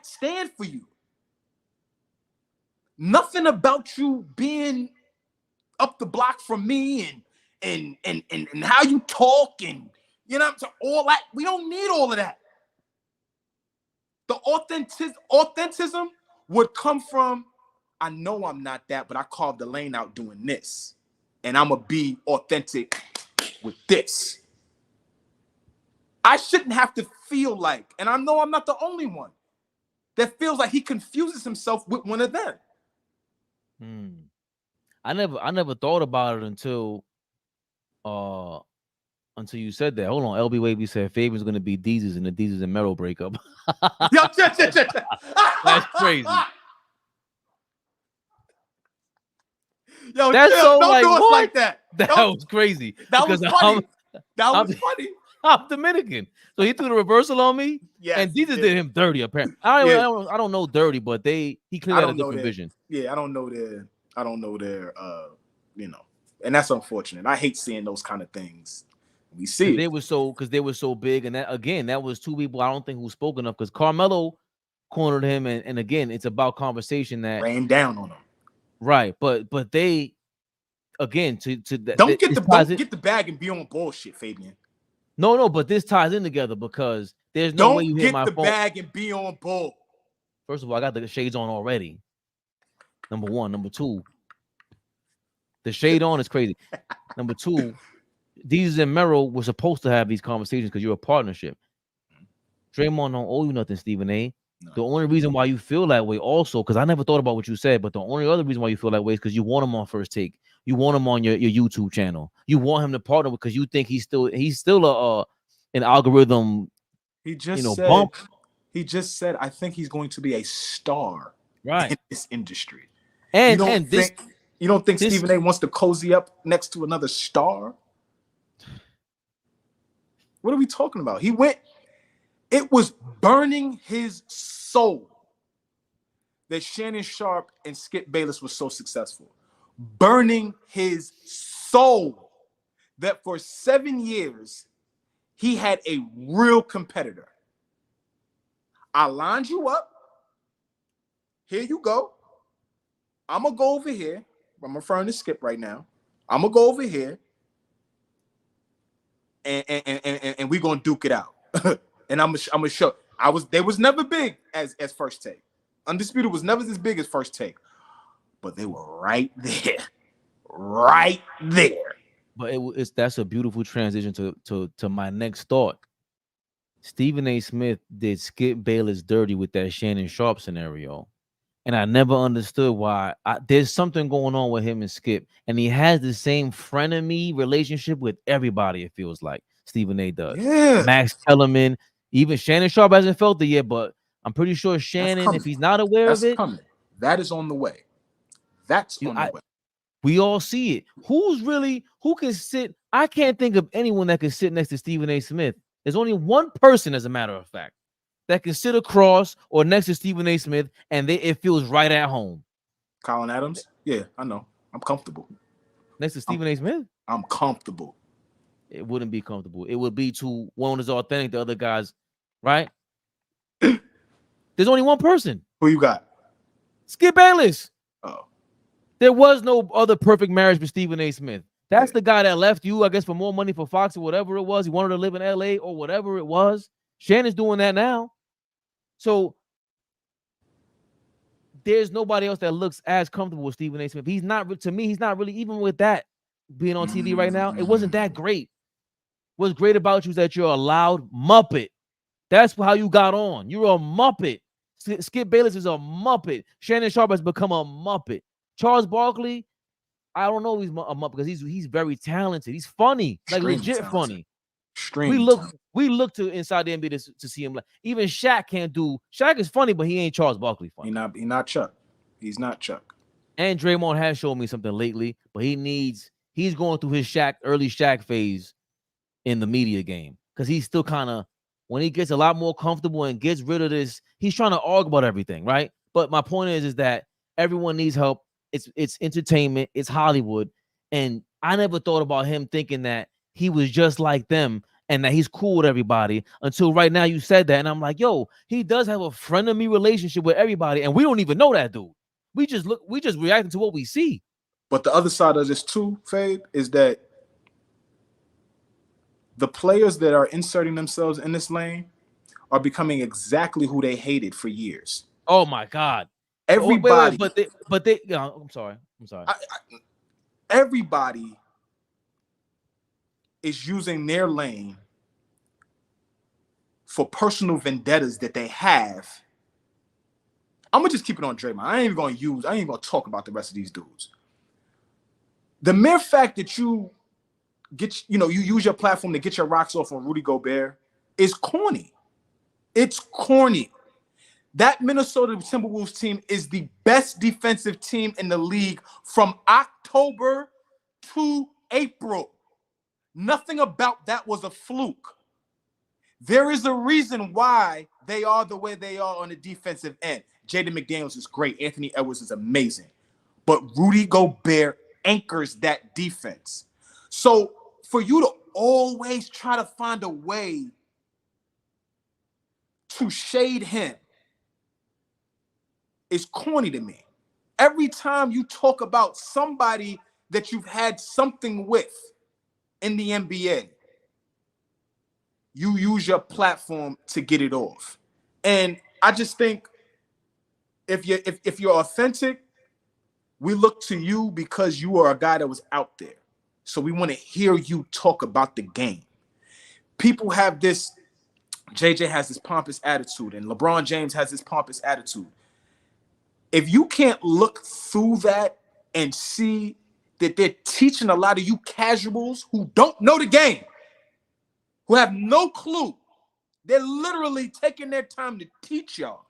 stand for you. Nothing about you being up the block from me and how you talk and all that. We don't need all of that. The authentism would come from, I know I'm not that, but I carved the lane out doing this. And I'm going to be authentic with this. I shouldn't have to feel like, and I know I'm not the only one, that feels like he confuses himself with one of them. I never thought about it until you said that. Hold on, LB Wavy said Fabian's gonna be Deezus in the Deezus and Mero breakup. That's crazy. Yo, that's chill. so Don't like do us what? Like that. That was crazy. That was funny. Funny. I'm Dominican, so he threw the reversal on me. Yeah, and Deezus did him dirty. Apparently, I don't know dirty, but he clearly had a different vision. Yeah, I don't know their and that's unfortunate. I hate seeing those kind of things. We see they were so big, and that was two people I don't think who spoke enough because Carmelo cornered him, and again, it's about conversation that ran down on him. Right, but they again don't get the bag and be on bullshit, Fabian. No, but this ties in together because there's no way you hit my phone. Don't get the bag and be on bull. First of all, I got the shades on already. Number one. Number two, the shade on is crazy. Number two, Deezus and Mero were supposed to have these conversations because you're a partnership. Draymond don't owe you nothing, Stephen A. The only reason why you feel that way also, because I never thought about what you said, but the only other reason why you feel that way is because you want him on First Take. You want him on your YouTube channel. You want him to partner because you think he's still an algorithm. He just said, bump. He just said, I think he's going to be a star in this industry. And you don't think Stephen A wants to cozy up next to another star? What are we talking about? It was burning his soul that Shannon Sharpe and Skip Bayless was so successful. Burning his soul that for 7 years he had a real competitor. I lined you up. Here you go. I'm going to go over here. I'm referring to Skip right now. I'm going to go over here. And we're going to duke it out. And I'm gonna show. They was never big as First Take. Undisputed was never as big as First Take. But they were right there. Right there. But that's a beautiful transition to my next thought. Stephen A. Smith did Skip Bayless dirty with that Shannon Sharpe scenario. And I never understood why. There's something going on with him and Skip. And he has the same frenemy relationship with everybody, it feels like. Stephen A. does. Yeah. Max Kellerman. Even Shannon Sharpe hasn't felt it yet, but I'm pretty sure Shannon, if he's not aware of it. Coming. That is on the way. That's on the way. We all see it. Who can sit? I can't think of anyone that can sit next to Stephen A. Smith. There's only one person, as a matter of fact, that can sit across or next to Stephen A. Smith, and it feels right at home. Colin Adams? Yeah, I know. I'm comfortable. Next to Stephen A. Smith? I'm comfortable. It wouldn't be comfortable. It would be one is authentic, the other guy's, right? There's only one person. Who you got? Skip Bayless. Oh. There was no other perfect marriage with Stephen A. Smith. That's the guy that left you, I guess, for more money for Fox or whatever it was. He wanted to live in LA or whatever it was. Shannon's doing that now. So there's nobody else that looks as comfortable with Stephen A. Smith. He's not, to me, he's not really, even with that being on TV right now, it wasn't that great. What's great about you is that you're a loud Muppet. That's how you got on. You're a Muppet. Skip Bayless is a Muppet. Shannon Sharpe has become a Muppet. Charles Barkley, I don't know if he's a Muppet because he's very talented. He's funny, like legit funny. We look to inside the NBA to see him. Like, even Shaq can't do. Shaq is funny, but he ain't Charles Barkley funny. He's not Chuck. He's not Chuck. And Draymond has shown me something lately, but he's going through his early Shaq phase in the media game because he's still kind of, when he gets a lot more comfortable and gets rid of this, he's trying to argue about everything, right? But my point is that everyone needs help. It's entertainment. It's Hollywood. And I never thought about him thinking that he was just like them and that he's cool with everybody until right now you said that. And I'm like, yo, he does have a frenemy relationship with everybody. And we don't even know that dude. We just reacting to what we see. But the other side of this too, Fabe, is that the players that are inserting themselves in this lane are becoming exactly who they hated for years. Oh my God. Everybody. But they I'm sorry. Everybody is using their lane for personal vendettas that they have. I'm gonna just keep it on Draymond. I ain't even gonna talk about the rest of these dudes. The mere fact that you use your platform to get your rocks off on Rudy Gobert is corny. It's corny. That Minnesota Timberwolves team is the best defensive team in the league from October to April. Nothing about that was a fluke. There is a reason why they are the way they are on the defensive end. Jaden McDaniels is great. Anthony Edwards is amazing. But Rudy Gobert anchors that defense. So for you to always try to find a way to shade him is corny to me. Every time you talk about somebody that you've had something with in the NBA, you use your platform to get it off. And I just think if you're authentic, we look to you because you are a guy that was out there. So we want to hear you talk about the game. People have this JJ has this pompous attitude, and LeBron James has this pompous attitude. If you can't look through that and see that they're teaching a lot of you casuals who don't know the game, who have no clue, they're literally taking their time to teach y'all.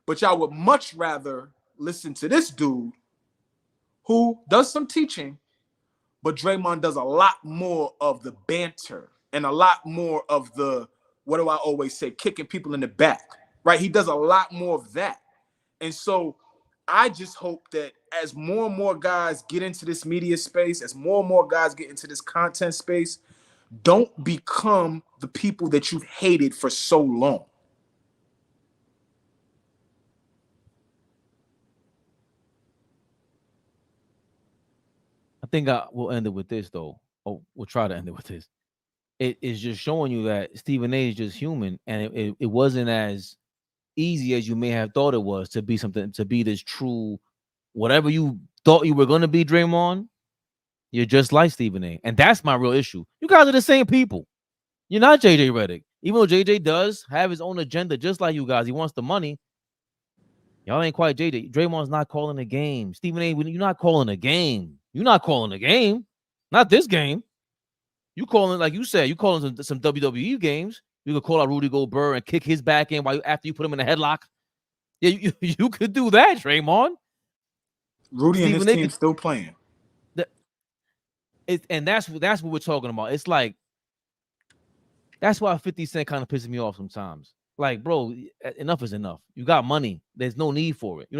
But y'all would much rather listen to this dude who does some teaching, but Draymond does a lot more of the banter and a lot more of the, what do I always say, kicking people in the back, right? He does a lot more of that. And so I just hope that as more and more guys get into this media space, as more and more guys get into this content space, don't become the people that you've hated for so long. I think we'll end it with this, though. Oh, we'll try to end it with this. It is just showing you that Stephen A is just human, and it wasn't as easy as you may have thought it was to be something, to be this true, whatever you thought you were going to be, Draymond. You're just like Stephen A, and that's my real issue. You guys are the same people. You're not JJ Redick, even though JJ does have his own agenda, just like you guys. He wants the money. Y'all ain't quite JJ. Draymond's not calling a game. Stephen A, you're not calling a game. You're not calling a game. Not this game. You calling, like you said, you calling some WWE games. You could call out Rudy Gobert and kick his back in after you put him in a headlock. Yeah, you could do that, Draymond. Rudy and his team still playing. And that's what we're talking about. It's like, that's why 50 Cent kind of pisses me off sometimes. Like, bro, enough is enough. You got money. There's no need for it. You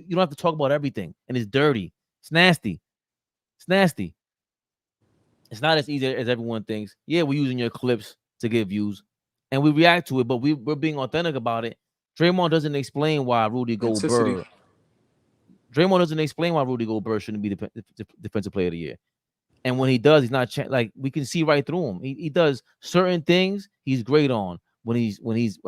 don't have to talk about everything. And it's dirty. It's nasty. It's nasty. It's not as easy as everyone thinks. Yeah, we're using your clips to get views, and we react to it, but we're being authentic about it. Draymond doesn't explain why Rudy Gobert. Draymond doesn't explain why Rudy Gobert shouldn't be the defensive player of the year. And when he does, he's not like, we can see right through him. He does certain things he's great on. When he's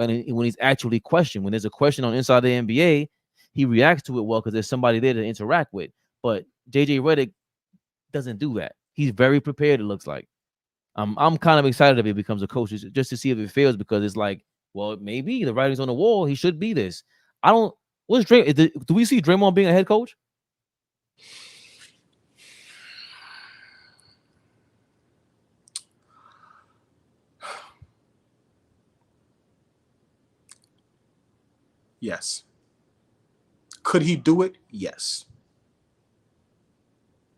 actually questioned, when there's a question on Inside the NBA, he reacts to it well because there's somebody there to interact with. But JJ Redick doesn't do that. He's very prepared, it looks like. I'm kind of excited if he becomes a coach just to see if it fails, because it's like, well, maybe the writing's on the wall. He should be this. Do we see Draymond being a head coach? Yes. Could he do it? Yes.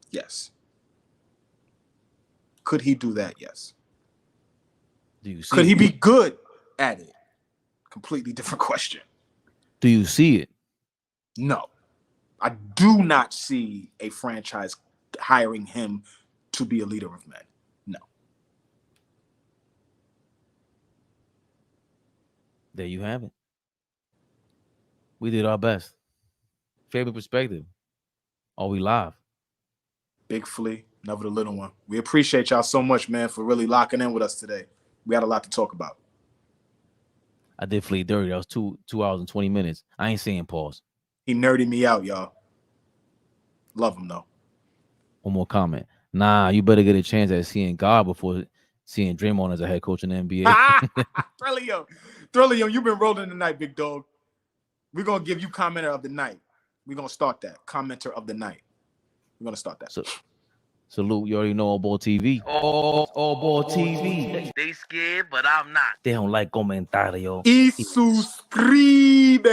Yes. Could he do that? Yes. Could he be good at it? Completely different question. Do you see it? No. I do not see a franchise hiring him to be a leader of men. No. There you have it. We did our best. Fabian Perspective. Are we live? Big Flea, Never the Little One. We appreciate y'all so much, man, for really locking in with us today. We had a lot to talk about. I did Flea dirty. That was 2 hours and 20 minutes. I ain't saying pause. He nerded me out, y'all. Love him, though. One more comment. Nah, you better get a chance at seeing God before seeing Draymond as a head coach in the NBA. Thrillio, you've been rolling tonight, big dog. We're going to give you commenter of the night. We're going to start that. Commenter of the night. We're going to start that. Salute. You already know AllBall TV. AllBall TV. They scared, but I'm not. They don't like comentario. Y suscribe.